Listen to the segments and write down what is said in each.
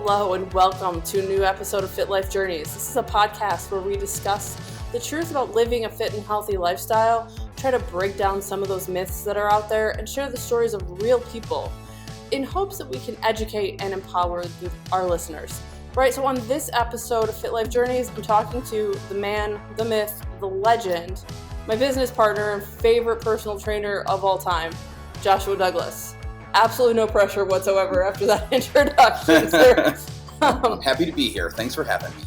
Hello and welcome to a new episode of Fit Life Journeys. This is a podcast where we discuss the truth about living a fit and healthy lifestyle, try to break down some of those myths that are out there, and share the stories of real people in hopes that we can educate and empower our listeners. Right, so on this episode of Fit Life Journeys, I'm talking to the man, the myth, the legend, my business partner and favorite personal trainer of all time, Joshua Douglas. Absolutely no pressure whatsoever after that introduction, sir. I'm happy to be here. Thanks for having me.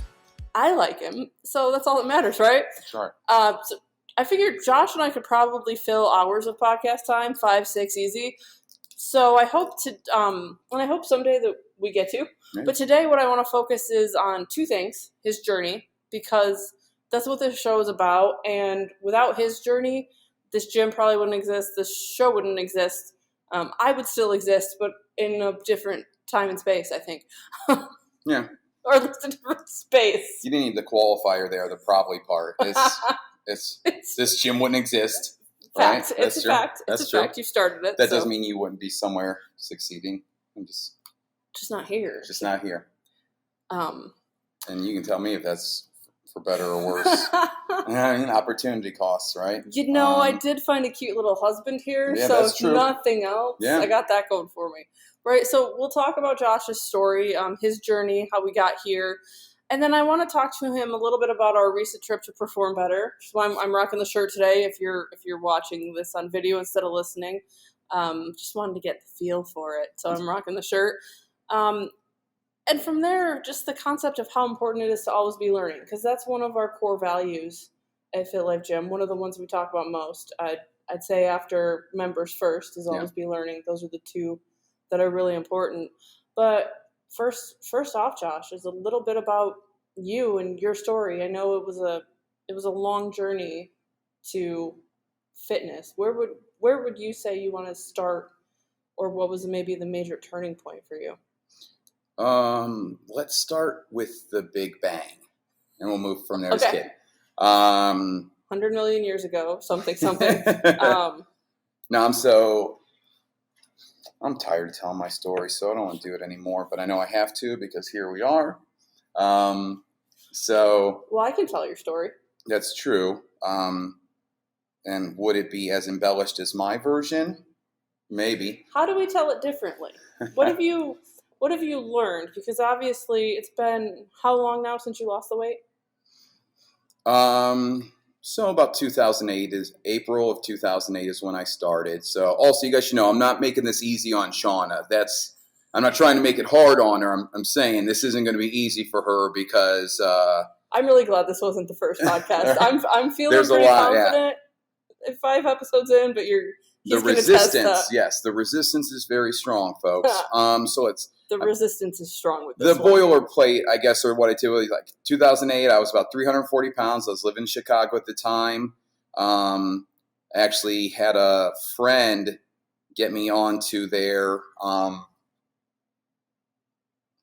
I like him, so that's all that matters, right? Sure. So I figured Josh and I could probably fill hours of podcast time, 5, 6 easy. So I hope to, and I hope someday that we get to. Right. But today what I want to focus is on two things: his journey, because that's what this show is about. And without his journey, this gym probably wouldn't exist. This show wouldn't exist. I would still exist, but in a different time and space, I think. Yeah. Or at least a different space. You didn't need the qualifier there, the probably part. This gym wouldn't exist. Fact. Right? It's a fact. That's It's a true. fact. You started it. That doesn't mean you wouldn't be somewhere succeeding. I'm just not here. not here. Um, And you can tell me if that's for better or worse. I mean, opportunity costs, right? I did find a cute little husband here, Yeah, so that's if true. nothing else, Yeah. I got that going for me. Right, so we'll talk about Josh's story, his journey, how we got here, and then I want to talk to him a little bit about our recent trip to Perform Better. So I'm rocking the shirt today. If you're watching this on video instead of listening, just wanted to get the feel for it, so I'm rocking the shirt. And from there, just the concept of how important it is to always be learning, because that's one of our core values at Fit Life Gym. One of the ones we talk about most. I'd say after members first is always be learning. Those are the two that are really important. But first off, Josh, is a little bit about you and your story. I know it was a long journey to fitness. Where would you say you want to start, or what was maybe the major turning point for you? Let's start with the Big Bang, and we'll move from there. Okay. Just kidding. 100 million years ago, something. No, I'm tired of telling my story, so I don't want to do it anymore, but I know I have to because here we are. Well, I can tell your story. That's true. And would it be as embellished as my version? Maybe. How do we tell it differently? What have you learned? Because obviously it's been how long now since you lost the weight? So about 2008 is April of 2008 is when I started. So also you guys should know I'm not making this easy on Shauna. I'm not trying to make it hard on her. I'm saying this isn't going to be easy for her because I'm really glad this wasn't the first podcast. I'm feeling There's pretty a lot, confident. 5 episodes in, but he's going to test that. Yes, the resistance is very strong, folks. So it's the resistance is strong with this the one. boilerplate, I guess, or what I do is like 2008. I was about 340 pounds. I was living in Chicago at the time. I actually had a friend get me onto their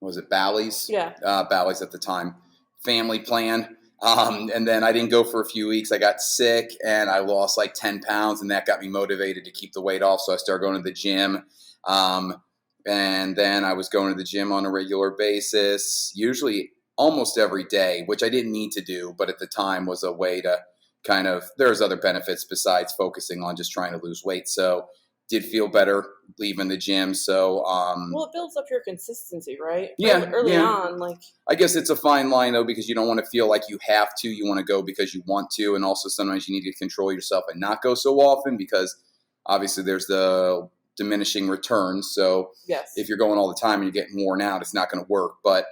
was it Bally's? Yeah. Bally's at the time. Family plan. And then I didn't go for a few weeks. I got sick and I lost like 10 pounds, and that got me motivated to keep the weight off. So I started going to the gym. And then I was going to the gym on a regular basis, usually almost every day, which I didn't need to do, but at the time was a way to there's other benefits besides focusing on just trying to lose weight. So did feel better leaving the gym. So, well, it builds up your consistency, right? Yeah. Early on, like. I guess it's a fine line though, because you don't want to feel like you have to. You want to go because you want to, and also sometimes you need to control yourself and not go so often because obviously there's the diminishing returns. So yes. If you're going all the time and you're getting worn out, it's not going to work. But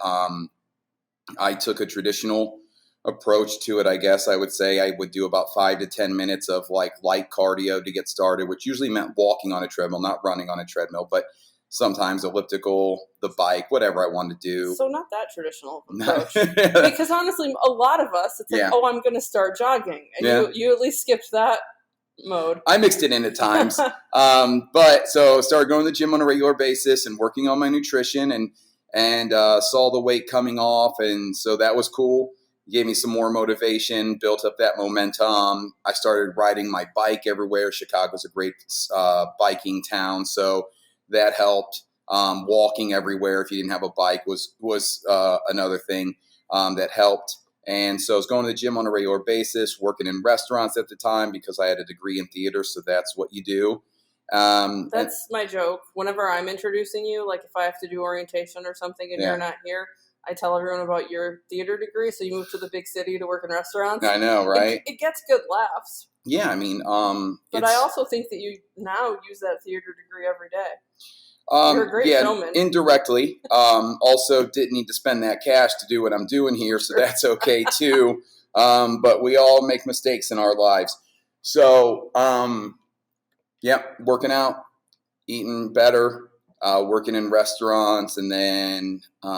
I took a traditional approach to it, I guess. I would say I would do about 5 to 10 minutes of like light cardio to get started, which usually meant walking on a treadmill, not running on a treadmill, but sometimes elliptical, the bike, whatever I wanted to do. So not that traditional approach. Because honestly, a lot of us, it's like, I'm going to start jogging. And you at least skipped that mode. I mixed it in at times. But so started going to the gym on a regular basis and working on my nutrition and saw the weight coming off. And so that was cool. Gave me some more motivation, built up that momentum. I started riding my bike everywhere. Chicago's a great biking town, so that helped. Walking everywhere if you didn't have a bike was another thing that helped. And so I was going to the gym on a regular basis, working in restaurants at the time because I had a degree in theater, so that's what you do. That's my joke. Whenever I'm introducing you, like if I have to do orientation or something and you're not here, I tell everyone about your theater degree. So you moved to the big city to work in restaurants. I know, right? It gets good laughs. Yeah, I mean, but I also think that you now use that theater degree every day. You're a great showman. Indirectly. Also didn't need to spend that cash to do what I'm doing here, so that's okay too. But we all make mistakes in our lives. So, working out, eating better, working in restaurants, and then so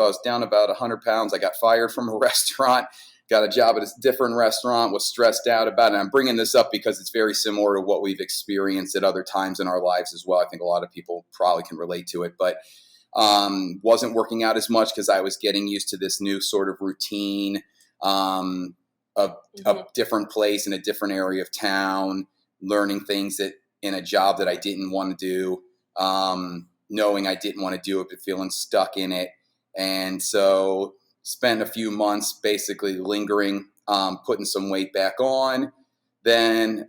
I was down about 100 pounds. I got fired from a restaurant. Got a job at a different restaurant, was stressed out about it. And I'm bringing this up because it's very similar to what we've experienced at other times in our lives as well. I think a lot of people probably can relate to it, but wasn't working out as much because I was getting used to this new sort of routine of a different place in a different area of town, learning things that in a job that I didn't want to do, knowing I didn't want to do it, but feeling stuck in it. And so spent a few months basically lingering, putting some weight back on, then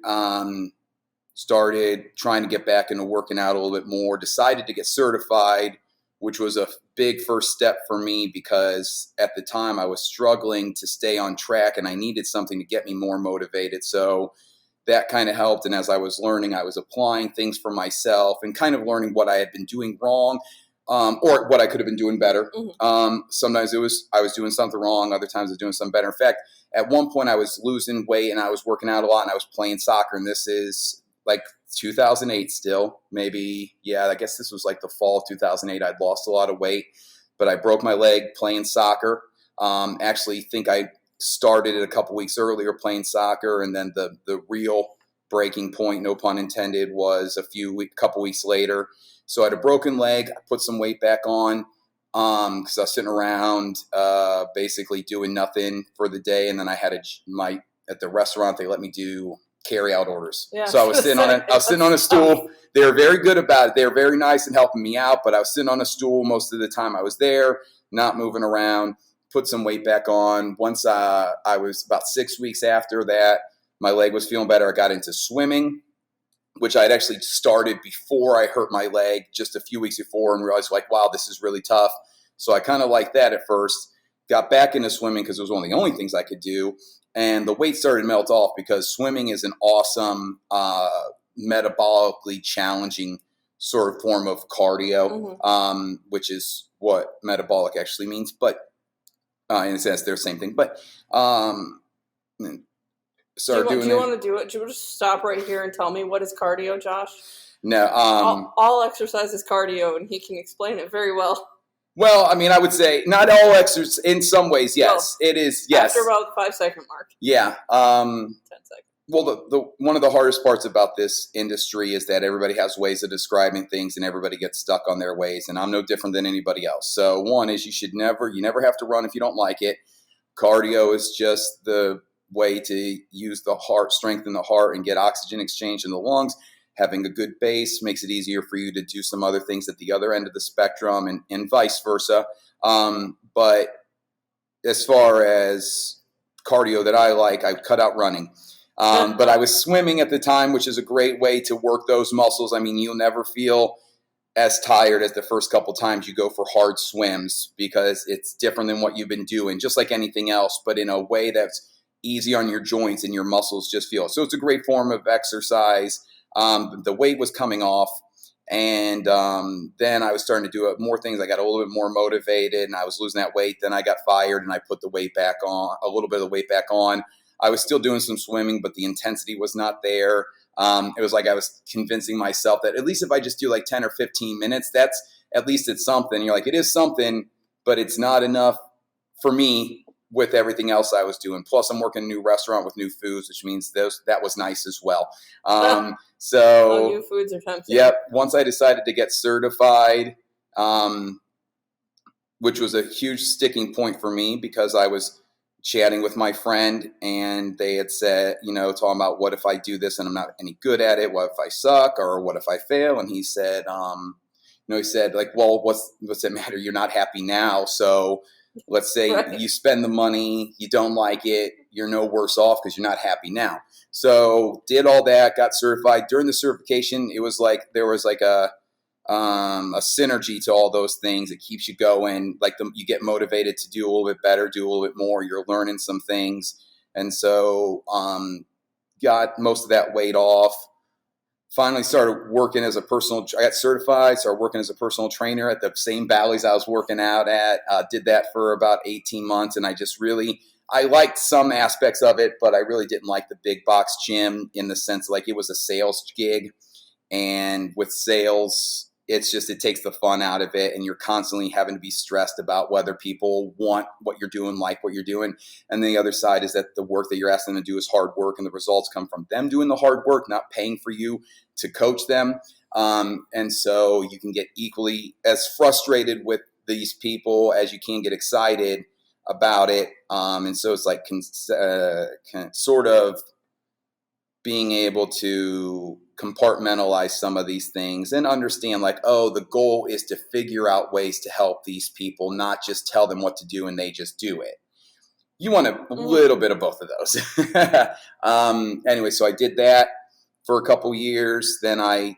started trying to get back into working out a little bit more, decided to get certified, which was a big first step for me because at the time I was struggling to stay on track and I needed something to get me more motivated. So that kind of helped. And as I was learning, I was applying things for myself and kind of learning what I had been doing wrong. Or what I could have been doing better. Sometimes I was doing something wrong. Other times I was doing something better. In fact, at one point I was losing weight and I was working out a lot and I was playing soccer. And this is like 2008 still, maybe. Yeah, I guess this was like the fall of 2008. I'd lost a lot of weight, but I broke my leg playing soccer. Actually think I started it a couple weeks earlier playing soccer. And then the real breaking point, no pun intended, was a couple weeks later. So I had a broken leg. I put some weight back on because I was sitting around basically doing nothing for the day. And then I had at the restaurant, they let me do carry out orders. Yeah, so I was sitting on a stool. They were very good about it. They were very nice and helping me out. But I was sitting on a stool most of the time I was there, not moving around, put some weight back on. Once I was about 6 weeks after that, my leg was feeling better. I got into swimming, which I had actually started before I hurt my leg just a few weeks before and realized like, wow, this is really tough. So I kind of liked that at first, got back into swimming because it was one of the only things I could do. And the weight started to melt off because swimming is an awesome, metabolically challenging sort of form of cardio, which is what metabolic actually means. But in a sense, they're the same thing. But do you want to do it? Do you want to stop right here and tell me what is cardio, Josh? No. All exercise is cardio, and he can explain it very well. Well, I mean, I would say not all exercise. In some ways, yes, it is. Yes, after about the 5-second mark. Yeah. 10 seconds. Well, the one of the hardest parts about this industry is that everybody has ways of describing things, and everybody gets stuck on their ways. And I'm no different than anybody else. So, one is you never have to run if you don't like it. Cardio is just the way to use the heart, strengthen the heart, and get oxygen exchange in the lungs. Having a good base makes it easier for you to do some other things at the other end of the spectrum, and vice versa. But as far as cardio that I like, I cut out running. But I was swimming at the time, which is a great way to work those muscles. I mean, you'll never feel as tired as the first couple times you go for hard swims because it's different than what you've been doing, just like anything else, but in a way that's easy on your joints and your muscles just feel. So it's a great form of exercise. The weight was coming off, and then I was starting to do more things. I got a little bit more motivated, and I was losing that weight. Then I got fired, and I put the weight back on, a little bit of the weight back on. I was still doing some swimming, but the intensity was not there. It was like I was convincing myself that at least if I just do like 10 or 15 minutes, that's at least it's something. You're like, it is something, but it's not enough for me with everything else I was doing. Plus, I'm working in a new restaurant with new foods, which means that was nice as well. So new foods are tempting. Yep. Once I decided to get certified, which was a huge sticking point for me because I was chatting with my friend and they had said, talking about what if I do this and I'm not any good at it? What if I suck? Or what if I fail? And he said, he said, like, well, what's it matter? You're not happy now. So let's say Right. you spend the money, you don't like it, you're no worse off because you're not happy now. So did all that, got certified. During the certification, it was like there was like a synergy to all those things. It keeps you going. Like you get motivated to do a little bit better, do a little bit more. You're learning some things. And so got most of that weight off. Finally started working as I got certified, started working as a personal trainer at the same Bally's I was working out at. Did that for about 18 months. And I liked some aspects of it, but I really didn't like the big box gym in the sense like it was a sales gig. And with sales, it takes the fun out of it, and you're constantly having to be stressed about whether people want what you're doing, like what you're doing. And the other side is that the work that you're asking them to do is hard work, and the results come from them doing the hard work, not paying for you to coach them. And so you can get equally as frustrated with these people as you can get excited about it. And so it's like sort of being able to compartmentalize some of these things and understand like, oh, the goal is to figure out ways to help these people, not just tell them what to do and they just do it. You want a little bit of both of those. Anyway, so I did that for a couple years. Then I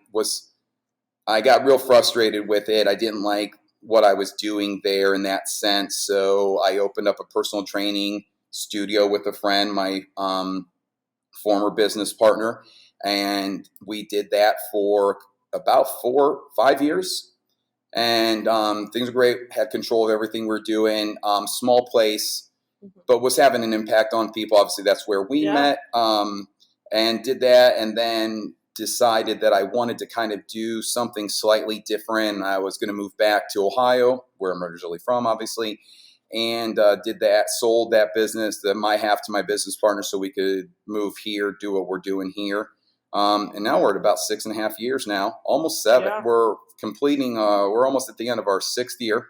got real frustrated with it. I didn't like what I was doing there in that sense. So I opened up a personal training studio with a friend, my former business partner, and we did that for about 4-5 years. And things were great. Had control of everything we were doing. Small place, but was having an impact on people. Obviously, that's where we met. And did that, and then decided that I wanted to kind of do something slightly different. I was going to move back to Ohio, where I'm originally from, obviously. And did that, sold that business, my half to my business partner, so we could move here, do what we're doing here. And now we're at about 6.5 years now, almost 7. Yeah. We're completing, we're almost at the end of our 6th year,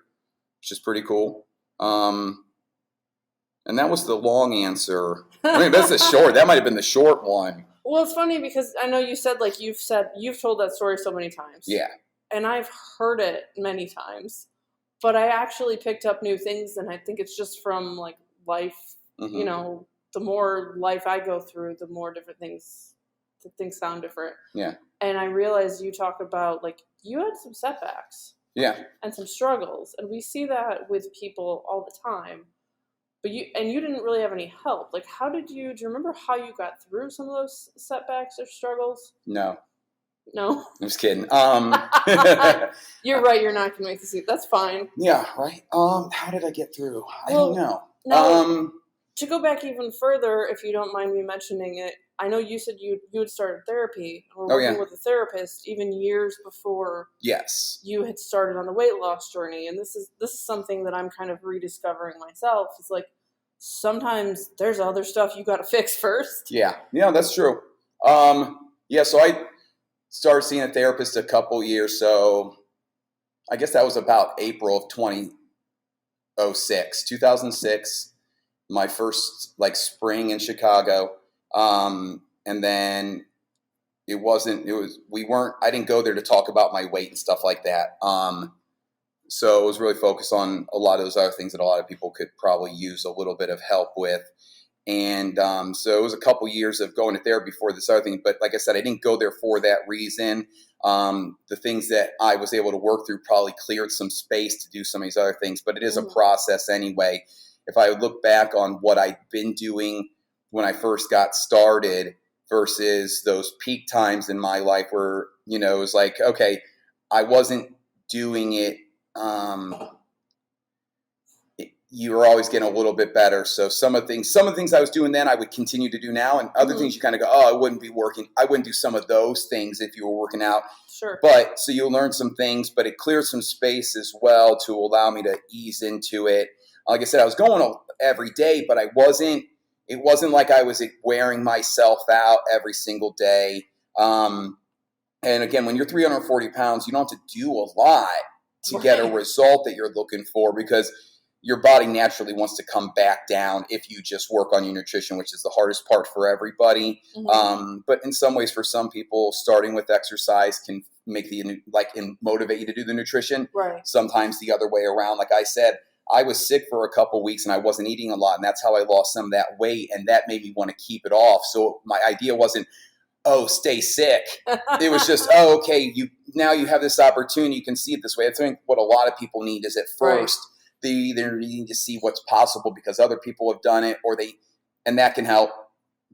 which is pretty cool. And that was the long answer. I mean, that's the short. That might have been the short one. Well, it's funny because I know you said, like, you've told that story so many times. Yeah. And I've heard it many times. But I actually picked up new things, and I think it's just from, like, life. You know, the more life I go through, the more different things sound different. Yeah. And I realized you talk about, like, you had some setbacks. Yeah. And some struggles. And we see that with people all the time. But you didn't really have any help. Like, do you remember how you got through some of those setbacks or struggles? No. No? I'm just kidding. You're right. You're not going to make the seat. That's fine. Yeah, right. How did I get through? I don't know. No, to go back even further, if you don't mind me mentioning it, I know you said you had started therapy or working with a therapist even years before. Yes. You had started on the weight loss journey, and this is something that I'm kind of rediscovering myself. It's like sometimes there's other stuff you got to fix first. Yeah, that's true. So I started seeing a therapist a couple years. So I guess that was about April of 2006, my first like spring in Chicago. And then I didn't go there to talk about my weight and stuff like that. So it was really focused on a lot of those other things that a lot of people could probably use a little bit of help with. And so it was a couple years of going to therapy for this other thing. But like I said, I didn't go there for that reason. The things that I was able to work through probably cleared some space to do some of these other things. But it is a process anyway. If I look back on what I'd been doing when I first got started versus those peak times in my life where, it was like, okay, I wasn't doing it. You were always getting a little bit better. So some of the things I was doing then I would continue to do now, and other things you kind of go, oh, it wouldn't be working. I wouldn't do some of those things if you were working out. Sure. But so you'll learn some things, but it clears some space as well to allow me to ease into it. Like I said, I was going every day, but it wasn't like I was wearing myself out every single day. And again, when you're 340 pounds, you don't have to do a lot to get a result that you're looking for, because your body naturally wants to come back down if you just work on your nutrition, which is the hardest part for everybody. But in some ways, for some people, starting with exercise can make and motivate you to do the nutrition. Right. Sometimes the other way around. Like I said, I was sick for a couple weeks and I wasn't eating a lot, and that's how I lost some of that weight, and that made me want to keep it off. So my idea wasn't, oh, stay sick. It was just, oh, okay, now you have this opportunity. You can see it this way. I think what a lot of people need is at first they either need to see what's possible because other people have done it, and that can help.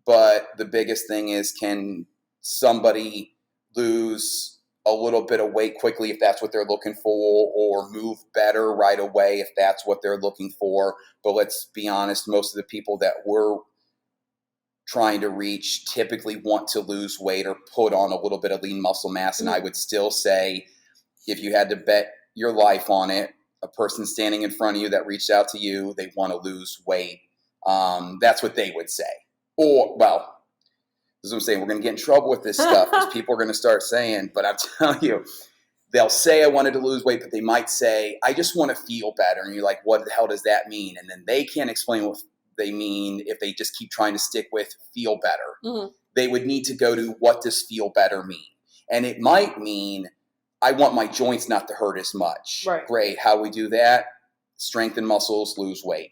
But the biggest thing is, can somebody lose a little bit of weight quickly if that's what they're looking for, or move better right away if that's what they're looking for? But let's be honest, most of the people that we're trying to reach typically want to lose weight or put on a little bit of lean muscle mass. And I would still say, if you had to bet your life on it, a person standing in front of you that reached out to you, they want to lose weight. That's what they would say. Or, well, this is what I'm saying. We're going to get in trouble with this stuff because people are going to start saying, but I'm telling you, they'll say I wanted to lose weight, but they might say, I just want to feel better. And you're like, what the hell does that mean? And then they can't explain what they mean if they just keep trying to stick with feel better. They would need to go to, what does feel better mean? And it might mean, I want my joints not to hurt as much. Right. Great. How do we do that? Strengthen muscles, lose weight.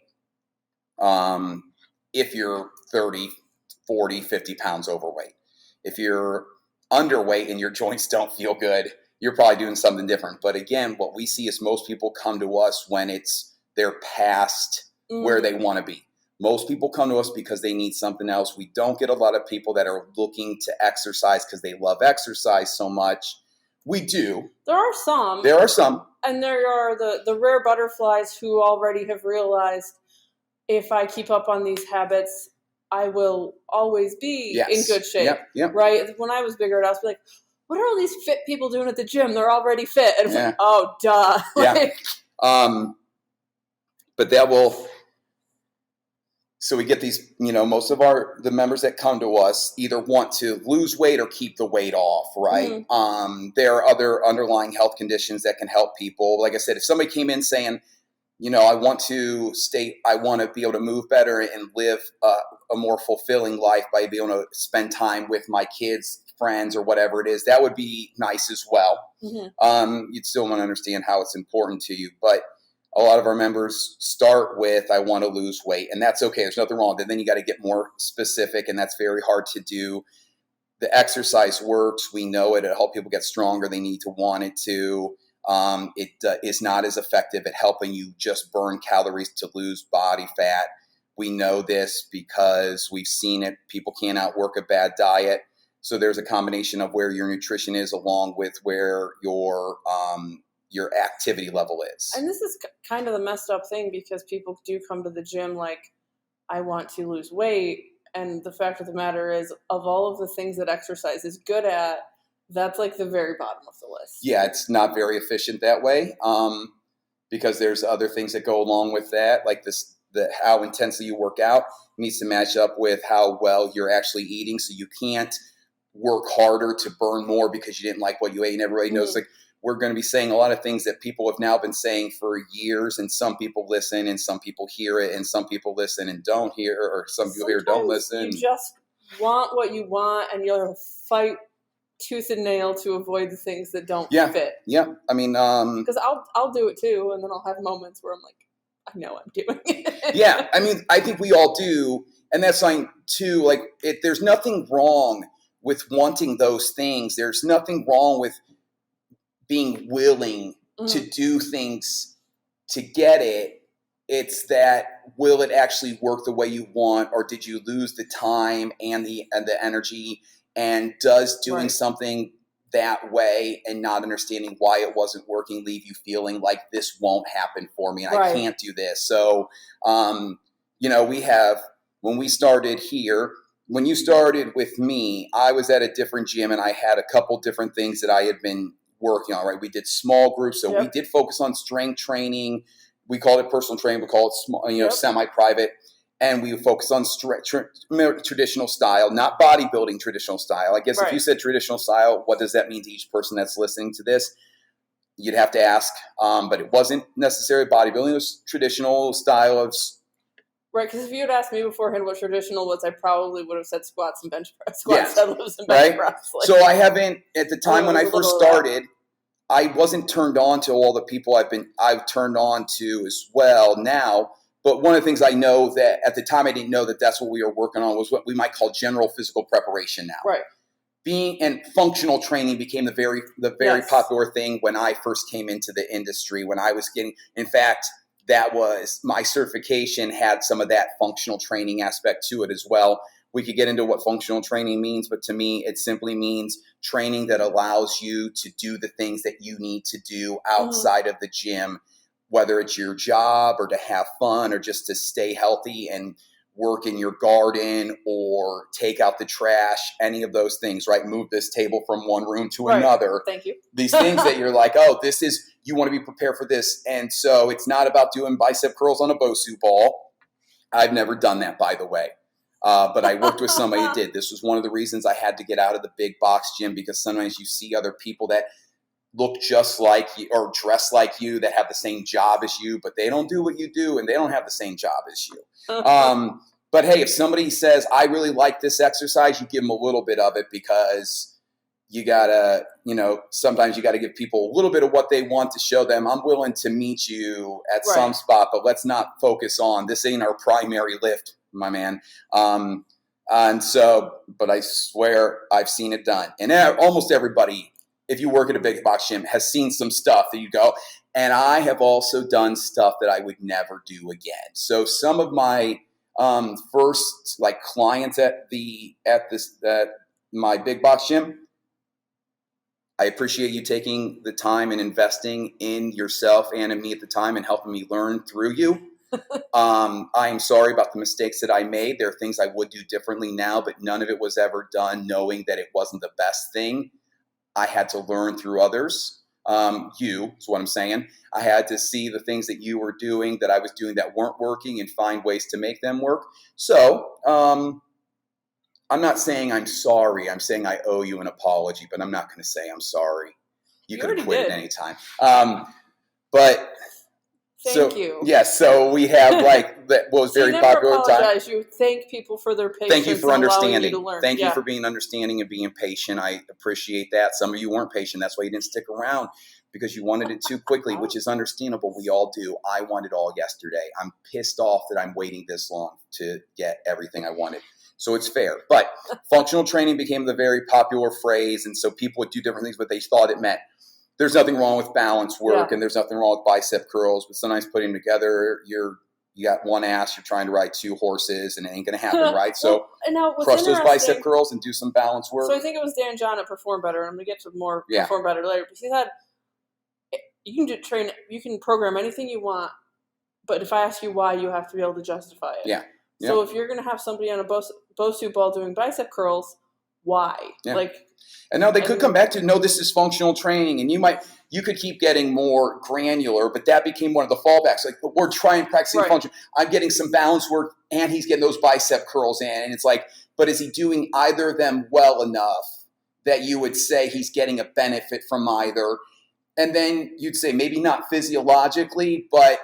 If you're 30, 40, 50 pounds overweight. If you're underweight and your joints don't feel good, you're probably doing something different. But again, what we see is most people come to us when they're past where they want to be. Most people come to us because they need something else. We don't get a lot of people that are looking to exercise because they love exercise so much. We do. There are some. And there are the rare butterflies who already have realized, if I keep up on these habits, I will always be in good shape. Yep. Right? When I was bigger, I was like, what are all these fit people doing at the gym? They're already fit. And it's like, oh, duh. But that will... So we get these, most of the members that come to us either want to lose weight or keep the weight off, right? There are other underlying health conditions that can help people. Like I said, if somebody came in saying, I want to be able to move better and live a more fulfilling life by being able to spend time with my kids, friends, or whatever it is, that would be nice as well. You'd still want to understand how it's important to you. But a lot of our members start with, I want to lose weight, and that's okay. There's nothing wrong with it. Then you got to get more specific, and that's very hard to do. The exercise works. We know it. It'll help people get stronger. They need to want it to. It is not as effective at helping you just burn calories to lose body fat. We know this because we've seen it. People can't outwork a bad diet. So there's a combination of where your nutrition is along with where your activity level is. And this is kind of the messed up thing, because people do come to the gym like, I want to lose weight. And the fact of the matter is, of all of the things that exercise is good at, that's like the very bottom of the list. Yeah, it's not very efficient that way, because there's other things that go along with that, like how intensely you work out needs to match up with how well you're actually eating. So you can't work harder to burn more because you didn't like what you ate. And everybody knows, like, we're going to be saying a lot of things that people have now been saying for years, and some people listen and some people hear it, and some people listen and don't hear, or some people hear don't listen. You just want what you want, and you'll fight tooth and nail to avoid the things that don't fit. Yeah. I mean, because I'll do it too, and then I'll have moments where I'm like, I know I'm doing it. Yeah. I mean, I think we all do. And that's fine too. Like, there's nothing wrong with wanting those things. There's nothing wrong with being willing to do things to get it. It's that, will it actually work the way you want, or did you lose the time and the energy? And does doing something that way and not understanding why it wasn't working leave you feeling like this won't happen for me and I can't do this? So, we have, when we started here, when you started with me, I was at a different gym and I had a couple different things that I had been working on, right? We did small groups. So we did focus on strength training. We called it personal training. We call it small, semi-private. And we would focus on traditional style, not bodybuilding traditional style. I guess if you said traditional style, what does that mean to each person that's listening to this? you'd have to ask. But it wasn't necessarily bodybuilding. It was traditional style of. Right, because if you had asked me beforehand what traditional was, I probably would have said squats and bench press, squats, deadlifts, and bench press. Like, so I haven't, at the time when I first started, I wasn't turned on to all the people I've turned on to as well now. But one of the things I know that at the time I didn't know that that's what we were working on was what we might call general physical preparation now. Right. And functional training became the very popular thing when I first came into the industry, when I was getting, in fact, that was my certification had some of that functional training aspect to it as well. We could get into what functional training means, but to me, it simply means training that allows you to do the things that you need to do outside of the gym, whether it's your job or to have fun or just to stay healthy and work in your garden or take out the trash, any of those things, right? Move this table from one room to another. Thank you. These things that you're like, oh, this is, you want to be prepared for this. And so it's not about doing bicep curls on a Bosu ball. I've never done that, by the way. But I worked with somebody who did. This was one of the reasons I had to get out of the big box gym, because sometimes you see other people that look just like you or dress like you that have the same job as you, but they don't do what you do and they don't have the same job as you. But hey, if somebody says, I really like this exercise, you give them a little bit of it, because you gotta, sometimes you gotta give people a little bit of what they want to show them. I'm willing to meet you at some spot, but let's not focus on, this ain't our primary lift, my man. And so, but I swear I've seen it done. And almost everybody, if you work at a big box gym, has seen some stuff that you go, and I have also done stuff that I would never do again. So some of my first clients at my big box gym, I appreciate you taking the time and investing in yourself and in me at the time and helping me learn through you. I am sorry about the mistakes that I made. There are things I would do differently now, but none of it was ever done knowing that it wasn't the best thing. I had to learn through others. You is what I'm saying. I had to see the things that you were doing, that I was doing that weren't working, and find ways to make them work. So I'm not saying I'm sorry. I'm saying I owe you an apology, but I'm not going to say I'm sorry. You could have quit at any time. But Thank you. Yes, so we have that was very popular at the time. You thank people for their patience. Thank you for understanding. You Thank you for being understanding and being patient. I appreciate that. Some of you weren't patient. That's why you didn't stick around, because you wanted it too quickly, which is understandable. We all do. I want it all yesterday. I'm pissed off that I'm waiting this long to get everything I wanted. So it's fair. But functional training became the very popular phrase, and so people would do different things, but they thought it meant. There's nothing wrong with balance work, and there's nothing wrong with bicep curls, but sometimes putting them together, you got one ass, you're trying to ride two horses, and it ain't going to happen, right? So crush those bicep curls and do some balance work. So I think it was Dan John at Perform Better. I'm going to get to more Perform Better later. But he said, you can program anything you want, but if I ask you why, you have to be able to justify it. Yeah. So if you're going to have somebody on a Bosu ball doing bicep curls, why? Yeah. And now they could come back to, no, this is functional training, and you could keep getting more granular, but that became one of the fallbacks. Like, we're trying practicing function. I'm getting some balance work, and he's getting those bicep curls in, and it's like, but is he doing either of them well enough that you would say he's getting a benefit from either? And then you'd say maybe not physiologically, but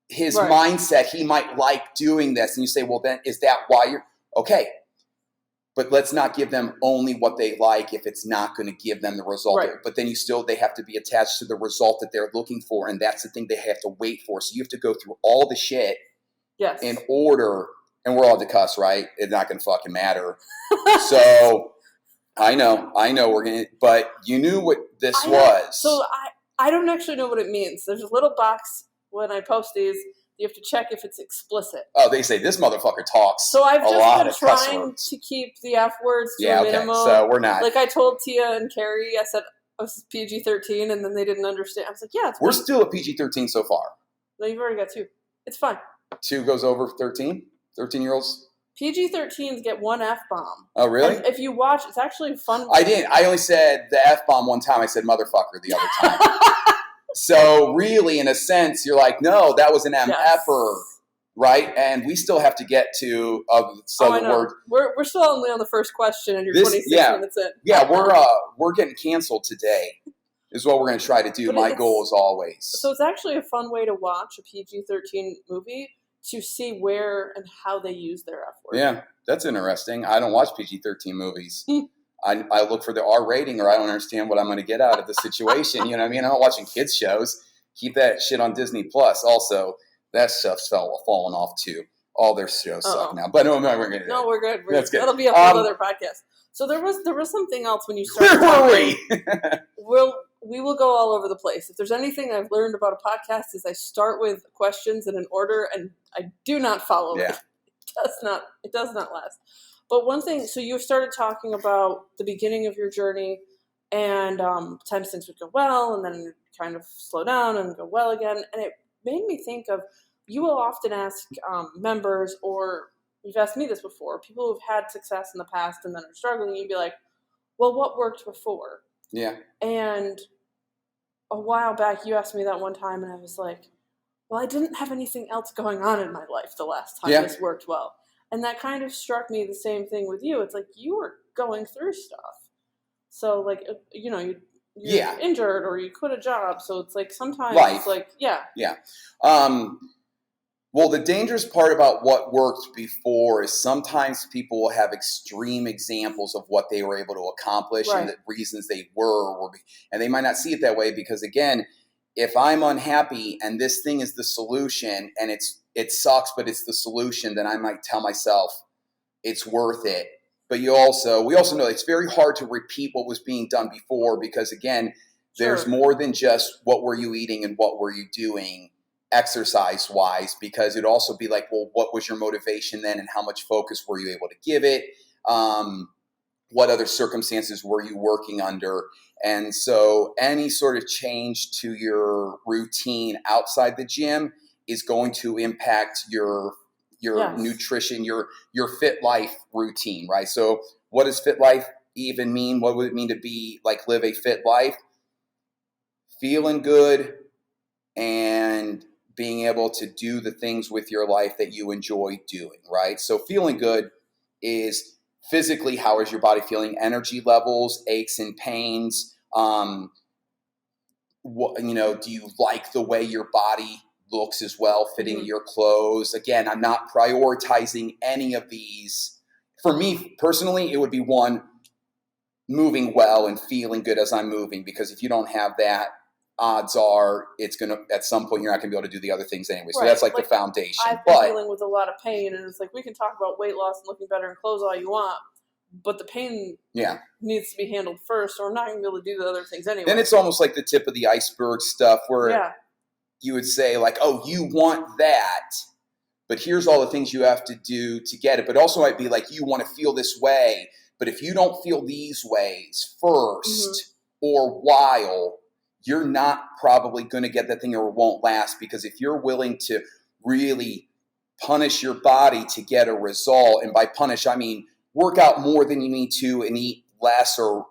his mindset, he might like doing this, and you say, well, then is that why you're okay? But let's not give them only what they like if it's not going to give them the result. But then they have to be attached to the result that they're looking for, and that's the thing they have to wait for. So you have to go through all the shit in order, and we're all to cuss, right? It's not going to fucking matter. So I know we're going to, but you knew what this was. So I don't actually know what it means. There's a little box when I post these. You have to check if it's explicit. Oh, they say this motherfucker talks. So I've just been trying to keep the F words to a minimum. So we're not. Like I told Tia and Carrie, I said I was PG-13, and then they didn't understand. I was like, yeah, we're still at PG-13 so far. No, you've already got 2. It's fine. 2 goes over 13? 13-year-olds? PG-13s get 1 F-bomb. Oh, really? And if you watch, it's actually fun. I didn't. I only said the F-bomb one time. I said motherfucker the other time. So really, in a sense, you're like, no, that was an MFer, right? And we still have to get to the word. We're still only on the first question, and you're 26 minutes in. Yeah, we're getting canceled today. is what we're going to try to do. But My goal is always. So it's actually a fun way to watch a PG-13 movie to see where and how they use their F word. Yeah, that's interesting. I don't watch PG-13 movies. I look for the R rating, or I don't understand what I'm going to get out of the situation. You know what I mean? I'm not watching kids shows. Keep that shit on Disney Plus. Also, that stuff's falling off too. All their shows suck now. But no, we're good. No, we're good. That's good. That'll be a whole other podcast. So there was something else when you started. Where were we? We will go all over the place. If there's anything I've learned about a podcast is I start with questions in an order and I do not follow it. It does not last. But one thing, so you started talking about the beginning of your journey and times things would go well and then kind of slow down and go well again. And it made me think of, you will often ask members, or you've asked me this before, people who've had success in the past and then are struggling, you'd be like, well, what worked before? Yeah. And a while back, you asked me that one time, and I was like, well, I didn't have anything else going on in my life the last time this worked well. And that kind of struck me the same thing with you. It's like you were going through stuff. So, like, you know, you're injured or you quit a job. So it's like sometimes it's like, Yeah. Well, the dangerous part about what worked before is sometimes people will have extreme examples of what they were able to accomplish and the reasons they were, and they might not see it that way because, again, if I'm unhappy and this thing is the solution and it sucks, but it's the solution, then I might tell myself it's worth it. But we also know it's very hard to repeat what was being done before because, again, there's more than just what were you eating and what were you doing exercise-wise, because it'd also be like, well, what was your motivation then and how much focus were you able to give it? What other circumstances were you working under? And so any sort of change to your routine outside the gym is going to impact your nutrition, your fit life routine, right? So what does fit life even mean? What would it mean to be like live a fit life? Feeling good and being able to do the things with your life that you enjoy doing, right? So feeling good is physically, how is your body feeling? Energy levels, aches and pains. Do you like the way your body looks as well, fitting your clothes? Again, I'm not prioritizing any of these. For me personally, it would be one, moving well and feeling good as I'm moving, because if you don't have that, odds are it's going to, at some point, you're not going to be able to do the other things anyway. So that's like the foundation. I've been dealing with a lot of pain, and it's like, we can talk about weight loss and looking better in clothes all you want, but the pain needs to be handled first, or I'm not going to be able to do the other things anyway. Then it's almost like the tip of the iceberg stuff where you would say like, oh, you want that, but here's all the things you have to do to get it. But also might be like, you want to feel this way, but if you don't feel these ways first or while, you're not probably going to get that thing, or it won't last. Because if you're willing to really punish your body to get a result, and by punish, I mean work out more than you need to and eat less or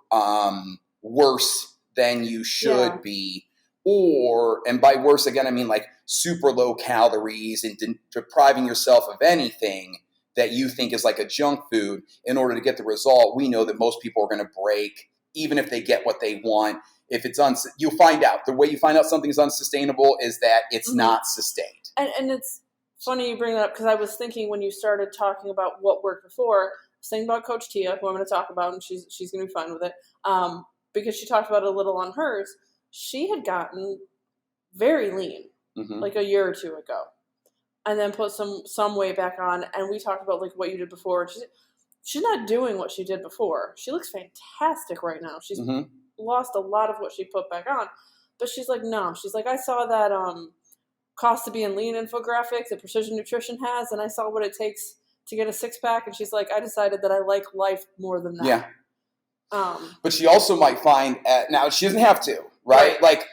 worse than you should be. And by worse, again, I mean like super low calories and depriving yourself of anything that you think is like a junk food in order to get the result. We know that most people are going to break, even if they get what they want. If it's you'll find out. The way you find out something is unsustainable is that it's not sustained. And it's funny you bring that up, because I was thinking when you started talking about what worked before, I was thinking about Coach Tia, who I'm going to talk about, and she's going to be fine with it, because she talked about it a little on hers. She had gotten very lean like a year or two ago, and then put some weight back on. And we talked about like what you did before. She's not doing what she did before. She looks fantastic right now. She's lost a lot of what she put back on, but she's like, no. She's like, I saw that cost to being lean infographic that Precision Nutrition has, and I saw what it takes to get a six-pack, and she's like, I decided that I like life more than that. But she also might find now she doesn't have to, right? Like,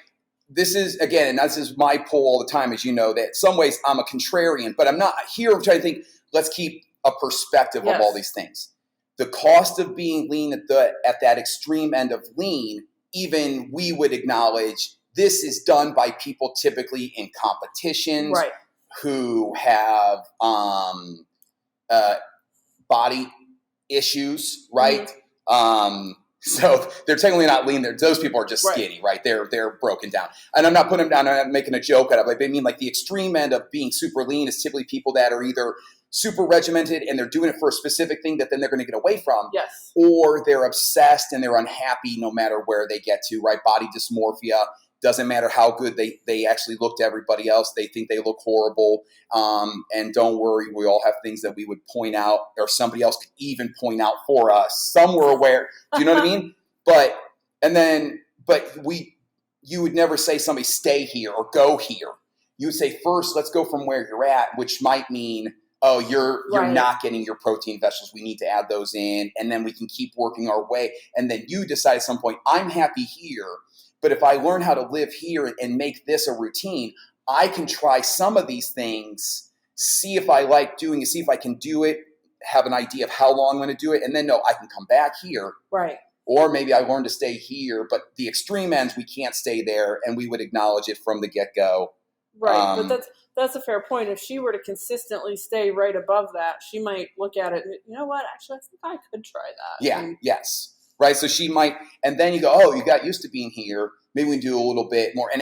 this is, again, and this is my poll all the time, as you know, that in some ways I'm a contrarian, but I'm not here trying to think, let's keep a perspective of all these things. The cost of being lean at that extreme end of lean, even we would acknowledge this is done by people typically in competitions who have body issues, right? So they're technically not lean. Those people are just skinny, right? They're broken down. And I'm not putting them down. I'm not making a joke out of it. I mean, like the extreme end of being super lean is typically people that are either super regimented and they're doing it for a specific thing that then they're going to get away from. Yes. Or they're obsessed and they're unhappy no matter where they get to, right? Body dysmorphia. Doesn't matter how good they actually look to everybody else. They think they look horrible. And don't worry, we all have things that we would point out or somebody else could even point out for us. Some were aware. Do you know what I mean? But you would never say somebody stay here or go here. You would say first, let's go from where you're at, which might mean, oh, you're not getting your protein vegetables. We need to add those in. And then we can keep working our way. And then you decide at some point, I'm happy here. But if I learn how to live here and make this a routine, I can try some of these things, see if I like doing it, see if I can do it, have an idea of how long I'm going to do it, and then no, I can come back here. Right. Or maybe I learn to stay here, but the extreme ends, we can't stay there, and we would acknowledge it from the get-go. Right, but that's a fair point. If she were to consistently stay right above that, she might look at it and, you know what, actually, I think I could try that. Yeah, yes. Right, so she might, and then you go, oh, you got used to being here. Maybe we can do a little bit more, and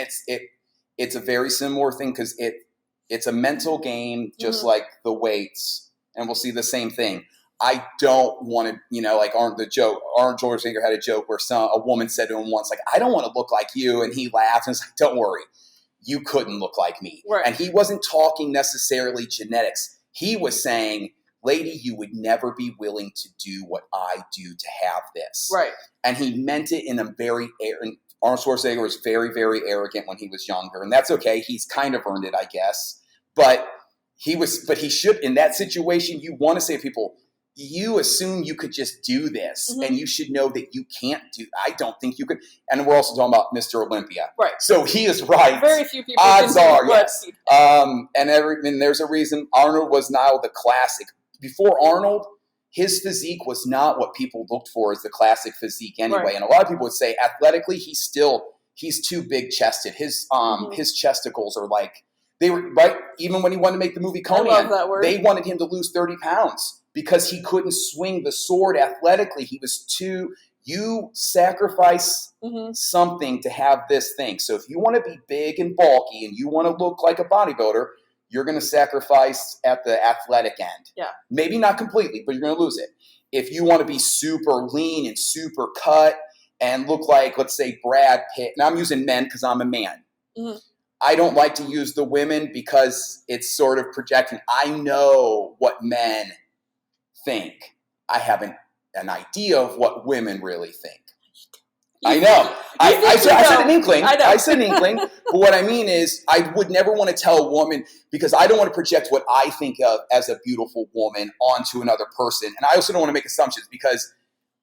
it's a very similar thing because it's a mental game, just like the weights, and we'll see the same thing. I don't want to, like Arnold Schwarzenegger had a joke where a woman said to him once, like, I don't want to look like you, and he laughed and was like, don't worry, you couldn't look like me. Right. And he wasn't talking necessarily genetics. He was saying, lady, you would never be willing to do what I do to have this. Right. And he meant it in a very Arnold Schwarzenegger was very, very arrogant when he was younger, and that's okay. He's kind of earned it, I guess. But he should, in that situation, you want to say to people, you assume you could just do this, and you should know that you can't do. I don't think you could. And we're also talking about Mr. Olympia, right? So he is right. Very few people. Odds are, yes. And there's a reason Arnold was now the classic. Before Arnold, his physique was not what people looked for as the classic physique anyway. Right. And a lot of people would say athletically, he's too big chested. His chesticles are like, they were right. Even when he wanted to make the movie Conan, they wanted him to lose 30 pounds because he couldn't swing the sword athletically. He was too. You sacrifice something to have this thing. So if you want to be big and bulky and you want to look like a bodybuilder, you're going to sacrifice at the athletic end. Yeah. Maybe not completely, but you're going to lose it. If you want to be super lean and super cut and look like, let's say, Brad Pitt. Now I'm using men because I'm a man. Mm-hmm. I don't like to use the women because it's sort of projecting. I know what men think. I have an idea of what women really think. I know. I said an inkling. I said an inkling. But what I mean is I would never want to tell a woman because I don't want to project what I think of as a beautiful woman onto another person. And I also don't want to make assumptions because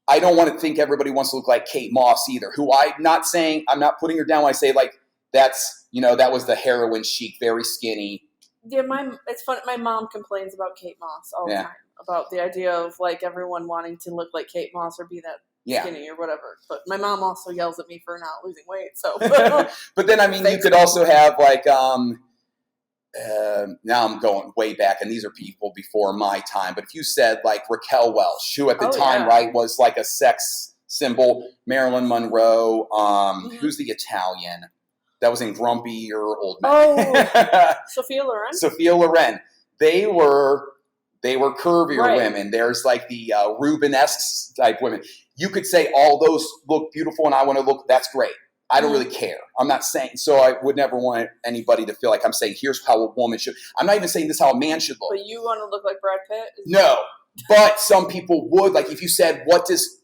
I don't want to think everybody wants to look like Kate Moss either, who I'm not putting her down when I say like that's, that was the heroin chic, very skinny. Yeah, it's funny. My mom complains about Kate Moss all the time, about the idea of like everyone wanting to look like Kate Moss or be that skinny or whatever. But my mom also yells at me for not losing weight. So, but then you could also have like now I'm going way back, and these are people before my time. But if you said like Raquel Welch, who at the time was like a sex symbol, Marilyn Monroe, who's the Italian that was in Grumpy or Old Men? Oh, Sophia Loren. Sophia Loren. They were curvier women. There's like the Rubenesque type women. You could say all those look beautiful and I want to look, that's great. I don't really care. I'm not saying, so I would never want anybody to feel like I'm saying, here's how a woman should. I'm not even saying this is how a man should look. But you want to look like Brad Pitt? No, but some people would. Like if you said, what does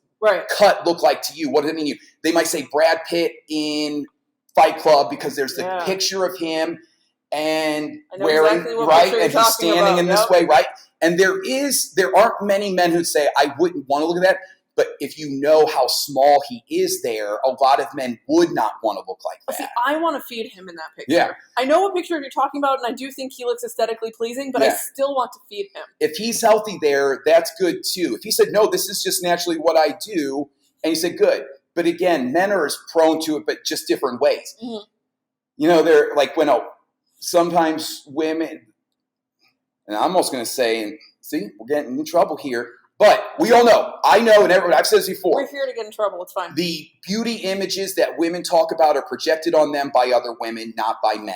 cut look like to you? What does it mean to you? They might say Brad Pitt in Fight Club because there's the picture of him and wearing, and he's standing in this way, right? And there aren't many men who'd say, I wouldn't want to look at that. But if you know how small he is there, a lot of men would not want to look like that. See, I want to feed him in that picture. Yeah. I know what picture you're talking about, and I do think he looks aesthetically pleasing, but I still want to feed him. If he's healthy there, that's good too. If he said, no, this is just naturally what I do, and he said, good. But again, men are as prone to it, but just different ways. Mm-hmm. They're like, sometimes women, and I'm almost going to say, and see, we're getting in trouble here, But we all know, I know, and everyone, I've said this before. We're here to get in trouble. It's fine. The beauty images that women talk about are projected on them by other women, not by men.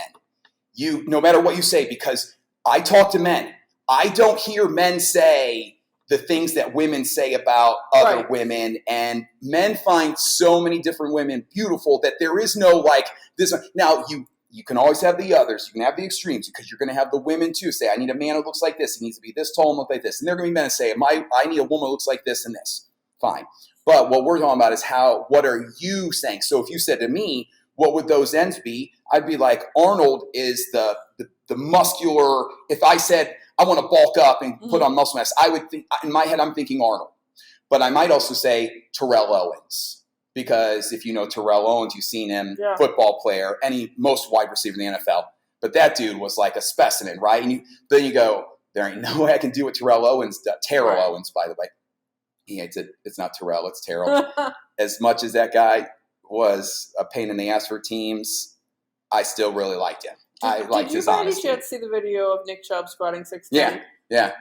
No matter what you say, because I talk to men, I don't hear men say the things that women say about other women, and men find so many different women beautiful that there is no like this. Now you can always have the others. You can have the extremes because you're going to have the women too say, I need a man who looks like this. He needs to be this tall and look like this. And there are going to be men who say, I need a woman who looks like this and this. Fine. But what we're talking about is what are you saying? So if you said to me, what would those ends be? I'd be like, Arnold is the muscular. If I said, I want to bulk up and put on muscle mass, I would think, in my head, I'm thinking Arnold. But I might also say Terrell Owens. Because if you know Terrell Owens, you've seen him, football player, most wide receiver in the NFL. But that dude was like a specimen, right? And then you go, there ain't no way I can do what Terrell Owens does. Terrell Owens, by the way. He hates it. It's not Terrell, it's Terrell. As much as that guy was a pain in the ass for teams, I still really liked him. I liked his honesty. Did you by any chance see the video of Nick Chubb squatting 6'10"? Yeah.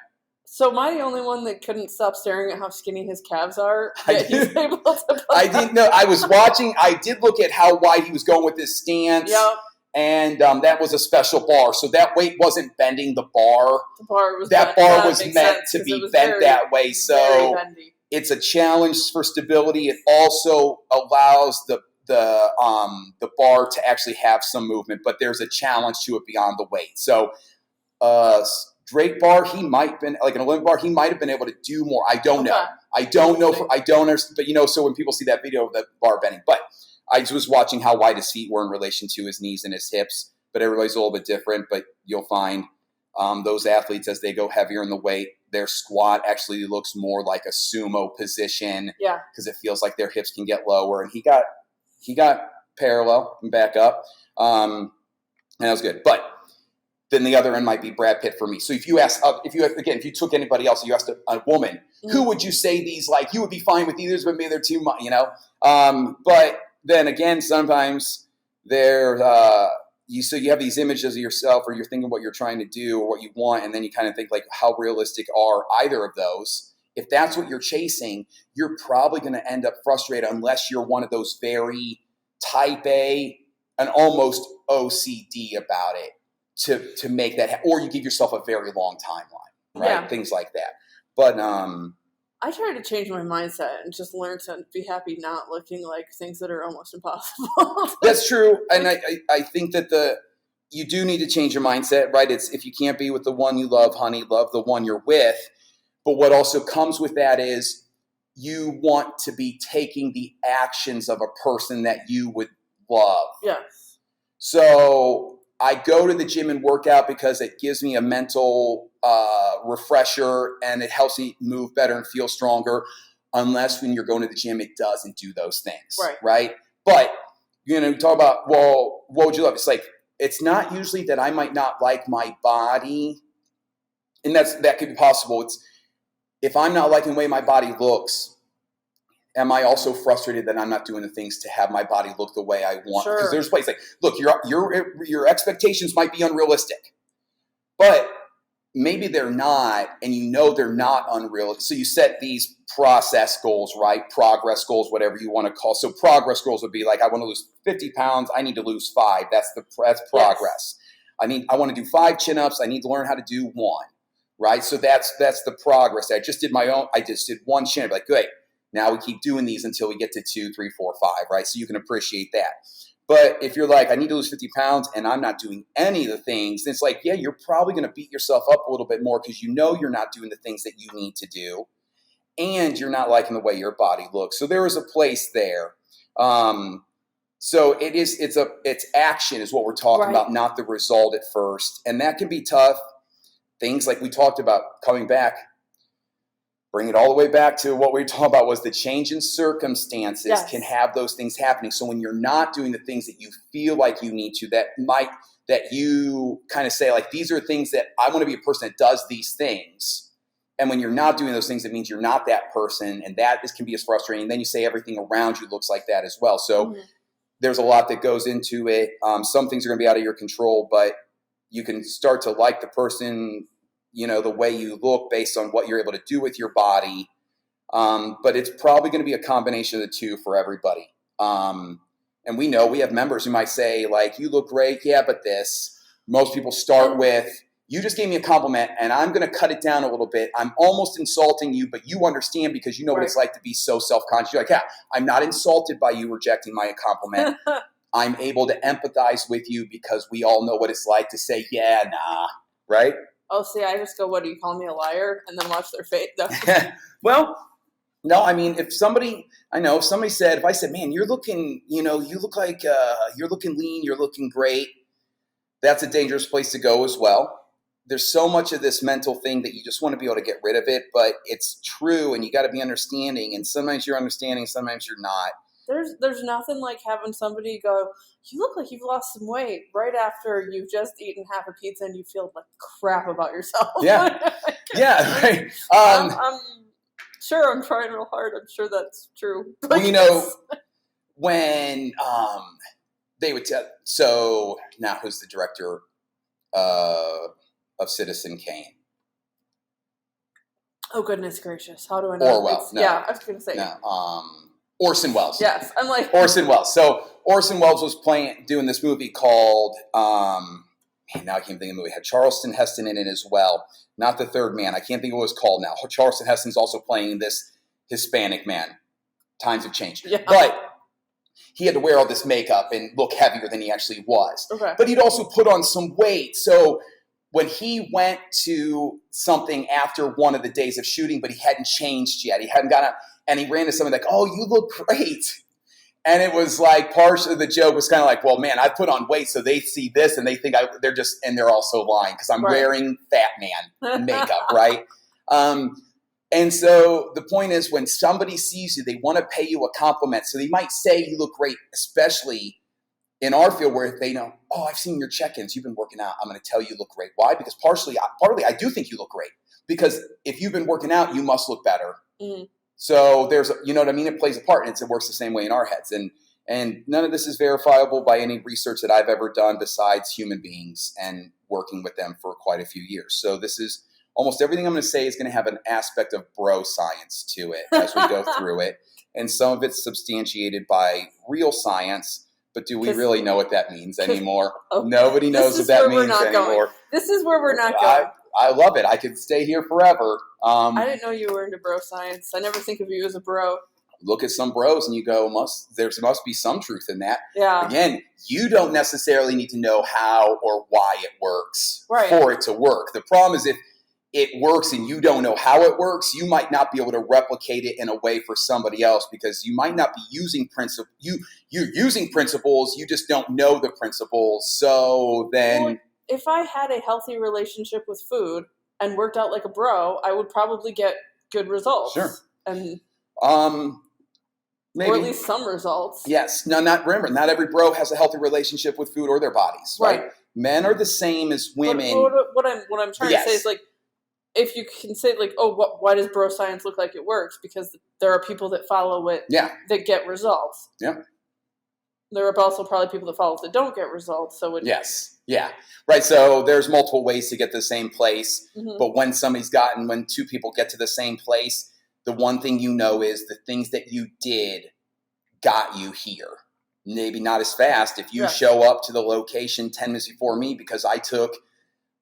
So am I the only one that couldn't stop staring at how skinny his calves are? He's able to I didn't know. I was watching. I did look at how wide he was going with his stance. Yep. And that was a special bar. So that weight wasn't bending the bar. The bar was meant to be bent that way. So it's a challenge for stability. It also allows the bar to actually have some movement, but there's a challenge to it beyond the weight. So straight bar, he might have been like an Olympic bar. He might have been able to do more. I don't know. I don't understand. But so when people see that video of the bar bending, but I was watching how wide his feet were in relation to his knees and his hips. But everybody's a little bit different. But you'll find those athletes, as they go heavier in the weight, their squat actually looks more like a sumo position. Yeah. Because it feels like their hips can get lower. And he got parallel and back up. And that was good. But then the other end might be Brad Pitt for me. So if you took anybody else, you asked a woman, who would you say these, like, you would be fine with either, but maybe they're too much, But then again, sometimes you have these images of yourself, or you're thinking what you're trying to do or what you want, and then you kind of think like, how realistic are either of those? If that's what you're chasing, you're probably going to end up frustrated unless you're one of those very type A and almost OCD about it. To make that or you give yourself a very long timeline, right? Yeah. Things like that. But I try to change my mindset and just learn to be happy not looking like things that are almost impossible. That's true. And I think that you do need to change your mindset, right? It's if you can't be with the one you love, honey, love the one you're with. But what also comes with that is you want to be taking the actions of a person that you would love. Yes. So I go to the gym and work out because it gives me a mental refresher and it helps me move better and feel stronger. Unless when you're going to the gym, it doesn't do those things, right? But talk about, well, what would you love? It's like, it's not usually that I might not like my body, and that could be possible. It's if I'm not liking the way my body looks, am I also frustrated that I'm not doing the things to have my body look the way I want? Because there's places like, look, your expectations might be unrealistic, but maybe they're not, and they're not unrealistic. So you set these process goals, right? Progress goals, whatever you want to call. So progress goals would be like, I want to lose 50 pounds. I need to lose 5. That's progress. Yes. I want to do 5 chin-ups. I need to learn how to do 1, right? So that's the progress. I just did 1 chin-up. Like, great. Now we keep doing these until we get to 2, 3, 4, 5, right? So you can appreciate that. But if you're like, I need to lose 50 pounds and I'm not doing any of the things, it's like, yeah, you're probably going to beat yourself up a little bit more because you're not doing the things that you need to do. And you're not liking the way your body looks. So there is a place there. So it's action is what we're talking about, not the result at first. And that can be tough. Things like we talked about coming back. Bring it all the way back to what we were talking about was the change in circumstances can have those things happening. So when you're not doing the things that you feel like you need to, that you kind of say like, these are things that I want to be a person that does these things. And when you're not doing those things, it means you're not that person. And can be as frustrating. And then you say everything around you looks like that as well. So there's a lot that goes into it. Some things are going to be out of your control, but you can start to like the person the way you look based on what you're able to do with your body. But it's probably going to be a combination of the two for everybody. And we know we have members who might say, like, you look great. Yeah, but this. Most people start with, you just gave me a compliment and I'm going to cut it down a little bit. I'm almost insulting you, but you understand because you know what it's like to be so self-conscious. You're like, yeah, I'm not insulted by you rejecting my compliment. I'm able to empathize with you because we all know what it's like to say, yeah, nah, right? Oh, see, I just go, what, do you call me a liar? And then watch their face. Well, no, I mean, if I said, man, you're looking, you look like you're looking lean, you're looking great. That's a dangerous place to go as well. There's so much of this mental thing that you just want to be able to get rid of it, but it's true and you got to be understanding. And sometimes you're understanding, sometimes you're not. There's nothing like having somebody go, you look like you've lost some weight right after you've just eaten half a pizza and you feel like crap about yourself. Yeah. Yeah. Right. I'm sure I'm trying real hard. I'm sure that's true. Well, when they would tell, so now who's the director of Citizen Kane? Oh, goodness gracious. How do I know? Orwell. No. Yeah, I was going to say. No. Orson Welles. Yes. I'm like. Orson Welles. So Orson Welles was doing this movie called, now I can't think of the movie. It had Charlton Heston in it as well. Not The Third Man. I can't think of what it was called now. Charlton Heston's also playing this Hispanic man. Times have changed. Yeah. But he had to wear all this makeup and look heavier than he actually was. Okay. But he'd also put on some weight. So when he went to something after one of the days of shooting, but he hadn't changed yet, he hadn't got up, and he ran to someone like, oh, you look great. And it was like, part of the joke was kind of like, well, man, I put on weight, so they see this and they think they're also lying because I'm wearing fat man makeup, right? And so the point is, when somebody sees you, they want to pay you a compliment. So they might say you look great, especially in our field where they know, oh, I've seen your check-ins. You've been working out. I'm going to tell you look great. Why? Because partly I do think you look great. Because if you've been working out, you must look better. Mm-hmm. So you know what I mean? It plays a part, and it works the same way in our heads. And none of this is verifiable by any research that I've ever done besides human beings and working with them for quite a few years. So this is almost everything I'm going to say is going to have an aspect of bro science to it as we go through it. And some of it's substantiated by real science. But do we really know what that means anymore? Okay. Nobody knows what that means anymore. This is where we're not going. I love it. I could stay here forever. I didn't know you were into bro science. I never think of you as a bro. Look at some bros and you go, there must be some truth in that. Yeah. Again, you don't necessarily need to know how or why it works for it to work. The problem is if it works and you don't know how it works, you might not be able to replicate it in a way for somebody else because you might not be using principles. You're using principles, you just don't know the principles. So then... Well, if I had a healthy relationship with food and worked out like a bro, I would probably get good results. Sure. And maybe. Or at least some results. Yes. No, remember, not every bro has a healthy relationship with food or their bodies, right? Men are the same as women. But what I'm trying to say is, like, if you can say, like, oh, why does bro science look like it works? Because there are people that follow it that get results. Yeah. There are also probably people that follow it that don't get results. So yes. Yeah. Right. So there's multiple ways to get to the same place. Mm-hmm. But when when two people get to the same place, the one thing you know is the things that you did got you here. Maybe not as fast if you show up to the location 10 minutes before me because I took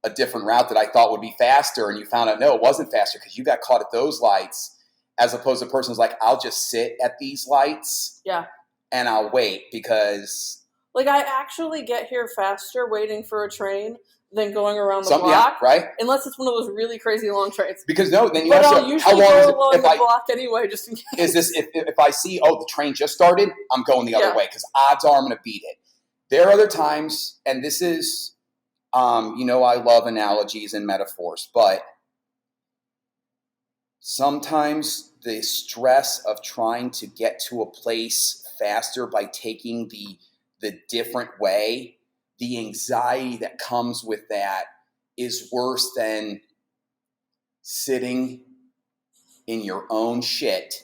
a different route that I thought would be faster and you found out, no, it wasn't faster because you got caught at those lights, as opposed to a person who's like, I'll just sit at these lights and I'll wait because... Like, I actually get here faster waiting for a train than going around the block. Yeah, right? Unless it's one of those really crazy long trains. Because then you but also... I'll usually go along the block anyway, just in case. Is this, if I see, the train just started, I'm going the other way because odds are I'm going to beat it. There are other times, and this is... I love analogies and metaphors, but sometimes the stress of trying to get to a place faster by taking the different way, the anxiety that comes with that is worse than sitting in your own shit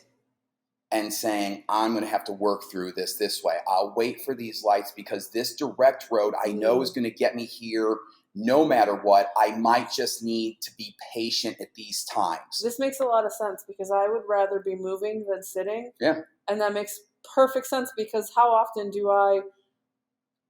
and saying, I'm going to have to work through this way. I'll wait for these lights because this direct road I know is going to get me here no matter what, I might just need to be patient at these times. This makes a lot of sense because I would rather be moving than sitting. Yeah. And that makes perfect sense because how often do I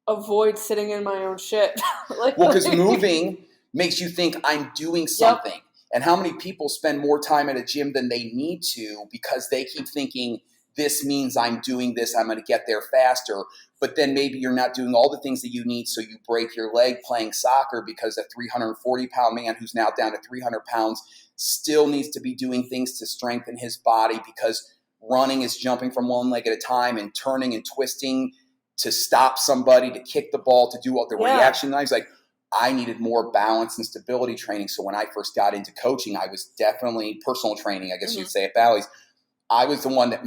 avoid sitting in my own shit? Well, because moving makes you think I'm doing something. Yep. And how many people spend more time at a gym than they need to because they keep thinking this means I'm doing this, I'm going to get there faster. But then maybe you're not doing all the things that you need, so you break your leg playing soccer because a 340-pound man who's now down to 300 pounds still needs to be doing things to strengthen his body because running is jumping from one leg at a time and turning and twisting to stop somebody, to kick the ball, to do all the reaction lines. Like, I needed more balance and stability training. So when I first got into coaching, I was definitely personal training, I guess you'd say, at Bally's. I was the one that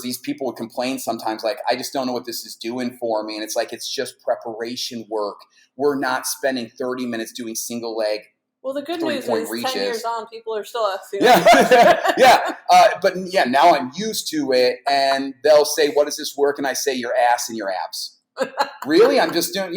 these people would complain sometimes, like, I just don't know what this is doing for me. And it's like, it's just preparation work. We're not spending 30 minutes doing single leg. Well, the good news is reaches. 10 years on, people are still asking. Yeah. But now I'm used to it. And they'll say, what does this work? And I say, your ass and your abs. Really? I'm just doing,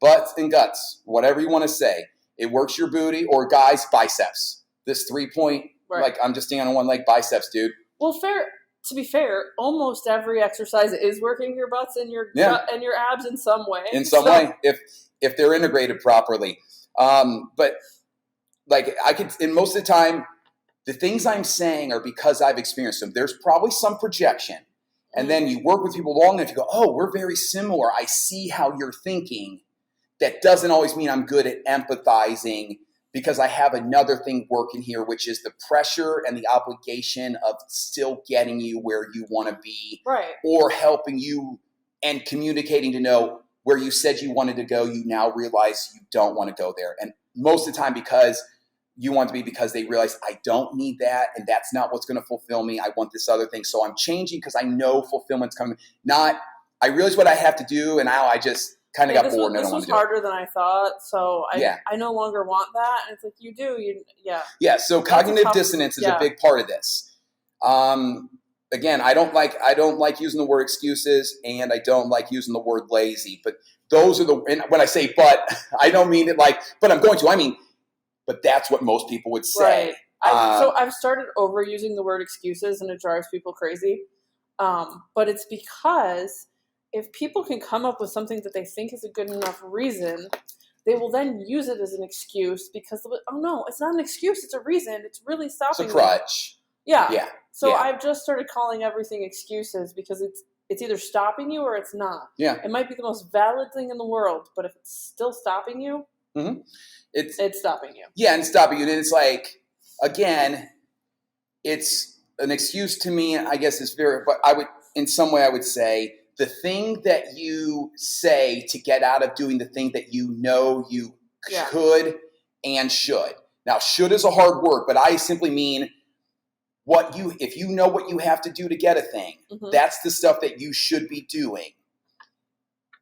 butts and guts, whatever you want to say. It works your booty, or guys, biceps. This 3-point, like, I'm just standing on one leg, biceps, dude. Well, to be fair, almost every exercise is working your butts and your gut and your abs in some way. In some way, if they're integrated properly. But like, and most of the time, the things I'm saying are because I've experienced them. There's probably some projection. And then you work with people long enough, you go, oh, we're very similar. I see how you're thinking. That doesn't always mean I'm good at empathizing because I have another thing working here, which is the pressure and the obligation of still getting you where you want to be, or helping you and communicating to know where you said you wanted to go, you now realize you don't want to go there. And most of the time because you want to be, because they realize I don't need that and that's not what's going to fulfill me. I want this other thing. So I'm changing because I know fulfillment's coming. Not, I realize what I have to do and now I just kind of got bored and I don't want to do it. This was harder than I thought, so I no longer want that. And it's like, Yeah, so cognitive dissonance is a big part of this. Again, I don't like using the word excuses, and I don't like using the word lazy. But those are and when I say but, I don't mean it like, but I'm going to. I mean, but that's what most people would say. So I've started overusing the word excuses, and it drives people crazy. But it's because if people can come up with something that they think is a good enough reason, they will then use it as an excuse because, oh no, it's not an excuse, it's a reason. It's really stopping It's a crutch. Yeah. So I've just started calling everything excuses because it's either stopping you or it's not. Yeah. It might be the most valid thing in the world, but if it's still stopping you, it's stopping you. Yeah, and stopping you. And it's like, again, it's an excuse to me, I guess but in some way I would say, the thing that you say to get out of doing the thing that you know you could and should. Now, should is a hard word, but I simply mean if you know what you have to do to get a thing, that's the stuff that you should be doing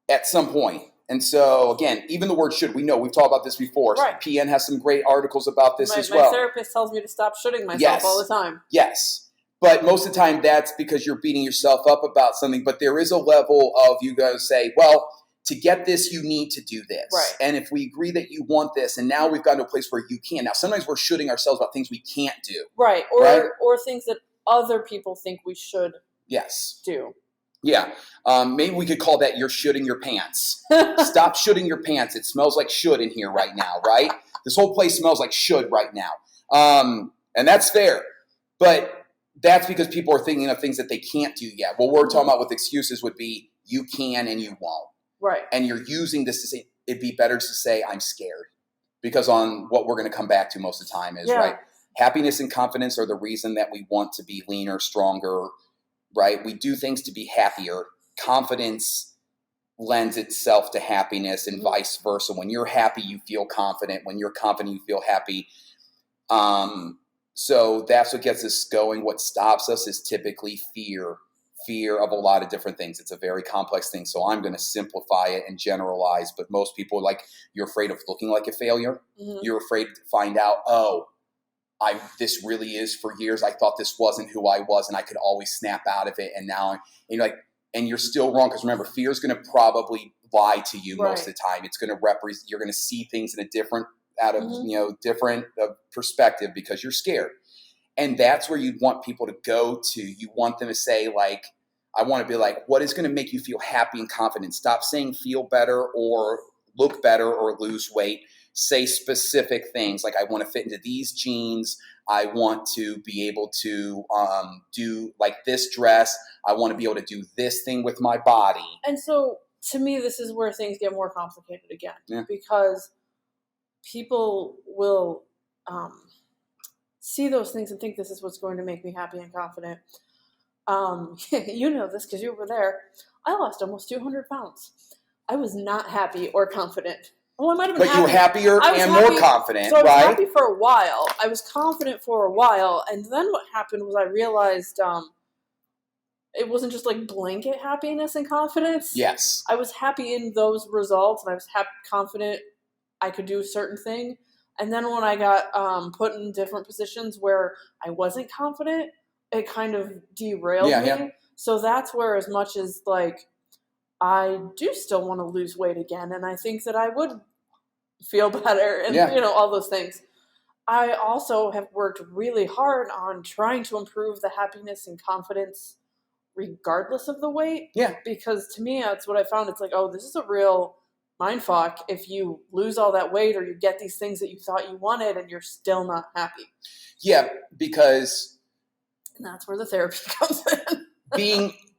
at some point. And so, again, even the word should, we know, we've talked about this before. Right. PN has some great articles about this as well. My therapist tells me to stop shooting myself all the time. Yes. But most of the time, that's because you're beating yourself up about something. But there is a level of you going to say, well, to get this, you need to do this. Right. And if we agree that you want this, and now we've gotten to a place where you can. Now, sometimes we're shooting ourselves about things we can't do. Right. Or things that other people think we should do. Yeah. Maybe we could call that you're shooting your pants. Stop shooting your pants. It smells like should in here right now, right? This whole place smells like should right now. And that's fair. But that's because people are thinking of things that they can't do yet. What we're talking about with excuses would be you can and you won't. Right. And you're using this to say, it'd be better to say I'm scared. Because on what we're going to come back to most of the time is, right, happiness and confidence are the reason that we want to be leaner, stronger, right? We do things to be happier. Confidence lends itself to happiness and vice versa. When you're happy, you feel confident. When you're confident, you feel happy. So that's what gets us going. What stops us is typically fear of a lot of different things. It's a very complex thing. So I'm going to simplify it and generalize. But most people are like, you're afraid of looking like a failure. You're afraid to find out, this really is for years. I thought this wasn't who I was and I could always snap out of it. And now, and you're like, and you're still wrong. Because remember, fear is going to probably lie to you Right. most of the time. It's going to represent, you're going to see things in a different, out of, Mhm. different perspective because you're scared. And that's where you want people to go to. You want them to say, like, I want to be like, what is going to make you feel happy and confident? Stop saying feel better or look better or lose weight. Say specific things like, I want to fit into these jeans. I want to be able to do like this dress. I want to be able to do this thing with my body. And so, to me, this is where things get more complicated again. Yeah. Because people will see those things and think this is what's going to make me happy and confident. You know this because you were there. I lost almost 200 pounds. I was not happy or confident. Well, I might have been But you were happier and more confident, so I was right? happy for a while. I was confident for a while, and then what happened was I realized it wasn't just like blanket happiness and confidence. Yes. I was happy in those results, and I was confident I could do a certain thing. And then when I got put in different positions where I wasn't confident, it kind of derailed me. Yeah. So that's where, as much as like I do still want to lose weight again, and I think that I would feel better, and all those things. I also have worked really hard on trying to improve the happiness and confidence regardless of the weight. Yeah. Because to me, that's what I found. It's like, oh, this is a real mindfuck if you lose all that weight or you get these things that you thought you wanted and you're still not happy. Yeah, because and that's where the therapy comes in.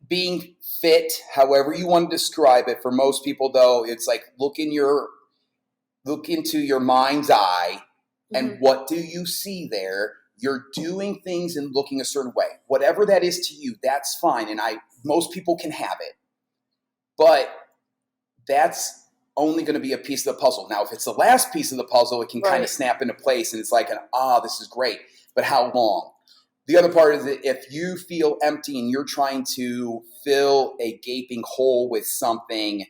being fit, however you want to describe it, for most people though, it's like look into your mind's eye and what do you see there? You're doing things and looking a certain way. Whatever that is to you, that's fine. And most people can have it. But that's only going to be a piece of the puzzle. Now, if it's the last piece of the puzzle, it can kind of snap into place and it's like, this is great. But how long? The other part is that if you feel empty and you're trying to fill a gaping hole with something,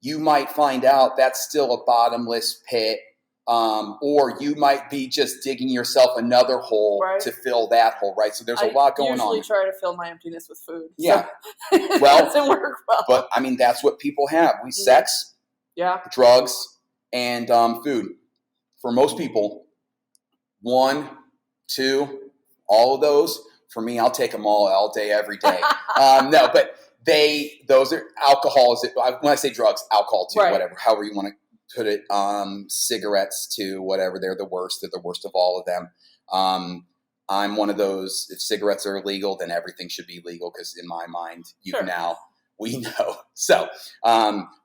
you might find out that's still a bottomless pit, or you might be just digging yourself another hole to fill that hole, right? So there's a lot going on. I usually try to fill my emptiness with food. Yeah. So it doesn't work well. But, I mean, that's what people have. Sex, drugs, and food. For most people, 1, 2, all of those, for me, I'll take them all day, every day. No, but those are alcohol. When I say drugs, alcohol too, whatever, however you want to put it. Cigarettes too, whatever. They're the worst. They're the worst of all of them. I'm one of those. If cigarettes are illegal, then everything should be legal because in my mind, we know. So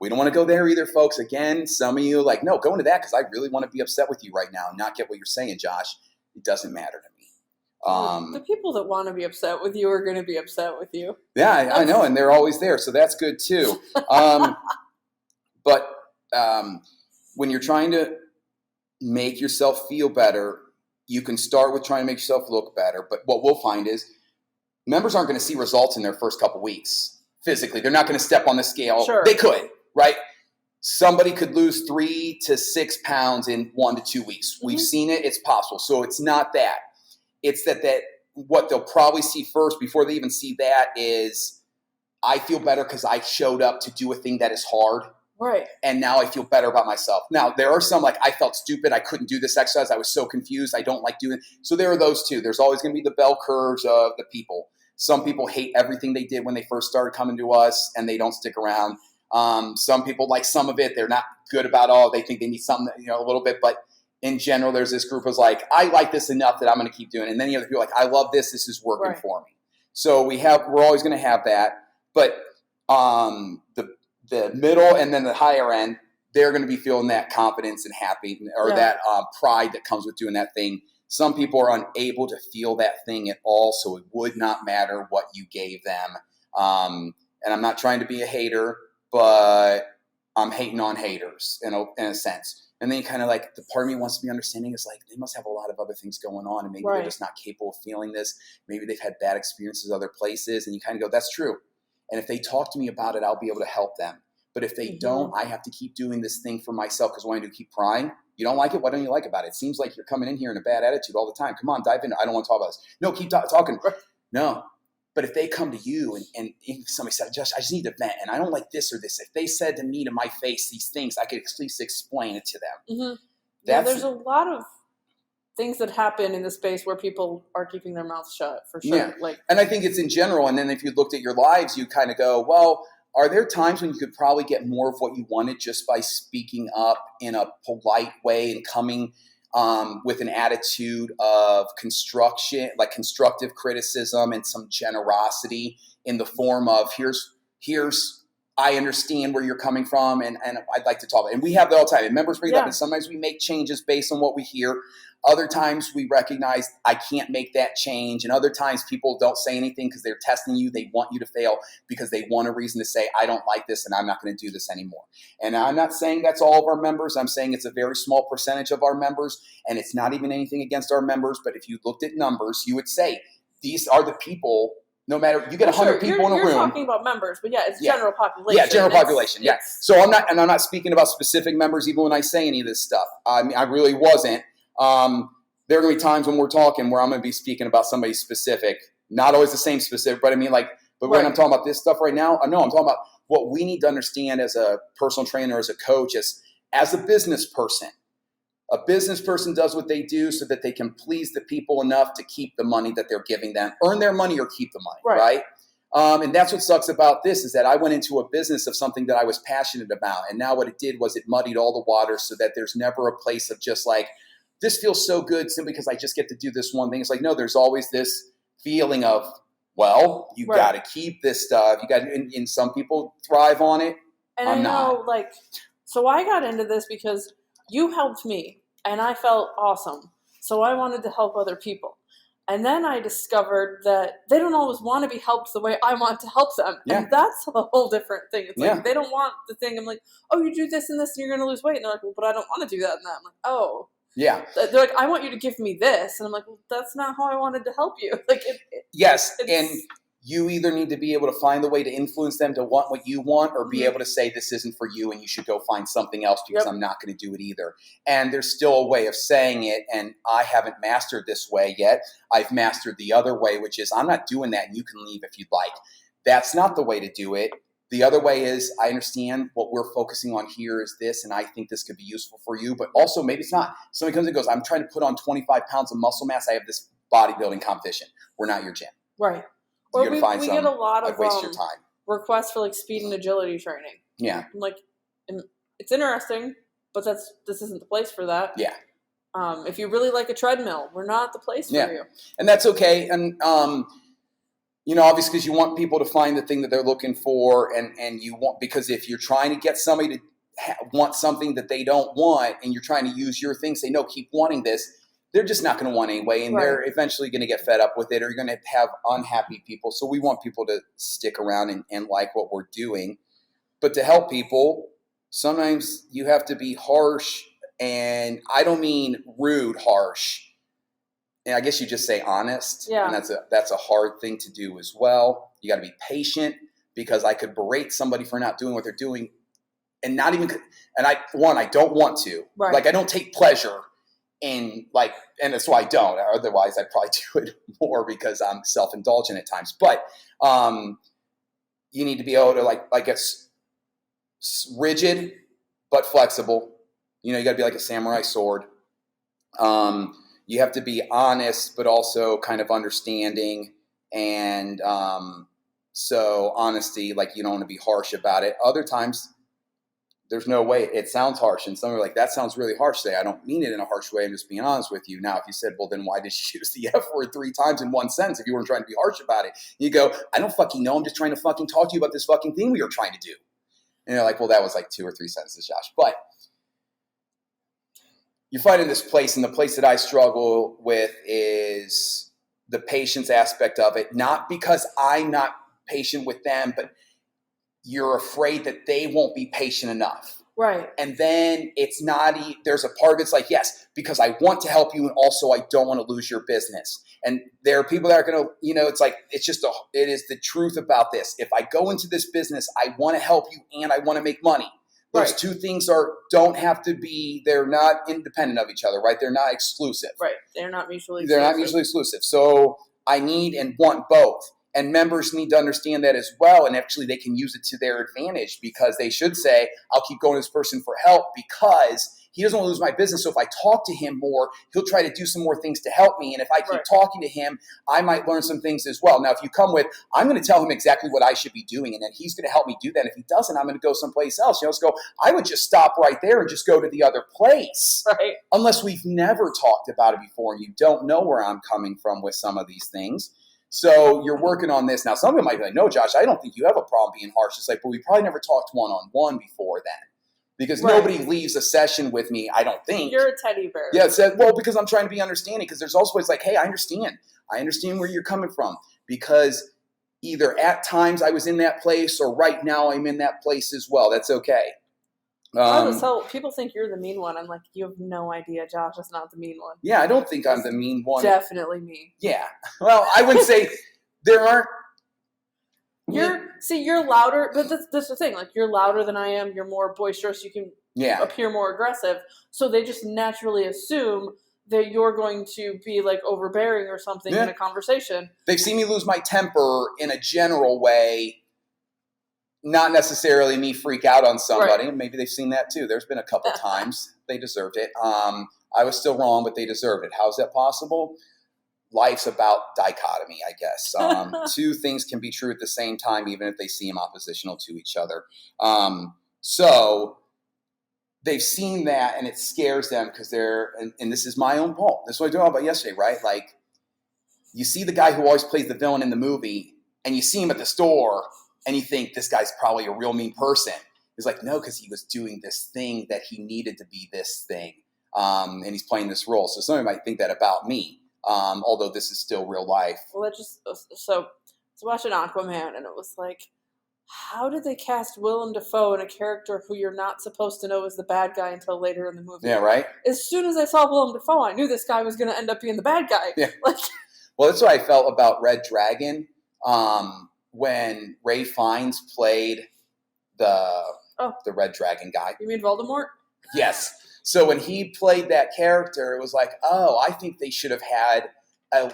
we don't want to go there either, folks. Again, some of you are like, no, go into that because I really want to be upset with you right now and not get what you're saying, Josh. It doesn't matter to me. The people that want to be upset with you are going to be upset with you. Yeah, I know, and they're always there, so that's good too. But when you're trying to make yourself feel better, you can start with trying to make yourself look better. But what we'll find is members aren't going to see results in their first couple weeks physically. They're not going to step on the scale. Sure. They could, right? Somebody could lose 3 to 6 pounds in 1 to 2 weeks. We've seen it. It's possible. So it's not that. It's that what they'll probably see first before they even see that is I feel better because I showed up to do a thing that is hard. Right. And now I feel better about myself. Now, there are some like I felt stupid. I couldn't do this exercise. I was so confused. I don't like doing it. So there are those two. There's always going to be the bell curves of the people. Some people hate everything they did when they first started coming to us and they don't stick around. Some people like some of it. They're not good about all. They think they need something, a little bit. But in general, there's this group who's like, I like this enough that I'm going to keep doing it. And then the other people are like, I love this. This is working for me. So we're always going to have that. But the middle and then the higher end, they're going to be feeling that confidence and happy or that pride that comes with doing that thing. Some people are unable to feel that thing at all, so it would not matter what you gave them. And I'm not trying to be a hater, but I'm hating on haters in a sense. And then you kind of like, the part of me wants to be understanding is like, they must have a lot of other things going on and maybe they're just not capable of feeling this. Maybe they've had bad experiences other places. And you kind of go, that's true. And if they talk to me about it, I'll be able to help them. But if they don't, I have to keep doing this thing for myself because what I do, keep prying. You don't like it? What don't you like about it? It seems like you're coming in here in a bad attitude all the time. Come on, dive in. I don't want to talk about this. No, keep talking. No, But if they come to you and if somebody said, Josh, I just need to vent and I don't like this or this. If they said to me to my face these things, I could at least explain it to them. Mm-hmm. Yeah, there's a lot of things that happen in the space where people are keeping their mouths shut, for sure. Yeah. And I think it's in general. And then if you looked at your lives, you kind of go, well, are there times when you could probably get more of what you wanted just by speaking up in a polite way and coming with an attitude of constructive criticism and some generosity in the form of here's I understand where you're coming from and I'd like to talk. And we have that all the time. And members bring it up, and sometimes we make changes based on what we hear. Other times we recognize I can't make that change. And other times people don't say anything because they're testing you. They want you to fail because they want a reason to say, I don't like this and I'm not going to do this anymore. And I'm not saying that's all of our members. I'm saying it's a very small percentage of our members. And it's not even anything against our members. But if you looked at numbers, you would say these are the people. No matter, you get 100 people in a room. You're talking about members, but yeah, it's general population. Yeah, general population. Yeah. So I'm not speaking about specific members even when I say any of this stuff. I mean, I really wasn't. There are going to be times when we're talking where I'm going to be speaking about somebody specific, not always the same specific, but I mean but when I'm talking about this stuff right now, I'm talking about what we need to understand as a personal trainer, as a coach, as a business person. A business person does what they do so that they can please the people enough to keep the money that they're giving them, earn their money or keep the money, right? And that's what sucks about this is that I went into a business of something that I was passionate about. And now what it did was it muddied all the water so that there's never a place of just like, this feels so good simply because I just get to do this one thing. It's like, no, there's always this feeling of, well, you got to keep this stuff. You got, and some people thrive on it. And I know, so I got into this because you helped me and I felt awesome. So I wanted to help other people. And then I discovered that they don't always want to be helped the way I want to help them. Yeah. And that's a whole different thing. It's like, they don't want the thing. I'm like, oh, you do this and this and you're going to lose weight. And they're like, well, but I don't want to do that and that. I'm like, oh. Yeah. They're like, I want you to give me this. And I'm like, well, that's not how I wanted to help you. Yes. And you either need to be able to find the way to influence them to want what you want or be able to say this isn't for you and you should go find something else because I'm not going to do it either. And there's still a way of saying it. And I haven't mastered this way yet. I've mastered the other way, which is I'm not doing that and you can leave if you'd like. That's not the way to do it. The other way is I understand what we're focusing on here is this, and I think this could be useful for you, but also maybe it's not. Somebody comes and goes, I'm trying to put on 25 pounds of muscle mass. I have this bodybuilding competition. We're not your gym. Right. Or we get a lot of waste your time. Requests for speed and agility training. Yeah. And it's interesting, but this isn't the place for that. Yeah. If you really like a treadmill, we're not the place for you. And that's okay. And obviously because you want people to find the thing that they're looking for and you want, because if you're trying to get somebody to want something that they don't want and you're trying to use your thing, say, no, keep wanting this, they're just not going to want anyway. And they're eventually going to get fed up with it or you're going to have unhappy people. So we want people to stick around and like what we're doing. But to help people, sometimes you have to be harsh, and I don't mean rude harsh. And I guess you just say honest. Yeah. And that's a hard thing to do as well. You got to be patient because I could berate somebody for not doing what they're doing and not even, and I don't want to. Right. Like I don't take pleasure in and that's why I don't. Otherwise I'd probably do it more because I'm self-indulgent at times. But you need to be able to it's rigid but flexible. You got to be like a samurai sword. You have to be honest, but also kind of understanding. And so honesty, you don't want to be harsh about it. Other times, there's no way. It sounds harsh. And some are like, that sounds really harsh. Say, I don't mean it in a harsh way. I'm just being honest with you. Now, if you said, well, then why did you use the F word 3 times in one sentence if you weren't trying to be harsh about it? You go, I don't fucking know. I'm just trying to fucking talk to you about this fucking thing we were trying to do. And you're like, well, that was 2 or 3 sentences, Josh. But you find in this place, and the place that I struggle with is the patience aspect of it. Not because I'm not patient with them, but you're afraid that they won't be patient enough. Right. And then it's not, there's a part of it's like, yes, because I want to help you and also I don't want to lose your business. And there are people that are going to, it's like, it is the truth about this. If I go into this business, I want to help you and I want to make money. Those two things don't have to be, they're not independent of each other, right? They're not exclusive. Right. They're not mutually exclusive. So I need and want both. And members need to understand that as well. And actually they can use it to their advantage, because they should say, I'll keep going to this person for help because he doesn't want to lose my business. So if I talk to him more, he'll try to do some more things to help me. And if I keep talking to him, I might learn some things as well. Now, if you come with, I'm going to tell him exactly what I should be doing, and then he's going to help me do that. And if he doesn't, I'm going to go someplace else. Let's go, I would just stop right there and just go to the other place. Right. Unless we've never talked about it before and you don't know where I'm coming from with some of these things. So you're working on this. Now, some of you might be like, no, Josh, I don't think you have a problem being harsh. It's like, but we probably never talked one-on-one before then. Because nobody leaves a session with me, I don't think. You're a teddy bear. Yeah, it said, well, because I'm trying to be understanding. Because there's also, it's like, hey, I understand. I understand where you're coming from. Because either at times I was in that place or right now I'm in that place as well. That's okay. So people think you're the mean one. I'm like, you have no idea. Josh is not the mean one. Yeah, I don't think I'm the mean one. Definitely me. Yeah. Well, I wouldn't say there aren't. You're louder, but that's the thing. Like, you're louder than I am. You're more boisterous. You can appear more aggressive. So they just naturally assume that you're going to be like overbearing or something in a conversation. They've seen me lose my temper in a general way. Not necessarily me freak out on somebody. Right. Maybe they've seen that too. There's been a couple times they deserved it. I was still wrong, but they deserved it. How's that possible? Life's about dichotomy, I guess. Two things can be true at the same time, even if they seem oppositional to each other. So they've seen that, and it scares them because they're, and this is my own fault. This is what I talked about yesterday, right? Like, you see the guy who always plays the villain in the movie, and you see him at the store, and you think this guy's probably a real mean person. He's like, no, because he was doing this thing that he needed to be this thing. And he's playing this role. So somebody might think that about me. Although this is still real life. Well, so I was watching Aquaman, and it was like, how did they cast Willem Dafoe in a character who you're not supposed to know is the bad guy until later in the movie? Yeah, right? As soon as I saw Willem Dafoe, I knew this guy was going to end up being the bad guy. Yeah. Like, well, that's what I felt about Red Dragon. When Ray Fiennes played the Red Dragon guy. You mean Voldemort? Yes. So when he played that character, it was like, oh, I think they should have had a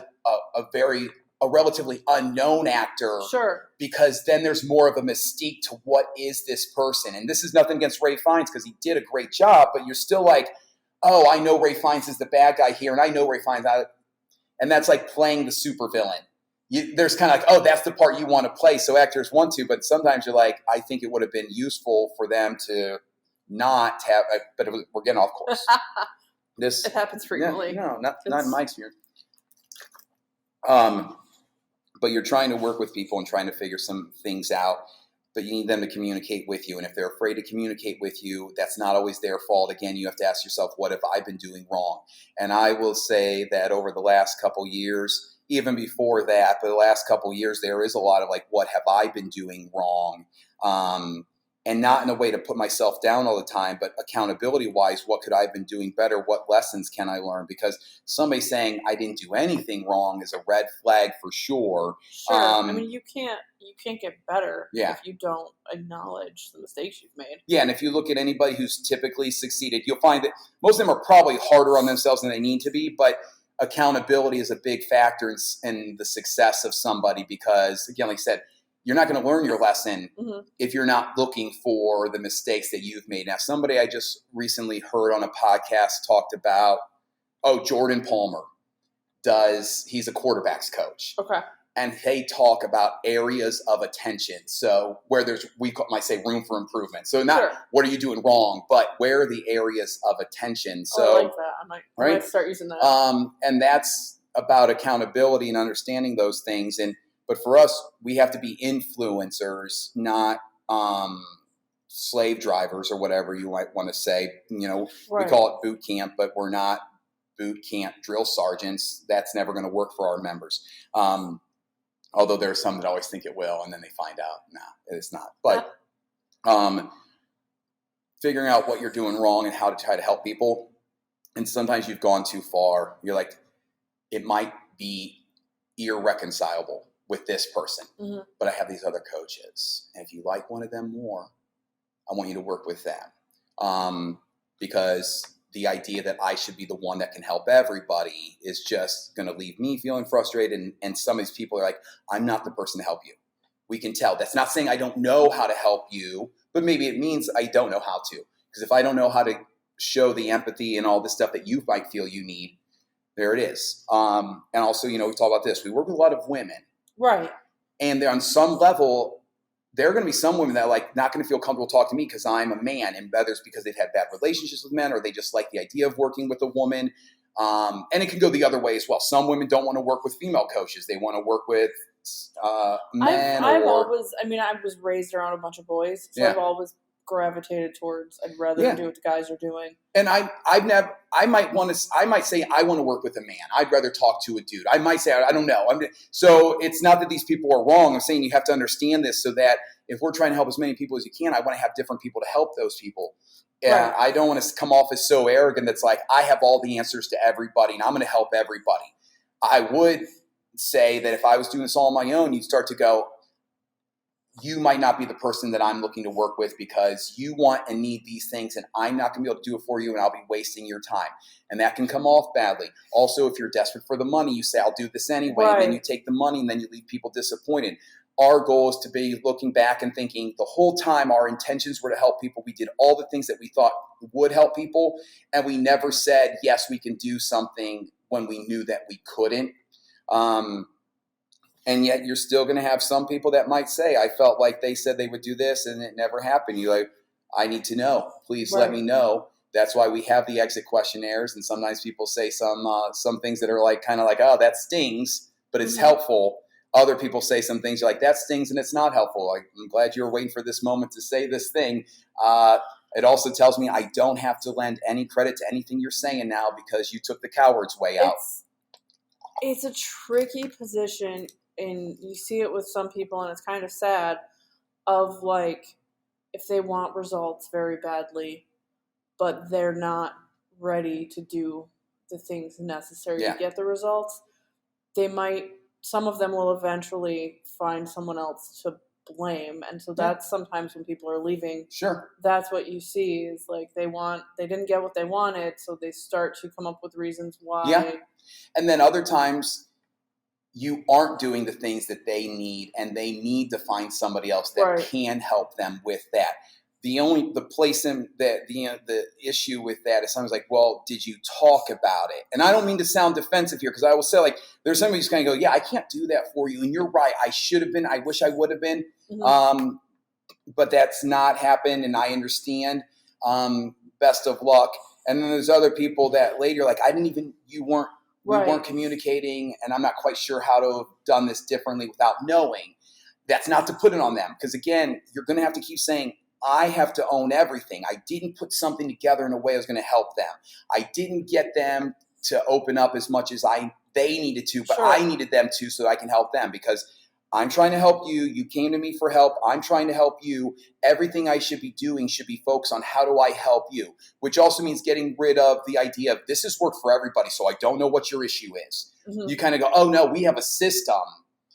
relatively unknown actor. Sure. Because then there's more of a mystique to what is this person. And this is nothing against Ray Fiennes because he did a great job, but you're still like, oh, I know Ray Fiennes is the bad guy here, and I know Ray Fiennes. And that's like playing the supervillain. There's kind of like, oh, that's the part you want to play. So actors want to, but sometimes you're like, I think it would have been useful for them to not have, but we're getting off course. It happens frequently. No, not in my experience. But you're trying to work with people and trying to figure some things out, but you need them to communicate with you. And if they're afraid to communicate with you, that's not always their fault. Again, you have to ask yourself, what have I been doing wrong? And I will say that over the last couple years, even before that, but the last couple of years, there is a lot of like, what have I been doing wrong? And not in a way to put myself down all the time, but accountability-wise, what could I have been doing better? What lessons can I learn? Because somebody saying I didn't do anything wrong is a red flag for sure. Sure. I mean, you can't get better if you don't acknowledge the mistakes you've made. Yeah, and if you look at anybody who's typically succeeded, you'll find that most of them are probably harder on themselves than they need to be, but accountability is a big factor in the success of somebody because, again, like I said, you're not going to learn your lesson if you're not looking for the mistakes that you've made. Now, somebody I just recently heard on a podcast talked about, Jordan Palmer he's a quarterback's coach. Okay. And they talk about areas of attention. So where we might say room for improvement. So not what are you doing wrong, but where are the areas of attention. So I like that. I might start using that. And that's about accountability and understanding those things. But for us, we have to be influencers, not slave drivers or whatever you might want to say. We call it boot camp, but we're not boot camp drill sergeants. That's never going to work for our members. Although there are some that always think it will, and then they find out, no, it's not. But figuring out what you're doing wrong and how to try to help people. And sometimes you've gone too far. You're like, it might be irreconcilable with this person, but I have these other coaches. And if you like one of them more, I want you to work with them. Because the idea that I should be the one that can help everybody is just going to leave me feeling frustrated. And some of these people are like, I'm not the person to help you. We can tell. That's not saying I don't know how to help you, but maybe it means I don't know how to. Because if I don't know how to show the empathy and all the stuff that you might feel you need, there it is. And also, we talk about this. We work with a lot of women. Right. And they're on some level, there are going to be some women that are like not going to feel comfortable talking to me because I'm a man, and whether it's because they've had bad relationships with men or they just like the idea of working with a woman. And it can go the other way as well. Some women don't want to work with female coaches. They want to work with men. I was raised around a bunch of boys, so I've always gravitated towards, I'd rather do what the guys are doing. And I might say I want to work with a man. I'd rather talk to a dude. I might say, I don't know. So it's not that these people are wrong. I'm saying you have to understand this so that if we're trying to help as many people as you can, I want to have different people to help those people. Yeah, right. I don't want to come off as so arrogant that's like, I have all the answers to everybody and I'm going to help everybody. I would say that if I was doing this all on my own, you'd start to go, you might not be the person that I'm looking to work with because you want and need these things and I'm not going to be able to do it for you and I'll be wasting your time. And that can come off badly. Also, if you're desperate for the money, you say, I'll do this anyway. Right. And then you take the money and then you leave people disappointed. Our goal is to be looking back and thinking the whole time our intentions were to help people. We did all the things that we thought would help people. And we never said, yes, we can do something when we knew that we couldn't. And yet you're still going to have some people that might say, I felt like they said they would do this and it never happened. You're like, I need to know. Please let me know. That's why we have the exit questionnaires. And sometimes people say some things that are like kind of like, oh, that stings, but it's helpful. Other people say some things you're like, that stings and it's not helpful. Like, I'm glad you were waiting for this moment to say this thing. It also tells me I don't have to lend any credit to anything you're saying now because you took the coward's way out. It's a tricky position. And you see it with some people, and it's kind of sad, of like, if they want results very badly, but they're not ready to do the things necessary to get the results, some of them will eventually find someone else to blame. And so that's sometimes when people are leaving. Sure. That's what you see is like they didn't get what they wanted, so they start to come up with reasons why. Yeah. And then other times, you aren't doing the things that they need, and they need to find somebody else that can help them with that. The issue with that is someone's like, well, did you talk about it? And I don't mean to sound defensive here because I will say like, there's somebody who's going to go, yeah, I can't do that for you. And you're right. I should have been, I wish I would have been. Mm-hmm. But that's not happened. And I understand. Best of luck. And then there's other people that later, like, we weren't communicating, and I'm not quite sure how to have done this differently without knowing. That's not to put it on them. Because, again, you're going to have to keep saying, I have to own everything. I didn't put something together in a way that was going to help them. I didn't get them to open up as much as they needed to, but I needed them to so that I can help them because I'm trying to help you. You came to me for help. I'm trying to help you. Everything I should be doing should be focused on how do I help you, which also means getting rid of the idea of this has worked for everybody, so I don't know what your issue is. Mm-hmm. You kind of go, oh, no, we have a system.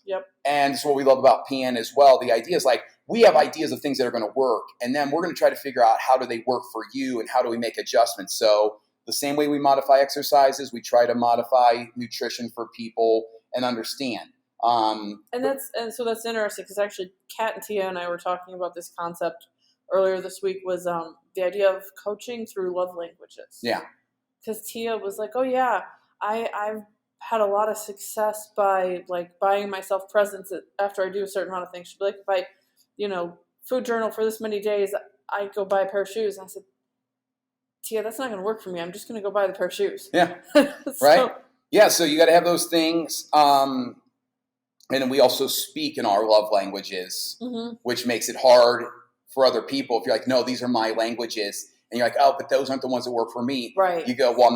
Yep. And it's what we love about PN as well. The idea is like we have ideas of things that are going to work, and then we're going to try to figure out how do they work for you and how do we make adjustments. So the same way we modify exercises, we try to modify nutrition for people and understand. So that's interesting because actually Kat and Tia and I were talking about this concept earlier this week was the idea of coaching through love languages. Yeah. Because Tia was like, oh yeah, I've had a lot of success by like buying myself presents after I do a certain amount of things. She'd be like, if I, food journal for this many days, I go buy a pair of shoes. And I said, Tia, that's not going to work for me. I'm just going to go buy the pair of shoes. Yeah. Right. Yeah. So you got to have those things. And then we also speak in our love languages, which makes it hard for other people. If you're like, no, these are my languages. And you're like, oh, but those aren't the ones that work for me. Right. You go, well,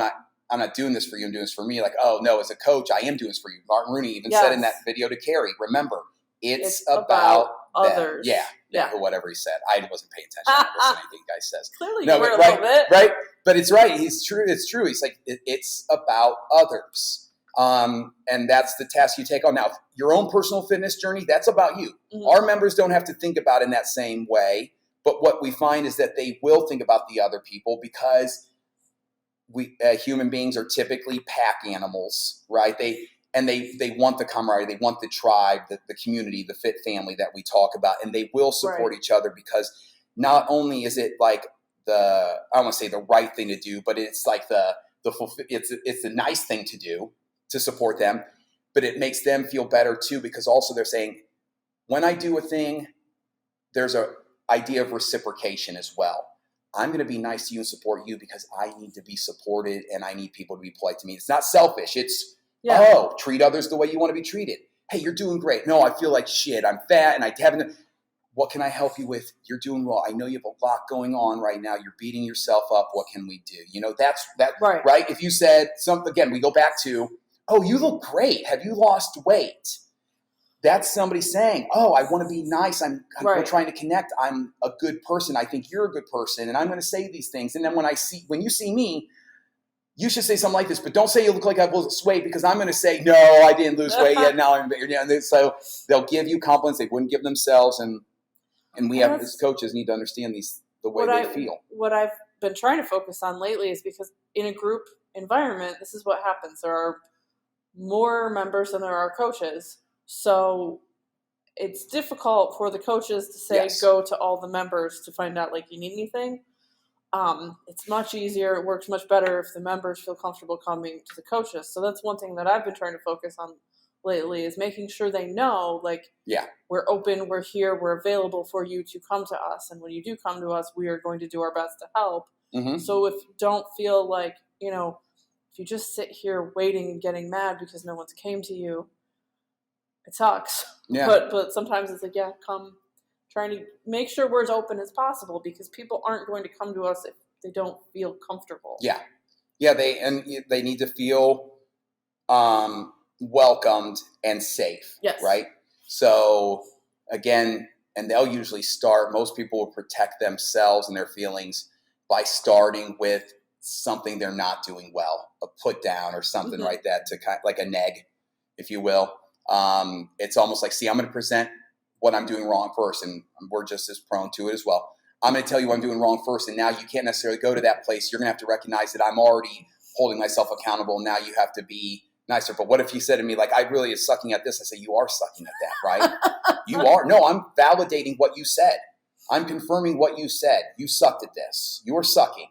I'm not doing this for you. I'm doing this for me. Like, oh, no, as a coach, I am doing this for you. Martin Rooney even said in that video to Carrie, remember, it's about others. Yeah. Or whatever he said. I wasn't paying attention to anything the guy says. Clearly you were a little bit. Right. But it's right. It's true. He's like, it's about others. And that's the task you take on. Now, your own personal fitness journey, that's about you. Mm-hmm. Our members don't have to think about it in that same way. But what we find is that they will think about the other people because human beings are typically pack animals, right? They want the camaraderie, they want the tribe, the community, the fit family that we talk about, and they will support each other, because not only is it like I don't want to say the right thing to do, but it's like it's the nice thing to do to support them, but it makes them feel better too, because also they're saying, when I do a thing, there's a idea of reciprocation as well. I'm going to be nice to you and support you because I need to be supported and I need people to be polite to me. It's not selfish. It's, treat others the way you want to be treated. Hey, you're doing great. No, I feel like shit. I'm fat and I haven't. What can I help you with? You're doing well. I know you have a lot going on right now. You're beating yourself up. What can we do? That's right. If you said something, again, we go back to, oh, you look great. Have you lost weight? That's somebody saying, oh, I want to be nice. We're trying to connect. I'm a good person. I think you're a good person. And I'm going to say these things. And then when you see me, you should say something like this, but don't say you look like I've lost weight, because I'm going to say, no, I didn't lose weight yet. Now I'm bigger. So they'll give you compliments they wouldn't give themselves. And we have, as coaches, need to understand the way they feel. What I've been trying to focus on lately is because in a group environment, this is what happens. There are more members than there are coaches. So it's difficult for the coaches to say, go to all the members to find out, like, you need anything. It's much easier. It works much better if the members feel comfortable coming to the coaches. So that's one thing that I've been trying to focus on lately, is making sure they know, like, we're open, we're here, we're available for you to come to us. And when you do come to us, we are going to do our best to help. Mm-hmm. So if you don't feel like, if you just sit here waiting and getting mad because no one's came to you, it sucks. Yeah. But sometimes it's like, come, trying to make sure we're as open as possible, because people aren't going to come to us if they don't feel comfortable. Yeah. Yeah, they need to feel welcomed and safe. Yes. Right? So again, and they'll usually start, most people will protect themselves and their feelings by starting with something they're not doing well, a put down or something like that, to kind of like a neg, if you will. It's almost like, see, I'm going to present what I'm doing wrong first, and we're just as prone to it as well. I'm going to tell you what I'm doing wrong first, and now you can't necessarily go to that place. You're going to have to recognize that I'm already holding myself accountable. Now you have to be nicer. But what if you said to me, like, I really is sucking at this? I say, you are sucking at that, right? You are. No, I'm validating what you said. I'm confirming what you said. You sucked at this. You are sucking.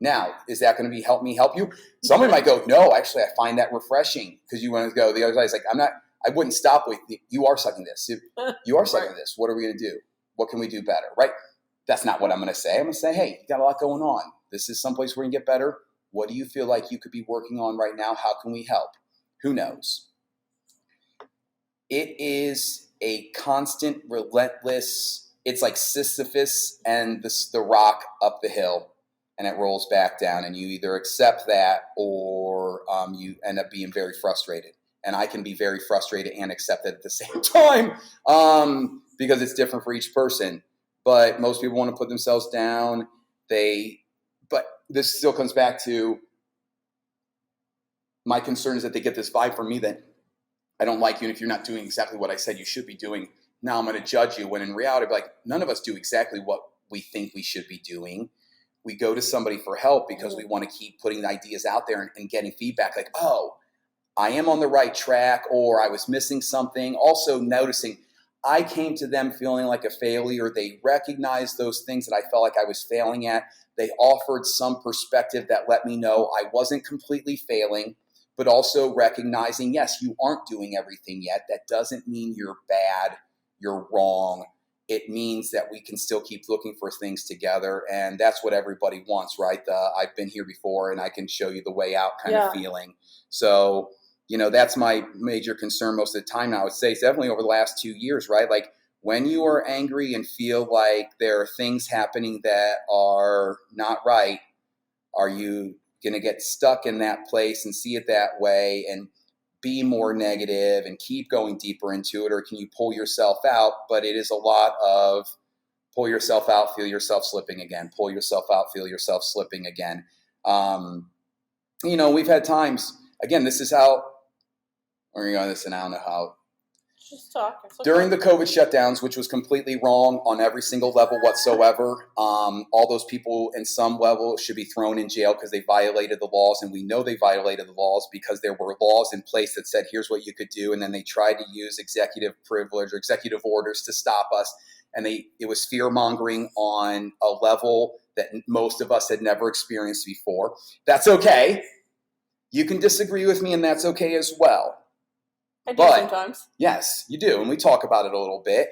Now, is that going to help me help you? Somebody might go, no, actually, I find that refreshing, because you want to go. The other side is like, I wouldn't stop with, you are sucking this. You are sucking this. What are we going to do? What can we do better? Right? That's not what I'm going to say. I'm going to say, hey, you got a lot going on. This is someplace where you can get better. What do you feel like you could be working on right now? How can we help? Who knows? It is a constant, relentless, it's like Sisyphus and the rock up the hill, and it rolls back down, and you either accept that or you end up being very frustrated. And I can be very frustrated and accept it at the same time, because it's different for each person. But most people want to put themselves down. But this still comes back to, my concern is that they get this vibe from me that I don't like you, and if you're not doing exactly what I said you should be doing, now I'm going to judge you. When in reality, I'd be like, none of us do exactly what we think we should be doing. We go to somebody for help because we want to keep putting ideas out there and getting feedback, like, oh, I am on the right track, or I was missing something. Also noticing I came to them feeling like a failure. They recognized those things that I felt like I was failing at. They offered some perspective that let me know I wasn't completely failing, but also recognizing, yes, you aren't doing everything yet. That doesn't mean you're bad, you're wrong. It means that we can still keep looking for things together. And that's what everybody wants, right? I've been here before and I can show you the way out kind of feeling. So, that's my major concern most of the time now. I would say it's definitely over the last 2 years, right? Like, when you are angry and feel like there are things happening that are not right, are you going to get stuck in that place and see it that way and be more negative and keep going deeper into it? Or can you pull yourself out? But it is a lot of pull yourself out, feel yourself slipping again, pull yourself out, feel yourself slipping again. We've had times, again, this is how, we're going to go on this, and I don't know how. Just talk. Okay. During the COVID shutdowns, which was completely wrong on every single level whatsoever, all those people in some level should be thrown in jail because they violated the laws. And we know they violated the laws because there were laws in place that said, here's what you could do. And then they tried to use executive privilege or executive orders to stop us. And it was fear-mongering on a level that most of us had never experienced before. That's okay. You can disagree with me, and that's okay as well. I do sometimes. Yes, you do. And we talk about it a little bit,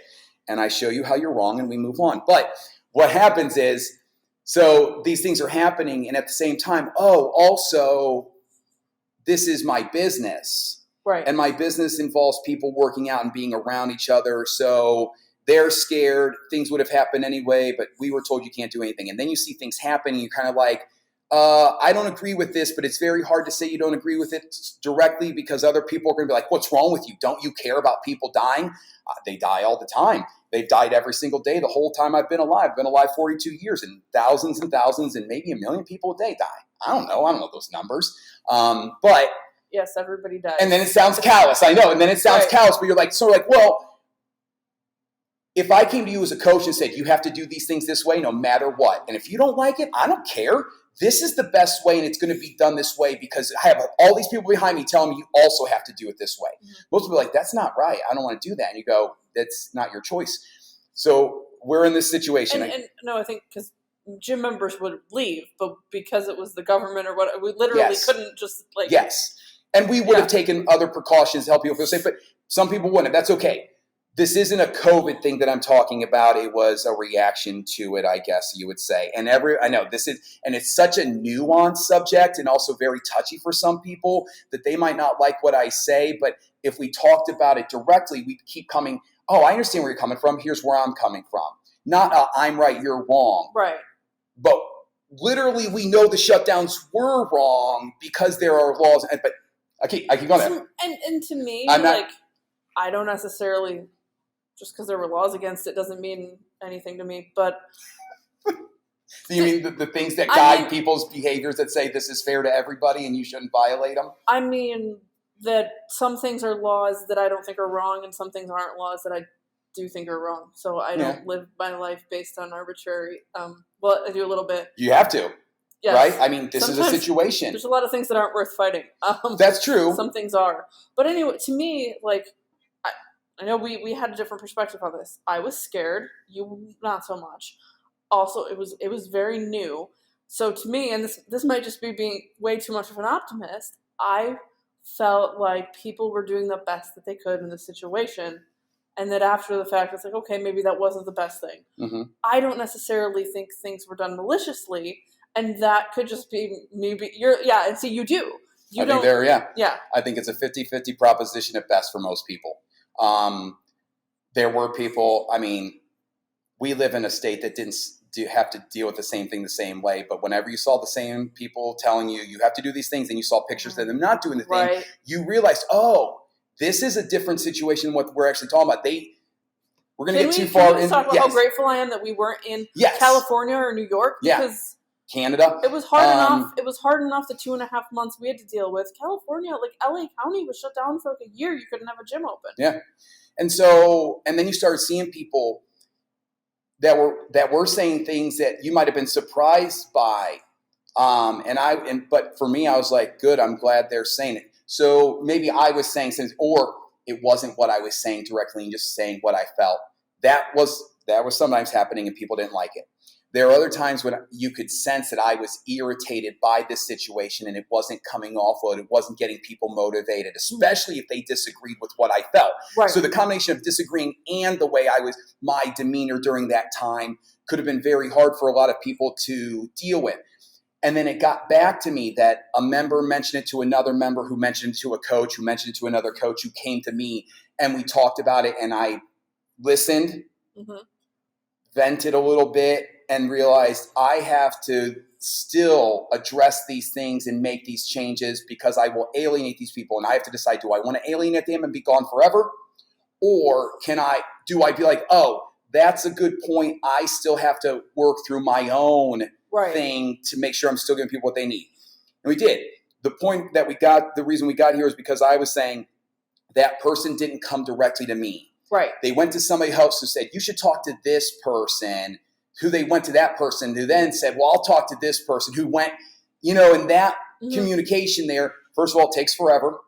and I show you how you're wrong, and we move on. But what happens is, so these things are happening, and at the same time, also, this is my business. Right. And my business involves people working out and being around each other, so they're scared. Things would have happened anyway, but we were told you can't do anything. And then you see things happen, and you're kind of like, I don't agree with this, but it's very hard to say you don't agree with it directly because other people are going to be like, what's wrong with you? Don't you care about people dying? They die all the time. They've died every single day the whole time I've been alive. I've been alive 42 years, and thousands and maybe 1 million people a day die. I don't know those numbers. But yes, everybody dies. And then it sounds callous. I know. And then it sounds callous, but you're like, well, if I came to you as a coach and said, you have to do these things this way no matter what, and if you don't like it, I don't care. This is the best way, and it's going to be done this way because I have all these people behind me telling me you also have to do it this way. Mm-hmm. Most people are like, that's not right. I don't want to do that. And you go, that's not your choice. So we're in this situation. And no, I think because gym members would leave, but because it was the government or what, we literally couldn't just like. Yes. And we would have taken other precautions to help people feel safe, but some people wouldn't. That's okay. This isn't a COVID thing that I'm talking about. It was a reaction to it, I guess you would say. And I know this is, and it's such a nuanced subject and also very touchy for some people that they might not like what I say. But if we talked about it directly, we'd keep coming. Oh, I understand where you're coming from. Here's where I'm coming from. Not I'm right, you're wrong. Right. But literally, we know the shutdowns were wrong because there are laws. But I keep going there. And to me, I don't necessarily. Just because there were laws against it doesn't mean anything to me. But you mean the things that guide people's behaviors that say this is fair to everybody and you shouldn't violate them? I mean that some things are laws that I don't think are wrong, and some things aren't laws that I do think are wrong. So I don't live my life based on arbitrary. Well, I do a little bit. You have to, yes. Right? I mean, this Sometimes is a situation. There's a lot of things that aren't worth fighting. That's true. Some things are, but anyway, to me, like. I know we had a different perspective on this. I was scared. You not so much. Also, it was very new. So to me, and this might just be being way too much of an optimist, I felt like people were doing the best that they could in the situation. And that after the fact, it's like, okay, maybe that wasn't the best thing. Mm-hmm. I don't necessarily think things were done maliciously. And that could just be maybe and see, you do. I think I think it's a 50-50 proposition at best for most people. There were people, I mean, we live in a state that didn't have to deal with the same thing the same way. But whenever you saw the same people telling you have to do these things and you saw pictures of them not doing the thing, you realized, this is a different situation than what we're actually talking about. We're going to get too far into talk about how grateful I am that we weren't in California or New York because Canada. It was hard enough. It was hard enough the 2.5 months we had to deal with. California, like LA County was shut down for like a year. You couldn't have a gym open. Yeah. And then you started seeing people that were saying things that you might have been surprised by. But for me, I was like, good, I'm glad they're saying it. So maybe I was saying things, or it wasn't what I was saying directly and just saying what I felt. That was sometimes happening and people didn't like it. There are other times when you could sense that I was irritated by this situation and it wasn't coming off well. It wasn't getting people motivated, especially if they disagreed with what I felt. Right. So the combination of disagreeing and the way my demeanor during that time could have been very hard for a lot of people to deal with. And then it got back to me that a member mentioned it to another member who mentioned it to a coach who mentioned it to another coach who came to me, and we talked about it, and I listened, vented a little bit, and realized I have to still address these things and make these changes because I will alienate these people. And I have to decide, do I want to alienate them and be gone forever? Or do I be like, that's a good point. I still have to work through my own thing to make sure I'm still giving people what they need. And we did. The point that the reason we got here is because I was saying, that person didn't come directly to me. Right. They went to somebody else who said, you should talk to this person, who they went to that person who then said, well, I'll talk to this person who went, and that communication there, first of all, takes forever.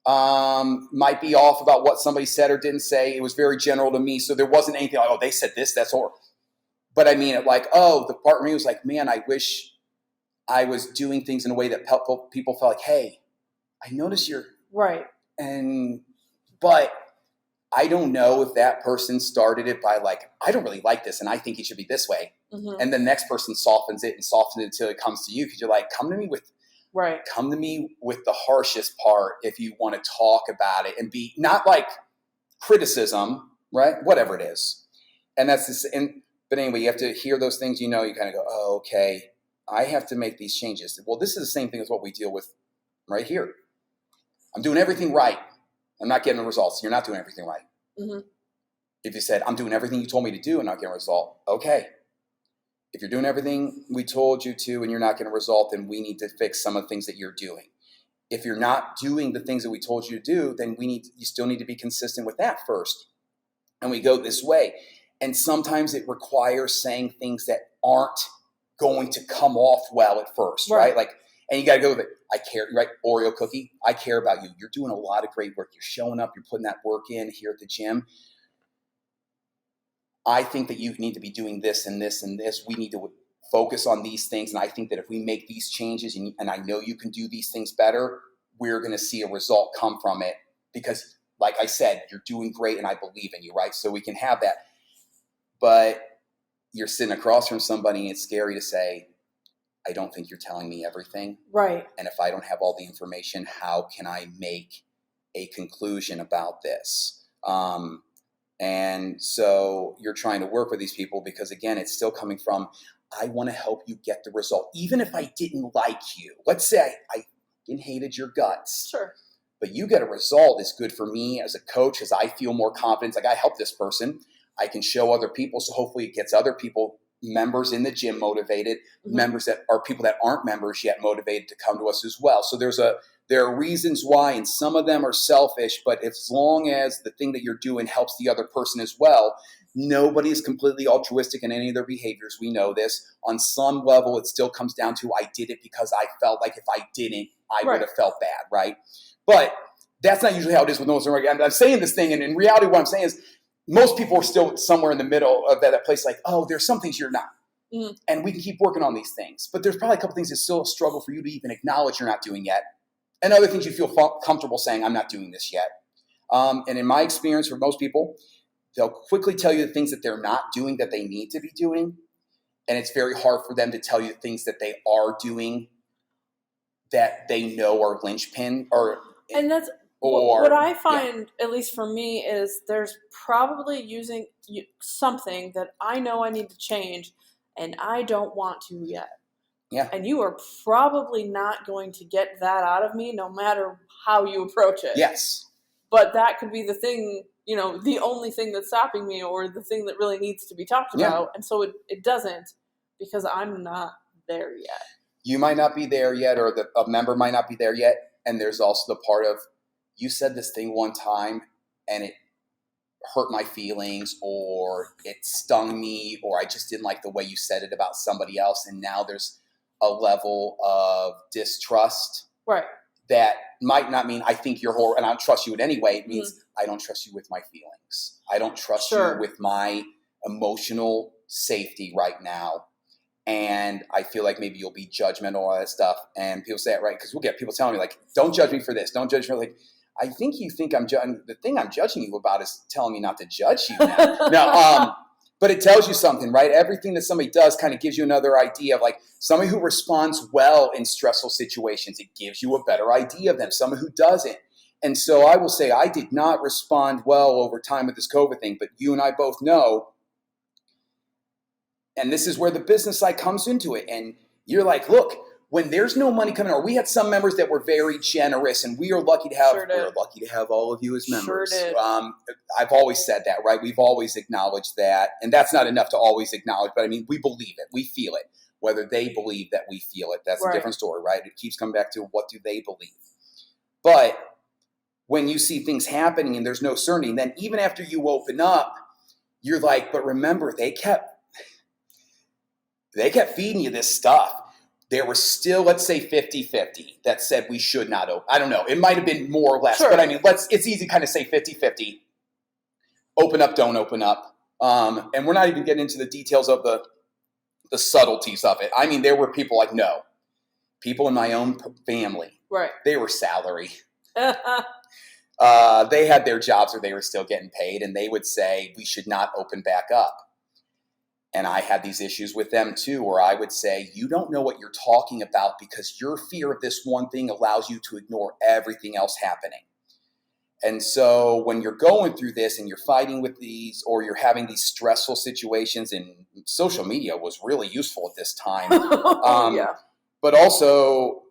Might be off about what somebody said or didn't say. It was very general to me. So there wasn't anything like, oh, they said this, that's horrible. But I mean it like, oh, the part of me was like, man, I wish I was doing things in a way that people felt like, hey, I notice you're right. But I don't know if that person started it by like, I don't really like this and I think it should be this way. Mm-hmm. And the next person softens it until it comes to you. Cause you're like, come to me with the harshest part if you want to talk about it and be not like criticism, right? Whatever it is. And that's this. But anyway, you have to hear those things, you kind of go, oh, okay, I have to make these changes. Well, this is the same thing as what we deal with right here. I'm doing everything right. I'm not getting the results. You're not doing everything right. Mm-hmm. If you said, I'm doing everything you told me to do and not getting a result, okay. If you're doing everything we told you to and you're not getting a result, then we need to fix some of the things that you're doing. If you're not doing the things that we told you to do, then you still need to be consistent with that first. And we go this way. And sometimes it requires saying things that aren't going to come off well at first, right? Like, and you got to go with it. I care, right? Oreo cookie. I care about you. You're doing a lot of great work. You're showing up. You're putting that work in here at the gym. I think that you need to be doing this and this and this. We need to focus on these things. And I think that if we make these changes and I know you can do these things better, we're going to see a result come from it because like I said, you're doing great and I believe in you, right? So we can have that. But you're sitting across from somebody and it's scary to say, I don't think you're telling me everything. Right. And if I don't have all the information, how can I make a conclusion about this? And so you're trying to work with these people because, again, it's still coming from, I want to help you get the result. Even if I didn't like you, let's say I hated your guts. Sure. But you get a result is good for me as a coach as I feel more confidence. Like I help this person. I can show other people. So hopefully it gets other people, members in the gym motivated, members that are people that aren't members yet motivated to come to us as well. So there are reasons why, and some of them are selfish, but as long as the thing that you're doing helps the other person as well, nobody is completely altruistic in any of their behaviors. We know this. On some level, it still comes down to I did it because I felt like if I didn't, I would have felt bad, right? But that's not usually how it is with most of them. I'm saying this thing, and in reality, what I'm saying is most people are still somewhere in the middle of that place like, oh, there's some things you're not. Mm. And we can keep working on these things. But there's probably a couple things that still a struggle for you to even acknowledge you're not doing yet. And other things you feel comfortable saying, I'm not doing this yet. And in my experience, for most people, they'll quickly tell you the things that they're not doing that they need to be doing. And it's very hard for them to tell you the things that they are doing that they know are linchpin. And that's what I find, at least for me, is there's probably using something that I know I need to change and I don't want to yet. Yeah. And you are probably not going to get that out of me no matter how you approach it. Yes. But that could be the thing, the only thing that's stopping me or the thing that really needs to be talked about. And so it doesn't because I'm not there yet. You might not be there yet, or a member might not be there yet. And there's also the part of, you said this thing one time and it hurt my feelings, or it stung me, or I just didn't like the way you said it about somebody else. And now there's a level of distrust. Right. That might not mean I think you're horrible and I don't trust you in any way. It means I don't trust you with my feelings. I don't trust you with my emotional safety right now. And I feel like maybe you'll be judgmental, all that stuff. And people say it, right? Because we'll get people telling me like, don't judge me for this. Don't judge me. Like, I think you think I'm judging. The thing I'm judging you about is telling me not to judge you now. No, but it tells you something, right? Everything that somebody does kind of gives you another idea of like somebody who responds well in stressful situations. It gives you a better idea of them. Someone who doesn't. And so I will say I did not respond well over time with this COVID thing, but you and I both know. And this is where the business side comes into it. And you're like, look, when there's no money coming, or we had some members that were very generous, and we are lucky to have all of you as members. Sure did. I've always said that, right? We've always acknowledged that. And that's not enough to always acknowledge, but I mean, we believe it. We feel it. Whether they believe that we feel it, that's a different story, right? It keeps coming back to what do they believe. But when you see things happening and there's no certainty, and then even after you open up, you're like, but remember, they kept feeding you this stuff. There was still, let's say 50-50 that said we should not open. I don't know. It might have been more or less, Sure. but I mean, it's easy to kind of say 50-50. Open up, don't open up. And we're not even getting into the details of the subtleties of it. I mean, there were people like, no. People in my own family, Right. They were salary. They had their jobs where they were still getting paid, and they would say, we should not open back up. And I had these issues with them too, where I would say, you don't know what you're talking about because your fear of this one thing allows you to ignore everything else happening. And so when you're going through this and you're fighting with these, or you're having these stressful situations, and social media was really useful at this time. Yeah. But also,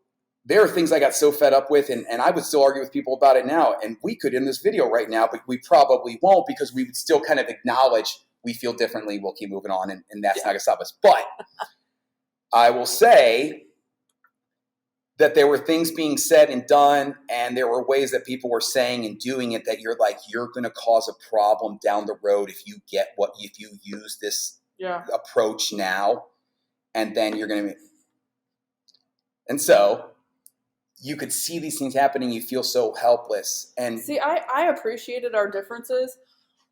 there are things I got so fed up with, and I would still argue with people about it now. And we could in this video right now, but we probably won't, because we would still kind of acknowledge we feel differently. We'll keep moving on, and that's not going to stop us. But I will say that there were things being said and done, and there were ways that people were saying and doing it that you're like, you're going to cause a problem down the road if you use this approach now, and then you're going to. And so you could see these things happening. You feel so helpless. And see, I appreciated our differences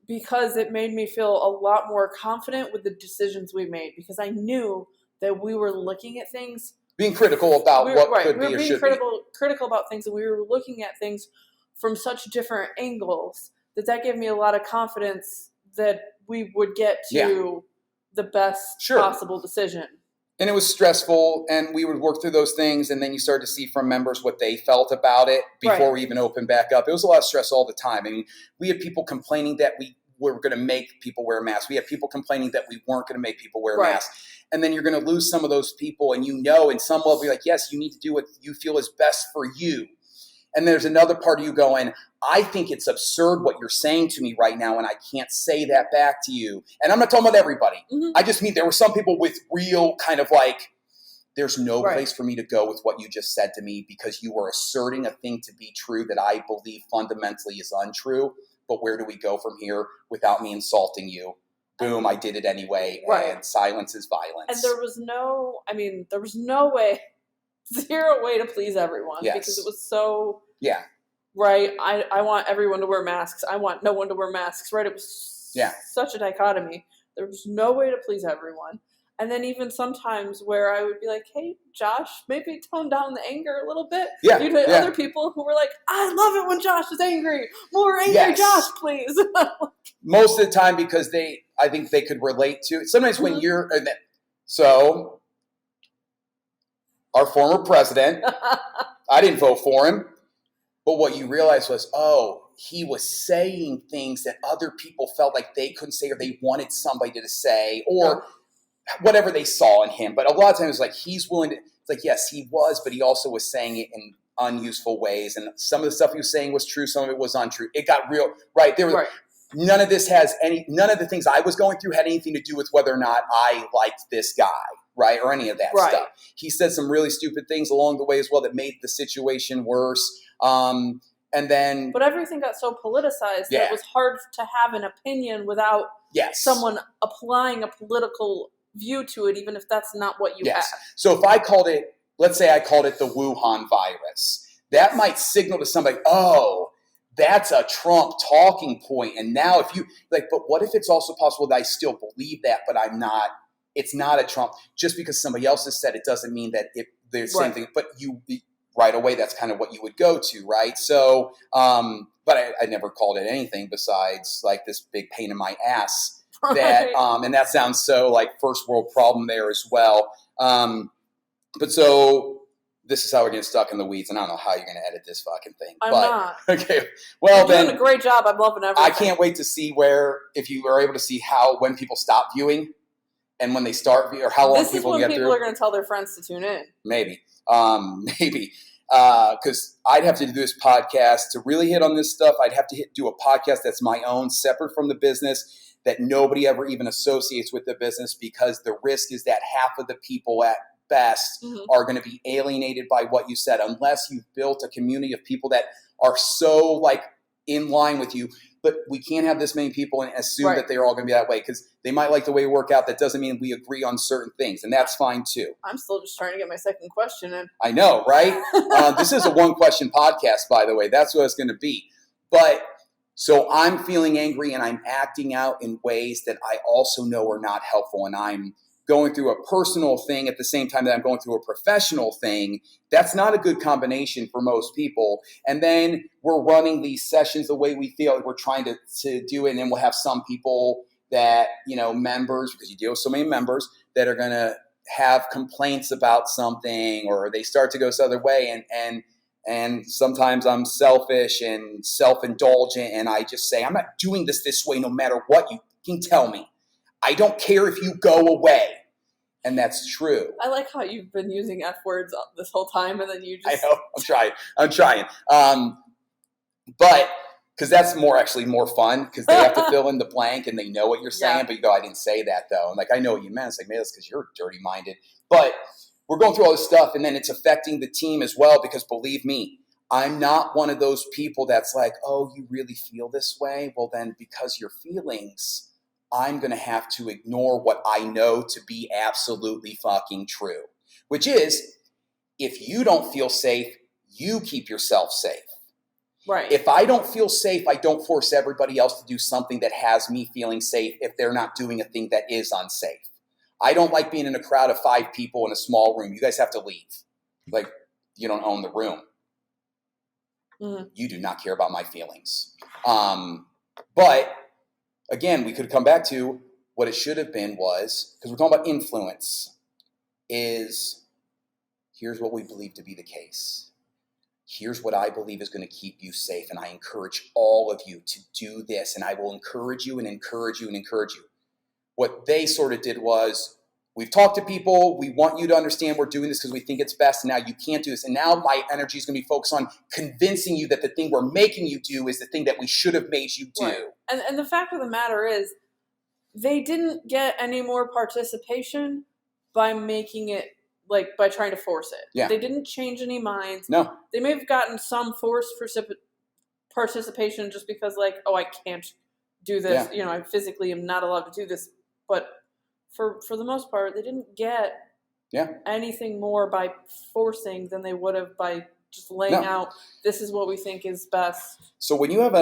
because it made me feel a lot more confident with the decisions we made, because I knew that we were looking at things. Being critical about what could be or should be. Critical about things, and we were looking at things from such different angles that gave me a lot of confidence that we would get to the best possible decision. And it was stressful, and we would work through those things, and then you start to see from members what they felt about it before we even opened back up. It was a lot of stress all the time. I mean, we had people complaining that we were going to make people wear masks. We had people complaining that we weren't going to make people wear masks. And then you're going to lose some of those people, and in some level, you're like, yes, you need to do what you feel is best for you. And there's another part of you going, I think it's absurd what you're saying to me right now, and I can't say that back to you. And I'm not talking about everybody. Mm-hmm. I just mean there were some people with real kind of like, there's no place for me to go with what you just said to me, because you were asserting a thing to be true that I believe fundamentally is untrue. But where do we go from here without me insulting you? Boom, I did it anyway. And silence is violence. And there was no way, zero way to please everyone, because it was so... Yeah. Right. I want everyone to wear masks. I want no one to wear masks. Right. It was such a dichotomy. There was no way to please everyone. And then even sometimes where I would be like, hey, Josh, maybe tone down the anger a little bit. Yeah. You'd have other people who were like, I love it when Josh is angry. More angry Josh, please. Most of the time, because I think they could relate to it. Sometimes when you're so our former president, I didn't vote for him. But what you realize was, he was saying things that other people felt like they couldn't say, or they wanted somebody to say, or whatever they saw in him. But a lot of times, like, he's willing to, it's like, yes, he was, but he also was saying it in unuseful ways. And some of the stuff he was saying was true. Some of it was untrue. It got real, right? There was, none of the things I was going through had anything to do with whether or not I liked this guy. Right, or any of that stuff. He said some really stupid things along the way as well that made the situation worse. And then, but everything got so politicized that it was hard to have an opinion without someone applying a political view to it, even if that's not what you have. So if I called it, let's say I called it the Wuhan virus, that might signal to somebody, that's a Trump talking point. And now if you like, but what if it's also possible that I still believe that, but I'm not? It's not a Trump. Just because somebody else has said it doesn't mean that they're the same thing. But you right away, that's kind of what you would go to, right? So, but I never called it anything besides like this big pain in my ass. That and that sounds so like first world problem there as well. But so this is how we're getting stuck in the weeds, and I don't know how you're going to edit this fucking thing. I'm not. Okay. Well, you're doing a great job. I'm loving everything. I can't wait to see if you are able to see when people stop viewing. And when they start, or how long this people is when get people through. Are going to tell their friends to tune in. Maybe. Because I'd have to do this podcast to really hit on this stuff. I'd have to do a podcast that's my own, separate from the business, that nobody ever even associates with the business, because the risk is that half of the people at best are going to be alienated by what you said, unless you've built a community of people that are so like in line with you. But we can't have this many people and assume that they're all going to be that way, because they might like the way we work out. That doesn't mean we agree on certain things, and that's fine too. I'm still just trying to get my second question in. I know, right? This is a one-question podcast, by the way. That's what it's going to be. But so I'm feeling angry, and I'm acting out in ways that I also know are not helpful, and I'm going through a personal thing at the same time that I'm going through a professional thing. That's not a good combination for most people. And then we're running these sessions the way we feel like we're trying to do it. And then we'll have some people that, members, because you deal with so many members, that are going to have complaints about something, or they start to go this other way. And sometimes I'm selfish and self-indulgent, and I just say, I'm not doing this way no matter what you can tell me. I don't care if you go away. And that's true. I like how you've been using F words this whole time, and then you just... I know. I'm trying. But because that's more fun, because they have to fill in the blank and they know what you're saying, but you go, I didn't say that though. And like, I know what you meant. It's like, maybe that's because you're dirty-minded. But we're going through all this stuff, and then it's affecting the team as well, because believe me, I'm not one of those people that's like, oh, you really feel this way? Well, then because your feelings... I'm going to have to ignore what I know to be absolutely fucking true, which is, if you don't feel safe, you keep yourself safe. Right. If I don't feel safe, I don't force everybody else to do something that has me feeling safe if they're not doing a thing that is unsafe. I don't like being in a crowd of 5 people in a small room. You guys have to leave. Like, you don't own the room. Mm-hmm. You do not care about my feelings. But... again, we could come back to what it should have been was, because we're talking about influence, is here's what we believe to be the case. Here's what I believe is going to keep you safe, and I encourage all of you to do this, and I will encourage you and encourage you and encourage you. What they sort of did was, we've talked to people, we want you to understand we're doing this because we think it's best, and now you can't do this. And now my energy is going to be focused on convincing you that the thing we're making you do is the thing that we should have made you do. Right. And the fact of the matter is, they didn't get any more participation by making it, like, by trying to force it. Yeah. They didn't change any minds. No. They may have gotten some forced participation just because, like, oh, I can't do this. Yeah. I physically am not allowed to do this. But for the most part, they didn't get anything more by forcing than they would have by just laying out, this is what we think is best. So when you have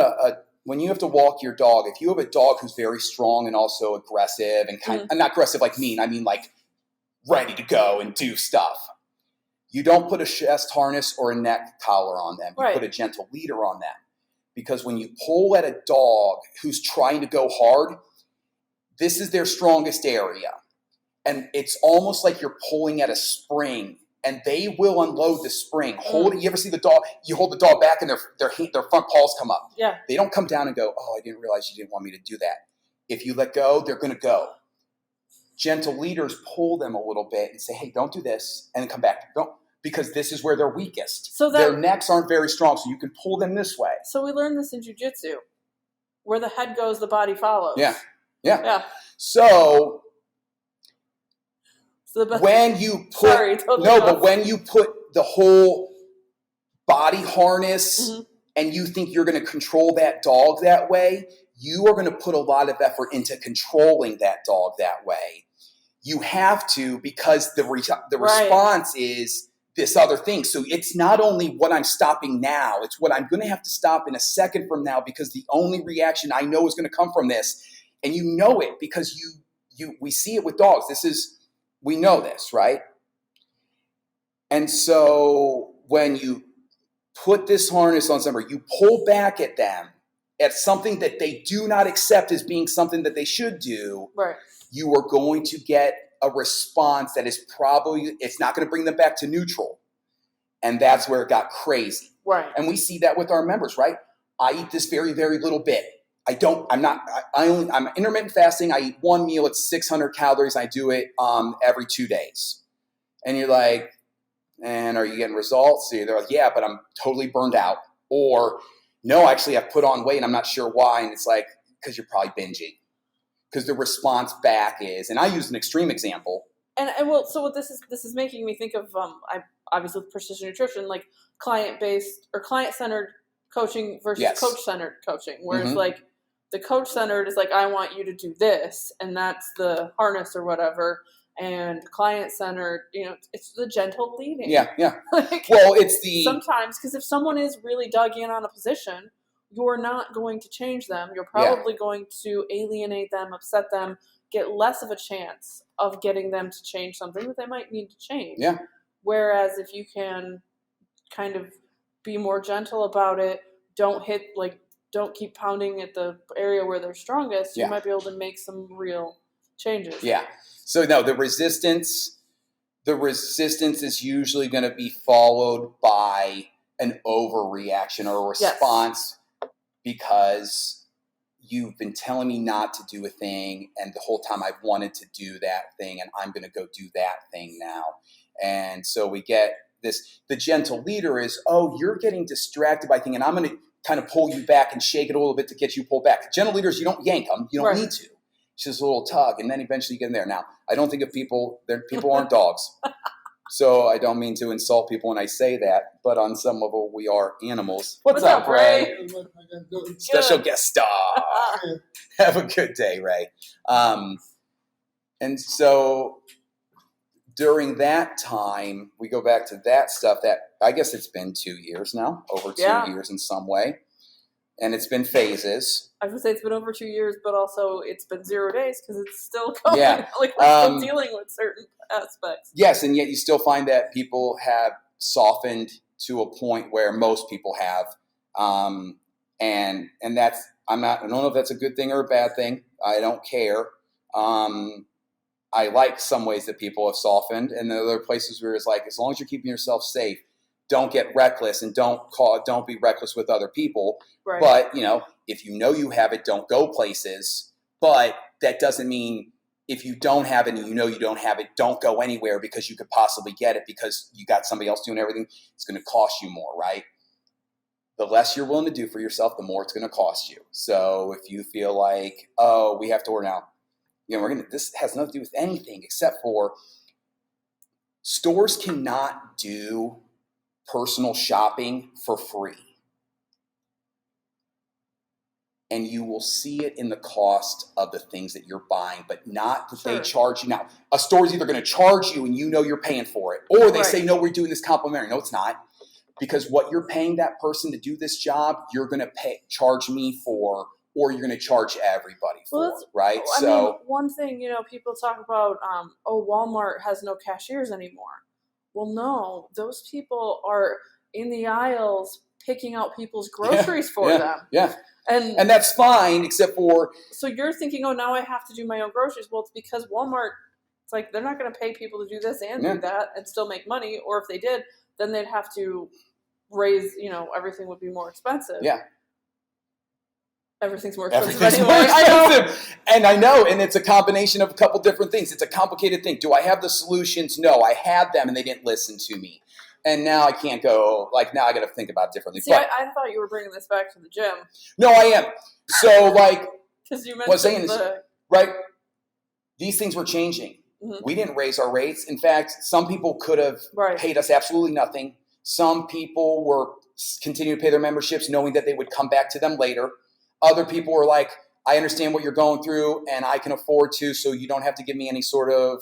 when you have to walk your dog, if you have a dog who's very strong and also aggressive and kind of, not aggressive like mean, I mean like ready to go and do stuff, you don't put a chest harness or a neck collar on them. You put a gentle leader on them. Because when you pull at a dog who's trying to go hard, this is their strongest area. And it's almost like you're pulling at a spring, and they will unload the spring. Hold it. You ever see the dog? You hold the dog back, and their front paws come up. Yeah. They don't come down and go, oh, I didn't realize you didn't want me to do that. If you let go, they're going to go. Gentle leaders pull them a little bit and say, hey, don't do this, and then come back. Don't, because this is where they're weakest. So their necks aren't very strong, so you can pull them this way. So we learned this in jiu-jitsu. Where the head goes, the body follows. Yeah. So when you put but when you put the whole body harness and you think you're going to control that dog that way, you are going to put a lot of effort into controlling that dog that way. You have to, because the response is this other thing. So it's not only what I'm stopping now, it's what I'm going to have to stop in a second from now, because the only reaction I know is going to come from this. And you know it because we see it with dogs. We know this, right? And so when you put this harness on somebody, you pull back at them at something that they do not accept as being something that they should do, you are going to get a response that is probably, it's not going to bring them back to neutral. And that's where it got crazy. Right. And we see that with our members, right? I eat this very, very little bit. I'm intermittent fasting. I eat one meal. It's 600 calories. I do it every 2 days. And you're like, and are you getting results? So they're like, yeah, but I'm totally burned out. Or no, actually I've put on weight and I'm not sure why. And it's like, because you're probably binging. Because the response back is, and I use an extreme example. And well, so what this is making me think of, obviously with precision nutrition, like client-based or client-centered coaching versus Yes. coach-centered coaching. Whereas Mhm. like the coach-centered is like, I want you to do this, and that's the harness or whatever. And client-centered, you know, it's the gentle leading. Yeah, yeah. Like, Well, it's the sometimes, because if someone is really dug in on a position, you're not going to change them. You're probably going to alienate them, upset them, get less of a chance of getting them to change something that they might need to change. Yeah. Whereas if you can kind of be more gentle about it, don't keep pounding at the area where they're strongest, you might be able to make some real changes. Yeah. So no, the resistance is usually going to be followed by an overreaction or a response because you've been telling me not to do a thing, and the whole time I've wanted to do that thing, and I'm going to go do that thing now. And so we get this, the gentle leader is, oh, you're getting distracted by thing, and I'm going to kind of pull you back and shake it a little bit to get you pulled back. The gentle leaders, you don't yank them. You don't need to. It's just a little tug, and then eventually you get in there. Now, I don't think of people aren't dogs. So I don't mean to insult people when I say that, but on some level, we are animals. What's up, Ray? Special guest star. Have a good day, Ray. And so during that time, we go back to that stuff that I guess it's been 2 years now, over 2 years in some way. And it's been phases. I would say it's been over 2 years, but also it's been 0 days because it's still going. Yeah. Like we're still dealing with certain aspects. Yes, and yet you still find that people have softened to a point where most people have. And that's, I don't know if that's a good thing or a bad thing. I don't care. I like some ways that people have softened, and there are other places where it's like, as long as you're keeping yourself safe, don't get reckless and don't be reckless with other people. Right. But, if you have it, don't go places. But that doesn't mean if you don't have it and you don't have it, don't go anywhere because you could possibly get it because you got somebody else doing everything. It's going to cost you more, right? The less you're willing to do for yourself, the more it's going to cost you. So if you feel like, oh, we have to order now, this has nothing to do with anything except for stores cannot do personal shopping for free. And you will see it in the cost of the things that you're buying, but not that they charge you. Now, a store's either going to charge you and you're paying for it, or they say, no, we're doing this complimentary. No, it's not. Because what you're paying that person to do this job, you're going to charge me for, or you're going to charge everybody for, right? I mean, one thing, people talk about, Walmart has no cashiers anymore. Well, no, those people are in the aisles picking out people's groceries for them. Yeah. And that's fine, except for... So you're thinking, now I have to do my own groceries. Well, it's because Walmart, it's like they're not going to pay people to do this and do that and still make money. Or if they did, then they'd have to raise, everything would be more expensive. Yeah. Everything's more expensive anyway. I know. And it's a combination of a couple different things. It's a complicated thing. Do I have the solutions? No, I had them and they didn't listen to me. And now I can't go, now I got to think about it differently. See, I thought you were bringing this back to the gym. No, I am. So, because you mentioned right, these things were changing. Mm-hmm. We didn't raise our rates. In fact, some people could have paid us absolutely nothing. Some people were continuing to pay their memberships knowing that they would come back to them later. Other people were like, I understand what you're going through and I can afford to, so you don't have to give me any sort of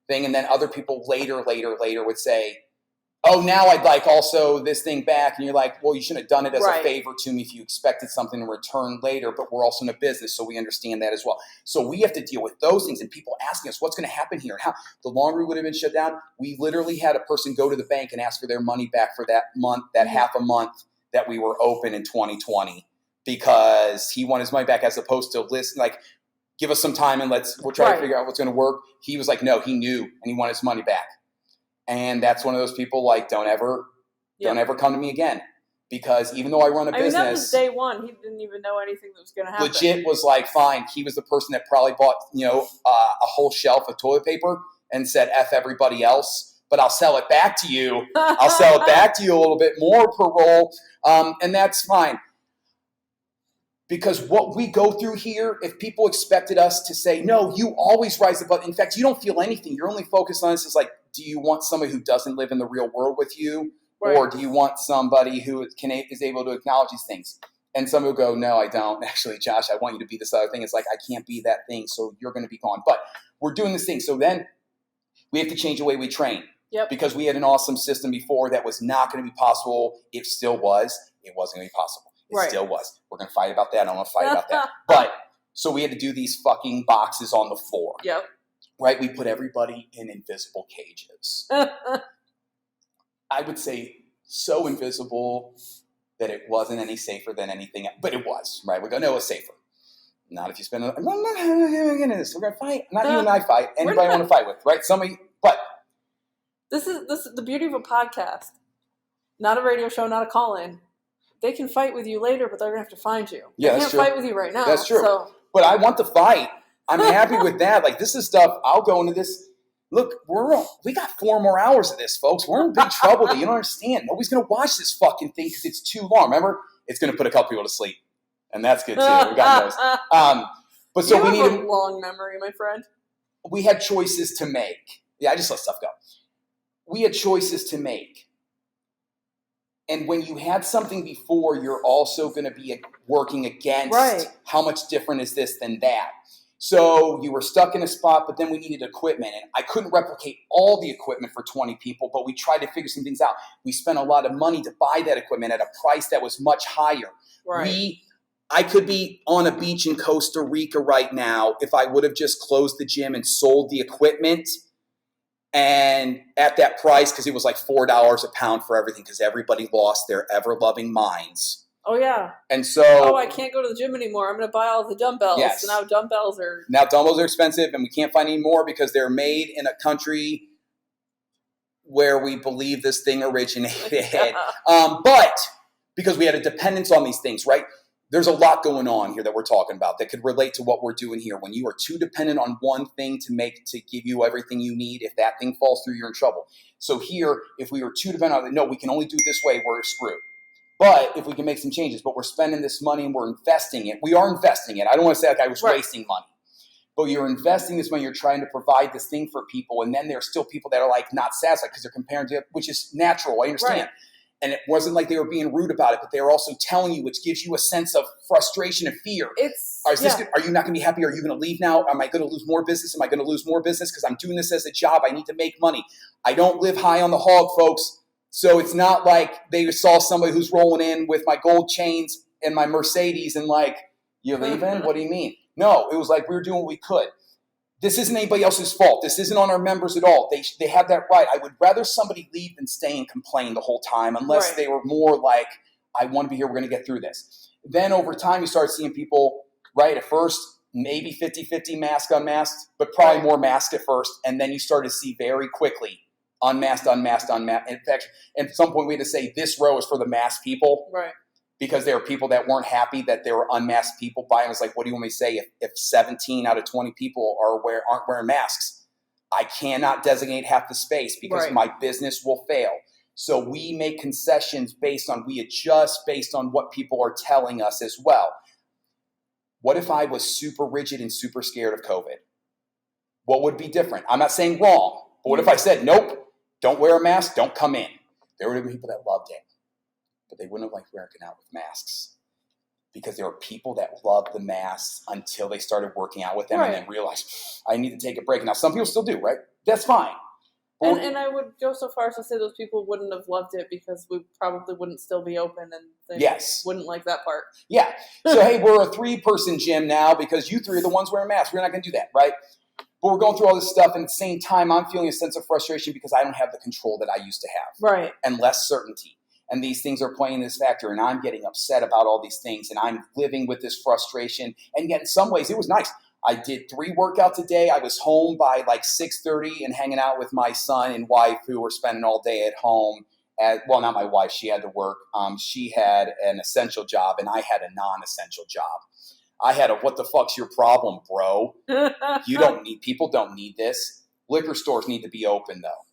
thing. And then other people later would say, oh, now I'd like also this thing back. And you're like, well, you shouldn't have done it as a favor to me if you expected something in return later, but we're also in a business, so we understand that as well. So we have to deal with those things and people asking us what's going to happen here. How the laundry would have been shut down. We literally had a person go to the bank and ask for their money back for that month, that half a month that we were open in 2020 because he wanted his money back as opposed to give us some time and we'll try to figure out what's going to work. He was like, no, he knew and he wanted his money back. And that's one of those people don't ever come to me again. Because even though I run a business. That was day one. He didn't even know anything that was going to happen. Legit was fine. He was the person that probably bought, a whole shelf of toilet paper and said, F everybody else, but I'll sell it back to you. I'll sell it back to you a little bit more per roll. And that's fine. Because what we go through here, if people expected us to say, no, you always rise above. In fact, you don't feel anything. You're only focused on this do you want somebody who doesn't live in the real world with you? Right. Or do you want somebody who is able to acknowledge these things? And some will go, no, I don't. Actually, Josh, I want you to be this other thing. It's like, I can't be that thing, so you're going to be gone. But we're doing this thing. So then we have to change the way we train. Yep. Because we had an awesome system before that was not going to be possible. It still was. It wasn't going to be possible. It still was. We're going to fight about that. I don't want to fight about that. But so we had to do these fucking boxes on the floor. Yep. Right? We put everybody in invisible cages. I would say so invisible that it wasn't any safer than anything else. But it was, right? We go, no, it was safer. Not if you spend we're going to fight. Not you and I fight. Anybody want to fight with, right? Somebody, but. This is the beauty of a podcast. Not a radio show, not a call-in. They can fight with you later, but they're going to have to find you. Yeah, they can't fight with you right now. That's true. So. But I want the fight. I'm happy with that. Like, this is stuff, I'll go into this. Look, we got 4 more hours of this, folks. We're in big trouble. You don't understand. Nobody's going to watch this fucking thing because it's too long. Remember? It's going to put a couple people to sleep. And that's good, too. We got those. But so you have a long memory, my friend. We had choices to make. Yeah, I just let stuff go. We had choices to make. And when you had something before, you're also going to be working against how much different is this than that. So you were stuck in a spot, but then we needed equipment. And I couldn't replicate all the equipment for 20 people, but we tried to figure some things out. We spent a lot of money to buy that equipment at a price that was much higher. Right. I could be on a beach in Costa Rica right now if I would have just closed the gym and sold the equipment. And at that price, because it was like $4 a pound for everything, because everybody lost their ever-loving minds. Oh, yeah. And so... I can't go to the gym anymore. I'm going to buy all the dumbbells. Yes. So now dumbbells are... Now dumbbells are expensive, and we can't find any more because they're made in a country where we believe this thing originated. But because we had a dependence on these things, right? There's a lot going on here that we're talking about that could relate to what we're doing here. When you are too dependent on one thing to give you everything you need, if that thing falls through, you're in trouble. So here, if we were too dependent on it, no, we can only do it this way, we're screwed. But if we can make some changes, but we're spending this money and we're investing it. We are investing it. I don't want to say like I was wasting money. But you're investing this money, you're trying to provide this thing for people, and then there's still people that are like not satisfied because they're comparing to it, which is natural, I understand. Right. And it wasn't like they were being rude about it, but they were also telling you, which gives you a sense of frustration and fear. Are you not going to be happy? Are you going to leave now? Am I going to lose more business? Am I going to lose more business? Because I'm doing this as a job. I need to make money. I don't live high on the hog, folks. So it's not like they saw somebody who's rolling in with my gold chains and my Mercedes and like, you leaving? What do you mean? No, it was like we were doing what we could. This isn't anybody else's fault. This isn't on our members at all. They have that right. I would rather somebody leave than stay and complain the whole time unless they were more like, I want to be here. We're going to get through this. Then over time, you start seeing people, right, at first, maybe 50-50 mask, unmasked, but probably more masked at first. And then you start to see very quickly unmasked. In fact, at some point, we had to say this row is for the masked people. Right. Because there were people that weren't happy that there were unmasked people by. I was like, what do you want me to say? If 17 out of 20 people aren't wearing masks, I cannot designate half the space because my business will fail. So we make concessions we adjust based on what people are telling us as well. What if I was super rigid and super scared of COVID? What would be different? I'm not saying wrong, but what if I said, nope, don't wear a mask, don't come in? There would have been people that loved it. But they wouldn't have liked working out with masks because there were people that loved the masks until they started working out with them and then realized, I need to take a break. Now, some people still do, right? That's fine. And I would go so far as to say those people wouldn't have loved it because we probably wouldn't still be open and they wouldn't like that part. Yeah. So, hey, we're a 3-person gym now because you 3 are the ones wearing masks. We're not going to do that, right? But we're going through all this stuff, and at the same time, I'm feeling a sense of frustration because I don't have the control that I used to have. Right. And less certainty. And these things are playing this factor, and I'm getting upset about all these things, and I'm living with this frustration. And yet, in some ways, it was nice. I did 3 workouts a day. I was home by like 6:30 and hanging out with my son and wife who were spending all day at home. Well, not my wife. She had to work. She had an essential job, and I had a non-essential job. I had a what the fuck's your problem, bro? People don't need this. Liquor stores need to be open, though.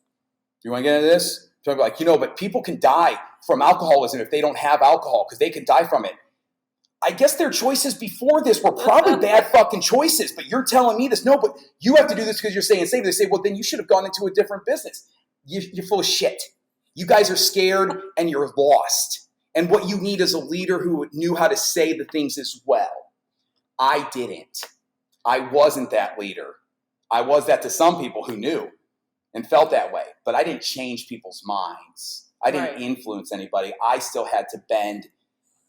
You want to get into this? So I'm like, but people can die from alcoholism if they don't have alcohol because they can die from it. I guess their choices before this were probably bad fucking choices, but you're telling me this. No, but you have to do this because you're staying safe. They say, well, then you should have gone into a different business. You're full of shit. You guys are scared and you're lost. And what you need is a leader who knew how to say the things as well. I didn't. I wasn't that leader. I was that to some people who knew and felt that way, but I didn't change people's minds. I didn't influence anybody. I still had to bend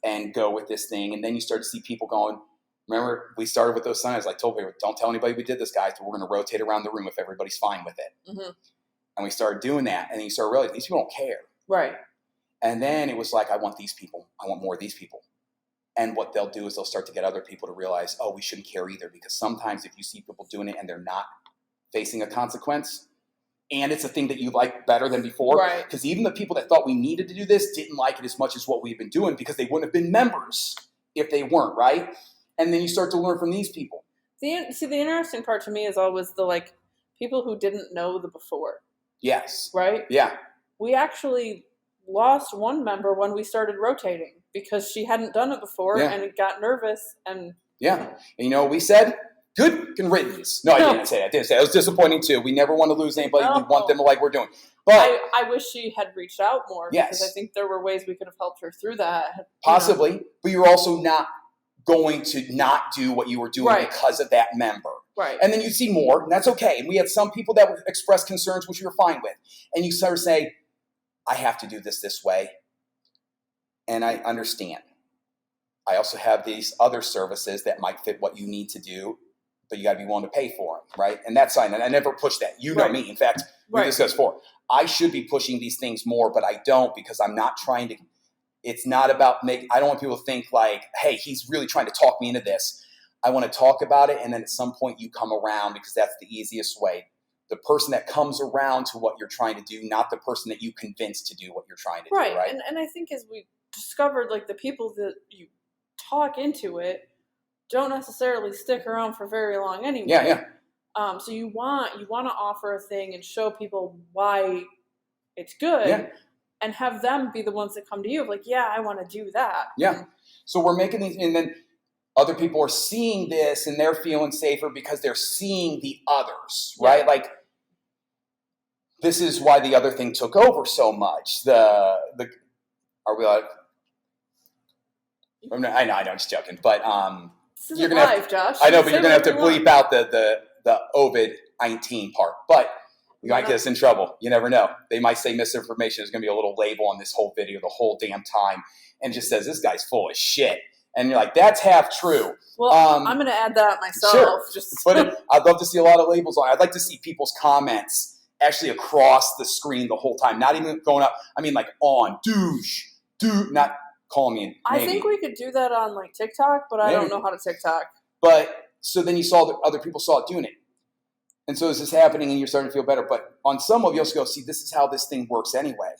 and go with this thing. And then you start to see people going, remember, we started with those signs. I told people, don't tell anybody we did this, guys, but we're going to rotate around the room if everybody's fine with it. Mm-hmm. And we started doing that. And then you start realizing these people don't care. Right. And then it was like, I want these people. I want more of these people. And what they'll do is they'll start to get other people to realize, oh, we shouldn't care either. Because sometimes if you see people doing it and they're not facing a consequence, and it's a thing that you like better than before. Right. Because even the people that thought we needed to do this didn't like it as much as what we've been doing because they wouldn't have been members if they weren't, right? And then you start to learn from these people. The interesting part to me is always the people who didn't know the before. Yes. Right? Yeah. We actually lost one member when we started rotating because she hadn't done it before and it got nervous and yeah. And we said? Good riddance. No, I didn't say that. It was disappointing too. We never want to lose anybody. We want them to like we're doing. But I wish she had reached out more because I think there were ways we could have helped her through that. Possibly. But you're also not going to not do what you were doing because of that member. Right. And then you see more, and that's okay. And we had some people that expressed concerns, which you were fine with. And you sort of say, I have to do this way. And I understand. I also have these other services that might fit what you need to do, but you got to be willing to pay for them, right? And that's fine. And I never push that. You know me. In fact, we discussed before. I should be pushing these things more, but I don't because I'm not trying to. It's not about I don't want people to think like, hey, he's really trying to talk me into this. I want to talk about it, and then at some point you come around because that's the easiest way. The person that comes around to what you're trying to do, not the person that you convince to do what you're trying to do, right? And I think as we discovered, the people that you talk into it don't necessarily stick around for very long anyway. Yeah. So you want to offer a thing and show people why it's good, and have them be the ones that come to you I want to do that. Yeah. So we're making these, and then other people are seeing this and they're feeling safer because they're seeing the others, right? This is why the other thing took over so much. Are we like? I know, I'm just joking, but this isn't live, Josh. I know, but you're gonna have to bleep out the COVID-19 part. But we might get us in trouble. You never know. They might say misinformation. There's gonna be a little label on this whole video the whole damn time, and just says this guy's full of shit. And you're like, that's half true. Well, I'm gonna add that myself. Sure. Just put it. I'd love to see a lot of labels on it. I'd like to see people's comments actually across the screen the whole time, not even going up. I mean, on douche, not. Call me. Maybe. I think we could do that on TikTok, but I don't know how to TikTok. But so then you saw that other people saw it doing it. And so this is happening and you're starting to feel better. But on some of you also go, see, this is how this thing works anyway.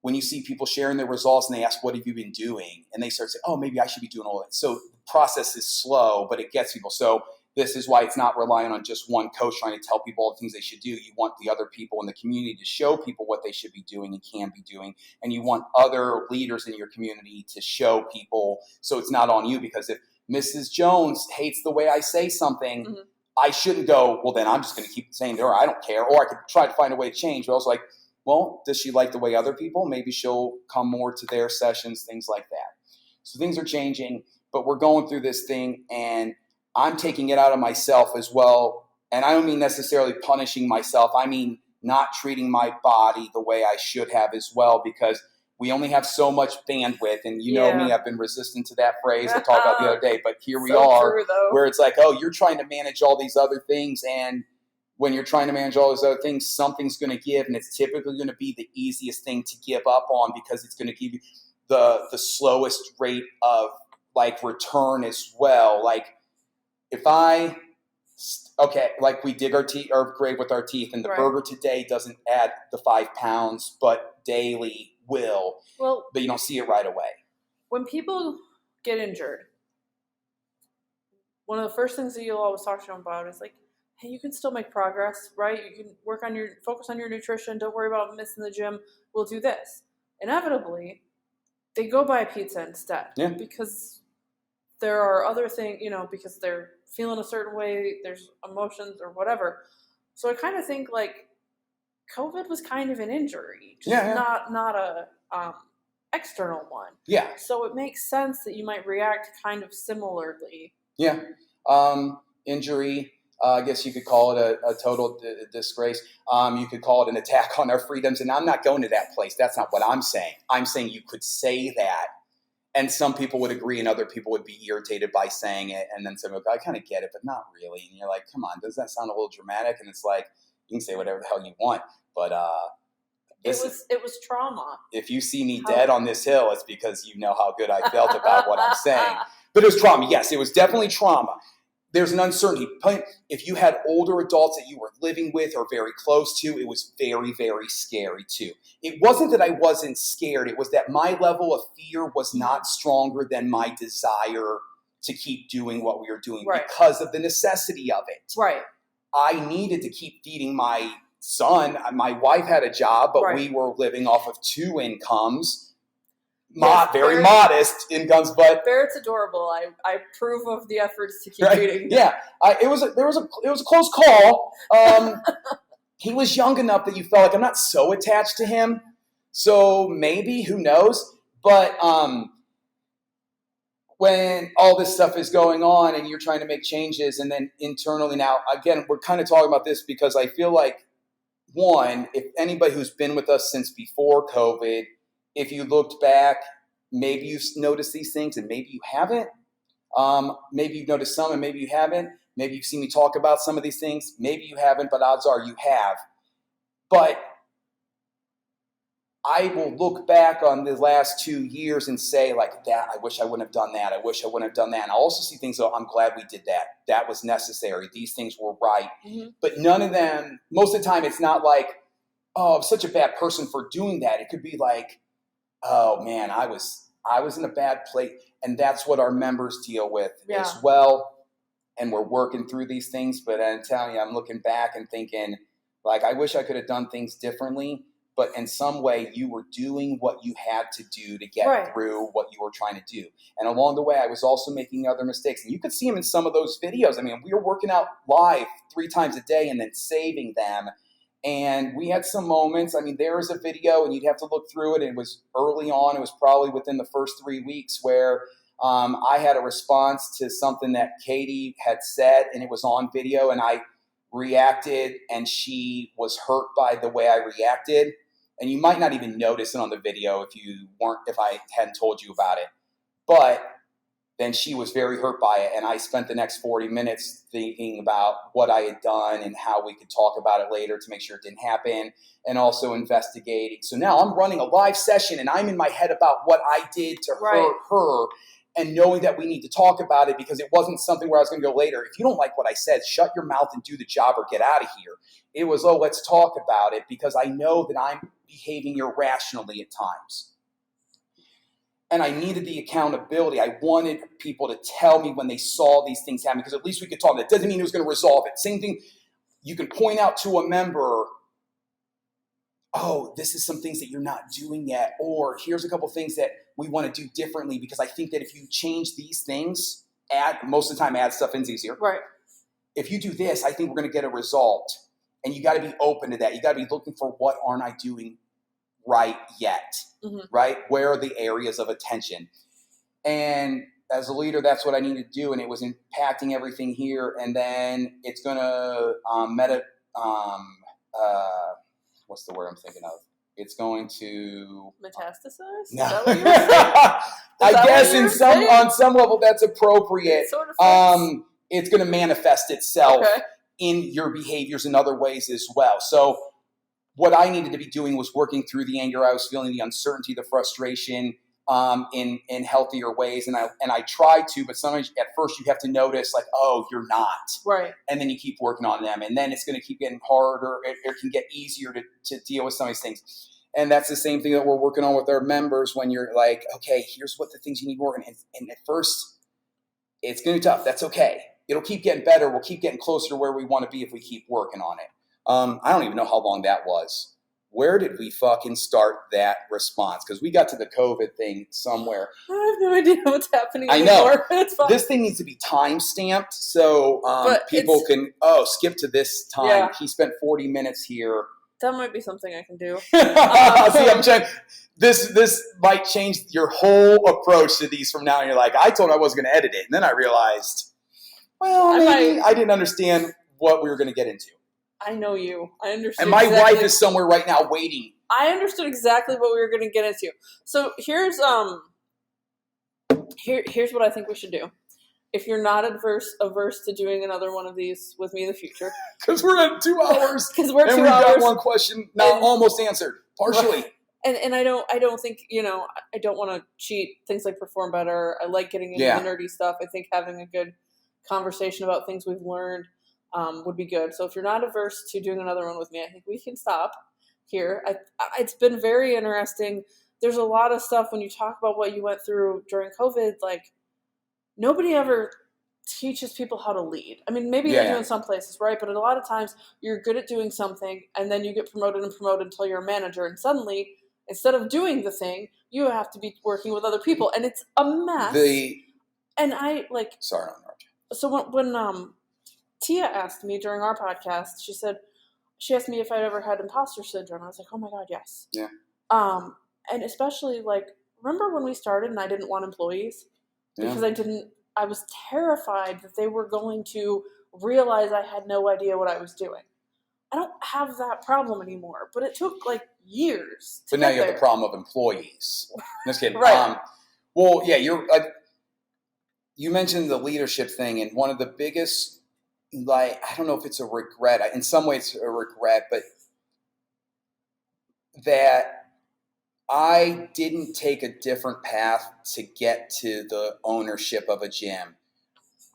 When you see people sharing their results and they ask, what have you been doing? And they start saying, oh, maybe I should be doing all that. So the process is slow, but it gets people. So this is why it's not relying on just one coach trying to tell people all the things they should do. You want the other people in the community to show people what they should be doing and can be doing. And you want other leaders in your community to show people so it's not on you. Because if Mrs. Jones hates the way I say something, I shouldn't go, well, then I'm just going to keep saying to her, I don't care. Or I could try to find a way to change. But I was like, well, does she like the way other people? Maybe she'll come more to their sessions, things like that. So things are changing, but we're going through this thing and I'm taking it out of myself as well. And I don't mean necessarily punishing myself. I mean not treating my body the way I should have as well, because we only have so much bandwidth. And you know me, I've been resistant to that phrase I talked about the other day. But here we are, where it's like, oh, you're trying to manage all these other things. And when you're trying to manage all those other things, something's going to give. And it's typically going to be the easiest thing to give up on because it's going to give you the slowest rate of return as well. We dig our grave with our teeth, and the burger today doesn't add the 5 pounds, but daily will. Well, but you don't see it right away. When people get injured, one of the first things that you'll always talk to them about is hey, you can still make progress, right? You can focus on your nutrition. Don't worry about missing the gym. We'll do this. Inevitably, they go buy pizza instead because there are other things, because they're feeling a certain way, there's emotions or whatever. So I kind of think COVID was kind of an injury, just Yeah, yeah. not a external one. Yeah. So it makes sense that you might react kind of similarly. Yeah. Injury. I guess you could call it a total disgrace. You could call it an attack on our freedoms. And I'm not going to that place. That's not what I'm saying. I'm saying you could say that. And some people would agree and other people would be irritated by saying it. And then some would go, I kind of get it, but not really. And you're like, come on, doesn't that sound a little dramatic? And it's like, you can say whatever the hell you want. But it was trauma. If you see me dead on this hill, it's because you know how good I felt about what I'm saying. But it was trauma. Yes, it was definitely trauma. There's an uncertainty. If you had older adults that you were living with or very close to, it was very, very scary too. It wasn't that I wasn't scared. It was that my level of fear was not stronger than my desire to keep doing what we were doing because of the necessity of it. Right. I needed to keep feeding my son. My wife had a job, but we were living off of 2 incomes. Very modest incomes, but Barrett's adorable. I approve of the efforts to keep feeding. Yeah, it was a close call. He was young enough that you felt like I'm not so attached to him, so maybe, who knows? But when all this stuff is going on and you're trying to make changes, and then internally now, again, we're kind of talking about this because I feel like, one, if anybody who's been with us since before COVID, if you looked back, maybe you've noticed these things and maybe you haven't. Maybe you've noticed some and maybe you haven't. Maybe you've seen me talk about some of these things. Maybe you haven't, but odds are you have. But I will look back on the last 2 years and say, like, that, I wish I wouldn't have done that. I wish I wouldn't have done that. And I also see things, I'm glad we did that. That was necessary. These things were right. Mm-hmm. But none of them, most of the time, it's not like, oh, I'm such a bad person for doing that. It could be like, oh man, I was in a bad place. And that's what our members deal with as well. And we're working through these things. But I'm telling you, I'm looking back and thinking, like, I wish I could have done things differently. But in some way, you were doing what you had to do to get through what you were trying to do. And along the way, I was also making other mistakes. And you could see them in some of those videos. I mean, we were working out live 3 times a day and then saving them. And we had some moments. I mean, there was a video, and you'd have to look through it. It was early on. It was probably within the first 3 weeks where I had a response to something that Katie had said, and it was on video. And I reacted, and she was hurt by the way I reacted. And you might not even notice it on the video if I hadn't told you about it. But then she was very hurt by it. And I spent the next 40 minutes thinking about what I had done and how we could talk about it later to make sure it didn't happen, and also investigating. So now I'm running a live session, and I'm in my head about what I did to hurt her, and knowing that we need to talk about it, because it wasn't something where I was going to go later, if you don't like what I said, shut your mouth and do the job or get out of here. It was, oh, let's talk about it, because I know that I'm behaving irrationally at times. And I needed the accountability. I wanted people to tell me when they saw these things happen, because at least we could talk. That doesn't mean it was going to resolve it. Same thing, you can point out to a member, oh, this is some things that you're not doing yet, or here's a couple things that we want to do differently, because I think that if you change these things, most of the time add stuff in's easier. Right. If you do this, I think we're going to get a result. And you got to be open to that. You got to be looking for, what aren't I doing right yet, right? Where are the areas of attention? And as a leader, that's what I need to do. And it was impacting everything here. And then it's going to what's the word I'm thinking of? It's going to metastasize? No. I guess on some level that's appropriate. Sort of it's going to manifest itself in your behaviors in other ways as well. So what I needed to be doing was working through the anger I was feeling, the uncertainty, the frustration, in healthier ways. And I tried to, but sometimes at first you have to notice, like, oh, you're not. Right. And then you keep working on them. And then it's going to keep getting harder. It can get easier to deal with some of these things. And that's the same thing that we're working on with our members, when you're like, okay, here's what the things you need working. And at first, it's going to be tough. That's okay. It'll keep getting better. We'll keep getting closer to where we want to be if we keep working on it. I don't even know how long that was. Where did we fucking start that response? Because we got to the COVID thing somewhere. I have no idea what's happening anymore. I know. It's fine. This thing needs to be time stamped so people can, skip to this time. Yeah. He spent 40 minutes here. That might be something I can do. See, I'm trying. This might change your whole approach to these from now. And you're like, I told him I wasn't going to edit it, and then I realized, well, maybe I didn't understand what we were going to get into. I know you. I understand. And my wife is somewhere right now waiting. I understood exactly what we were going to get into. So here's what I think we should do. If you're not averse to doing another one of these with me in the future, because we're at 2 hours, because we're 2 hours, and we got one question almost answered partially. Right. And I don't think, I don't want to cheat things like Perform Better. I like getting into the nerdy stuff. I think having a good conversation about things we've learned would be good. So if you're not averse to doing another one with me, I think we can stop here. It's been very interesting. There's a lot of stuff when you talk about what you went through during COVID, like nobody ever teaches people how to lead. I mean, maybe they do in some places, right? But a lot of times you're good at doing something and then you get promoted until you're a manager, and suddenly instead of doing the thing, you have to be working with other people, and it's a mess. Sorry, I don't know. So when Tia asked me during our podcast, she asked me if I'd ever had imposter syndrome. I was like, oh my God, yes. Yeah. And especially remember when we started and I didn't want employees because I was terrified that they were going to realize I had no idea what I was doing. I don't have that problem anymore, but it took years. But now you have the problem of employees. Just kidding. Right. Well, yeah, you mentioned the leadership thing, and one of the biggest, I don't know if it's a regret. In some ways, it's a regret, but that I didn't take a different path to get to the ownership of a gym.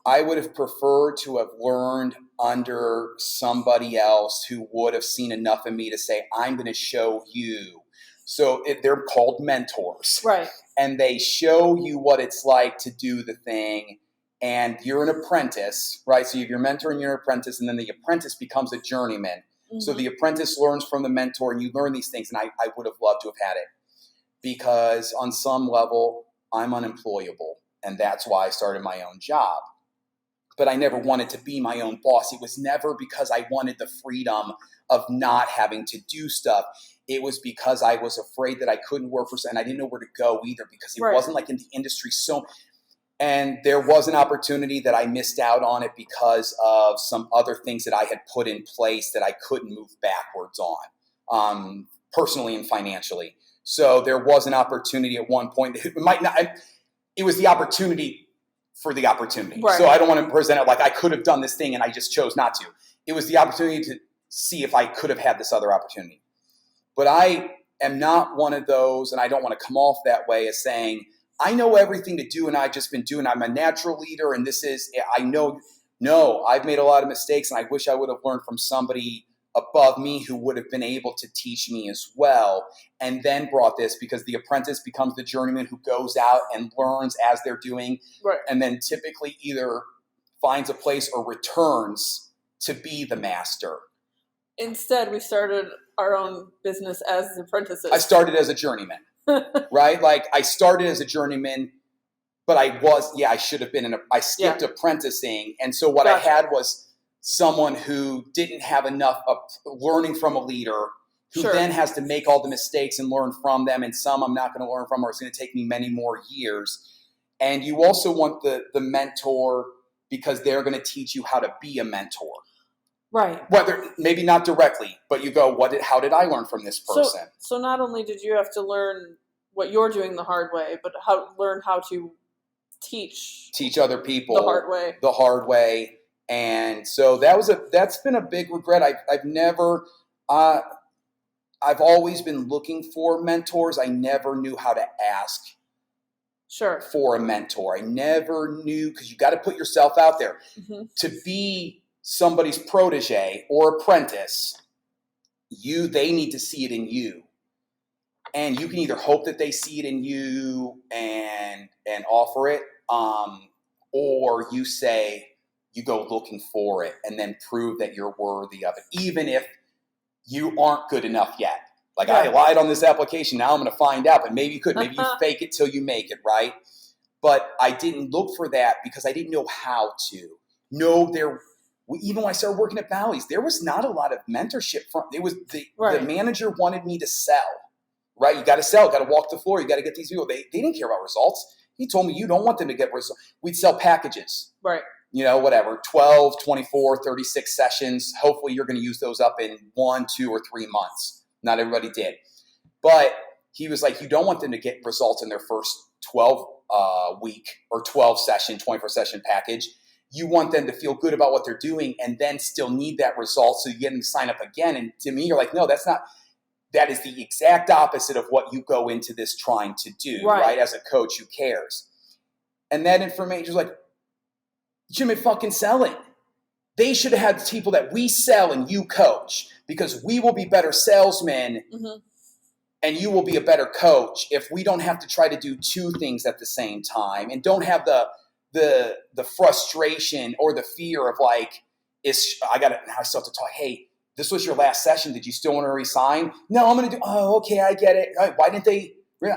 I would have preferred to have learned under somebody else who would have seen enough in me to say, I'm going to show you. So they're called mentors. Right. And they show you what it's like to do the thing. And you're an apprentice, right? So you have your mentor and you're an apprentice, and then the apprentice becomes a journeyman. Mm-hmm. So the apprentice learns from the mentor, and you learn these things. And I would have loved to have had it because on some level, I'm unemployable. And that's why I started my own job. But I never wanted to be my own boss. It was never because I wanted the freedom of not having to do stuff. It was because I was afraid that I couldn't work for someone. And I didn't know where to go either because it wasn't in the industry. And there was an opportunity that I missed out on it because of some other things that I had put in place that I couldn't move backwards on, personally and financially. So there was an opportunity at one point. It was the opportunity for the opportunity. Right. So I don't want to present it like I could have done this thing and I just chose not to. It was the opportunity to see if I could have had this other opportunity. But I am not one of those, and I don't want to come off that way as saying, I know everything to do and I've just been doing, I'm a natural leader and no, I've made a lot of mistakes and I wish I would have learned from somebody above me who would have been able to teach me as well, and then brought this, because the apprentice becomes the journeyman who goes out and learns as they're doing, right, and then typically either finds a place or returns to be the master. Instead, we started our own business as apprentices. I started as a journeyman, right? I started as a journeyman, but I should have been I skipped apprenticing, and so what I had was someone who didn't have enough of learning from a leader who then has to make all the mistakes and learn from them, and some I'm not going to learn from, or it's going to take me many more years. And you also want the mentor because they're going to teach you how to be a mentor. Right. Whether maybe not directly, but you go, how did I learn from this person? So not only did you have to learn what you're doing the hard way, but learn how to teach other people the hard way. And so that's been a big regret. I've always been looking for mentors. I never knew how to ask for a mentor. I never knew, because you got to put yourself out there. Mm-hmm. To be somebody's protege or apprentice, they need to see it in you. And you can either hope that they see it in you and offer it, or you go looking for it and then prove that you're worthy of it, even if you aren't good enough yet. I lied on this application. Now I'm going to find out, but maybe you could. Maybe you fake it till you make it, right? But I didn't look for that because I didn't know how to. No, even when I started working at Bally's, there was not a lot of mentorship. It was the manager wanted me to sell, right? You got to sell, got to walk the floor. You got to get these people. They didn't care about results. He told me, you don't want them to get results. We'd sell packages. Right. Whatever, 12, 24, 36 sessions. Hopefully you're going to use those up in 1, 2, or 3 months. Not everybody did. But he was like, you don't want them to get results in their first 12 week or 12 session, 24 session package. You want them to feel good about what they're doing and then still need that result so you get them to sign up again. And to me, you're like, no, that is the exact opposite of what you go into this trying to do, right? As a coach who cares. And that information was like, you shouldn't be fucking selling. They should have had people that we sell and you coach, because we will be better salesmen and you will be a better coach if we don't have to try to do 2 things at the same time and don't have the frustration or the fear of like, I still have to talk. Hey, this was your last session. Did you still want to resign? No, I'm going to do. Oh, okay, I get it. Why didn't they?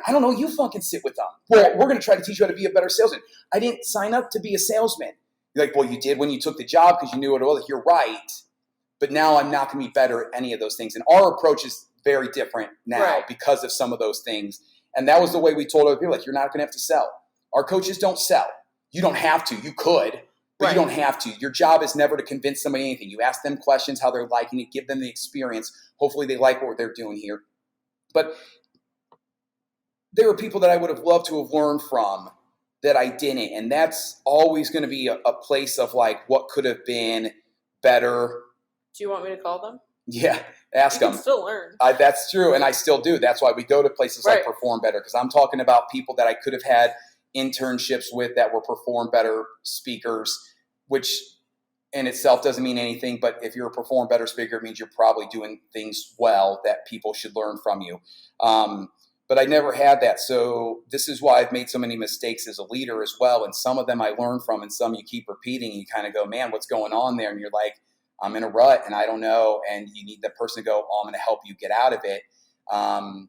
I don't know. You fucking sit with them. Well, we're going to try to teach you how to be a better salesman. I didn't sign up to be a salesman. You're like, well, you did when you took the job because you knew it was. You're right. But now I'm not going to be better at any of those things. And our approach is very different now because of some of those things. And that was the way we told other people, like, you're not going to have to sell. Our coaches don't sell. You don't have to. You could, but you don't have to. Your job is never to convince somebody anything. You ask them questions, how they're liking it, give them the experience. Hopefully they like what they're doing here. But there are people that I would have loved to have learned from that I didn't. And that's always going to be a place of like, what could have been better. Do you want me to call them? Yeah, ask them. You can still learn. That's true, and I still do. That's why we go to places like Perform Better, because I'm talking about people that I could have had internships with that were Perform Better speakers, which in itself doesn't mean anything. But if you're a Perform Better speaker, it means you're probably doing things well that people should learn from you. But I never had that. So this is why I've made so many mistakes as a leader as well. And some of them I learned from, and some you keep repeating. And you kind of go, man, what's going on there? And you're like, I'm in a rut and I don't know. And you need that person to go, oh, I'm going to help you get out of it.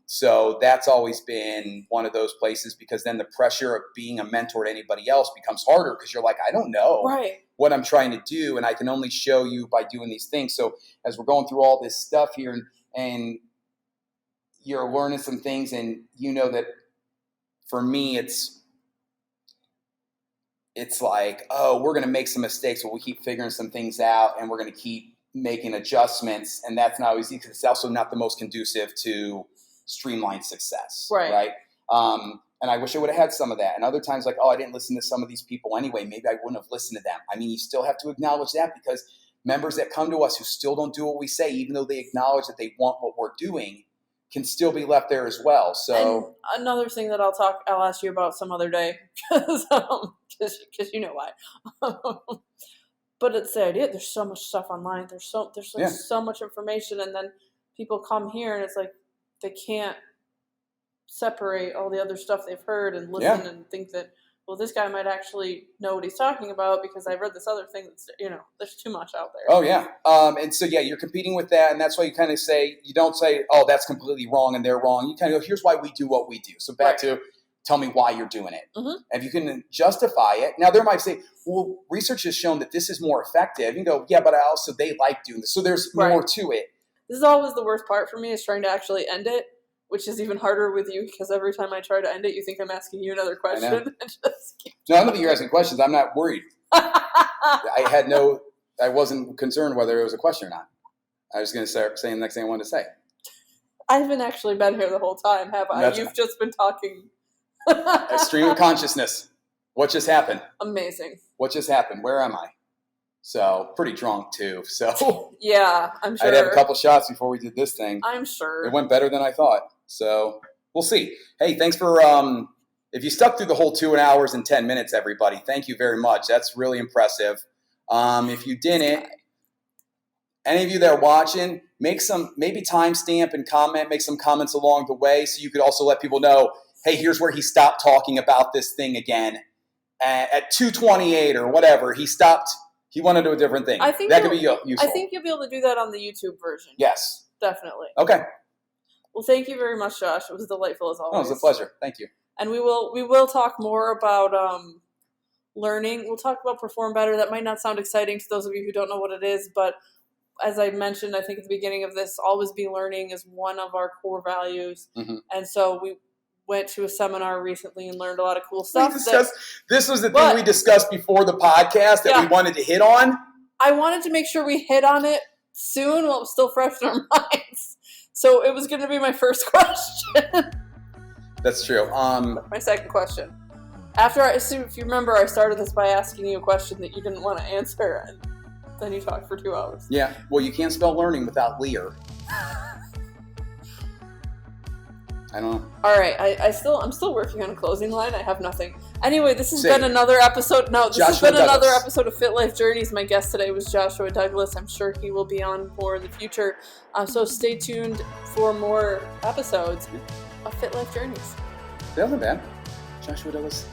So that's always been one of those places, because then the pressure of being a mentor to anybody else becomes harder, because you're like, I don't know what I'm trying to do. And I can only show you by doing these things. So as we're going through all this stuff here and you're learning some things, and you know that for me, it's like, oh, we're going to make some mistakes, but we keep figuring some things out and we're going to keep making adjustments. And that's not always easy, because it's also not the most conducive to streamlined success. Right. And I wish I would have had some of that. And other times, like, oh, I didn't listen to some of these people anyway. Maybe I wouldn't have listened to them. I mean, you still have to acknowledge that, because members that come to us who still don't do what we say, even though they acknowledge that they want what we're doing, can still be left there as well. So and another thing that I'll ask you about some other day, because you know why. But it's the idea. There's so much stuff online. There's so much information, and then people come here and it's like they can't separate all the other stuff they've heard and listen and think that, well, this guy might actually know what he's talking about because I read this other thing that's, there's too much out there. Oh, yeah. And so, you're competing with that. And that's why you kind of say, you don't say, oh, that's completely wrong and they're wrong. You kind of go, here's why we do what we do. So back to tell me why you're doing it. Mm-hmm. And if you can justify it. Now, there might say, well, research has shown that this is more effective. You go, yeah, but they like doing this. So there's more to it. This is always the worst part for me, is trying to actually end it, which is even harder with you, because every time I try to end it, you think I'm asking you another question. No, I don't think you're asking questions. I'm not worried. I wasn't concerned whether it was a question or not. I was going to start saying the next thing I wanted to say. I haven't actually been here the whole time, have I? You've just been talking. Stream of consciousness. What just happened? Amazing. What just happened? Where am I? So, pretty drunk too. So, yeah, I'm sure. I'd have a couple shots before we did this thing. I'm sure. It went better than I thought. So, we'll see. Hey, thanks for, if you stuck through the whole 2 hours and 10 minutes, everybody, thank you very much. That's really impressive. If you didn't, any of you that are watching, maybe timestamp and comment, make some comments along the way, so you could also let people know, hey, here's where he stopped talking about this thing again. At 2:28 or whatever, he stopped. He went into a different thing. That could be useful. I think you'll be able to do that on the YouTube version. Yes. Definitely. Okay. Well, thank you very much, Josh. It was delightful as always. Oh, it was a pleasure. Thank you. And we will talk more about learning. We'll talk about Perform Better. That might not sound exciting to those of you who don't know what it is, but as I mentioned, I think at the beginning of this, always be learning is one of our core values. Mm-hmm. And so we went to a seminar recently and learned a lot of cool stuff. This was the thing we discussed before the podcast that we wanted to hit on. I wanted to make sure we hit on it soon while it was still fresh in our minds. So it was going to be my first question. That's true. My second question. If you remember, I started this by asking you a question that you didn't want to answer, and then you talked for 2 hours. Yeah. Well, you can't spell learning without leer. I don't know. All right. I'm still working on a closing line. I have nothing. Anyway, this has been another episode. Another episode of Fit Life Journeys. My guest today was Joshua Douglas. I'm sure he will be on more in the future. So stay tuned for more episodes of Fit Life Journeys. That wasn't bad. Joshua Douglas,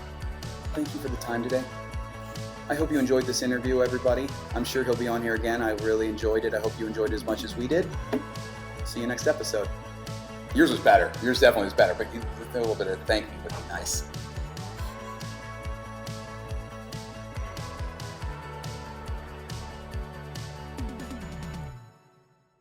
thank you for the time today. I hope you enjoyed this interview, everybody. I'm sure he'll be on here again. I really enjoyed it. I hope you enjoyed it as much as we did. See you next episode. Yours was better. Yours definitely was better, but a little bit of thank you would be nice.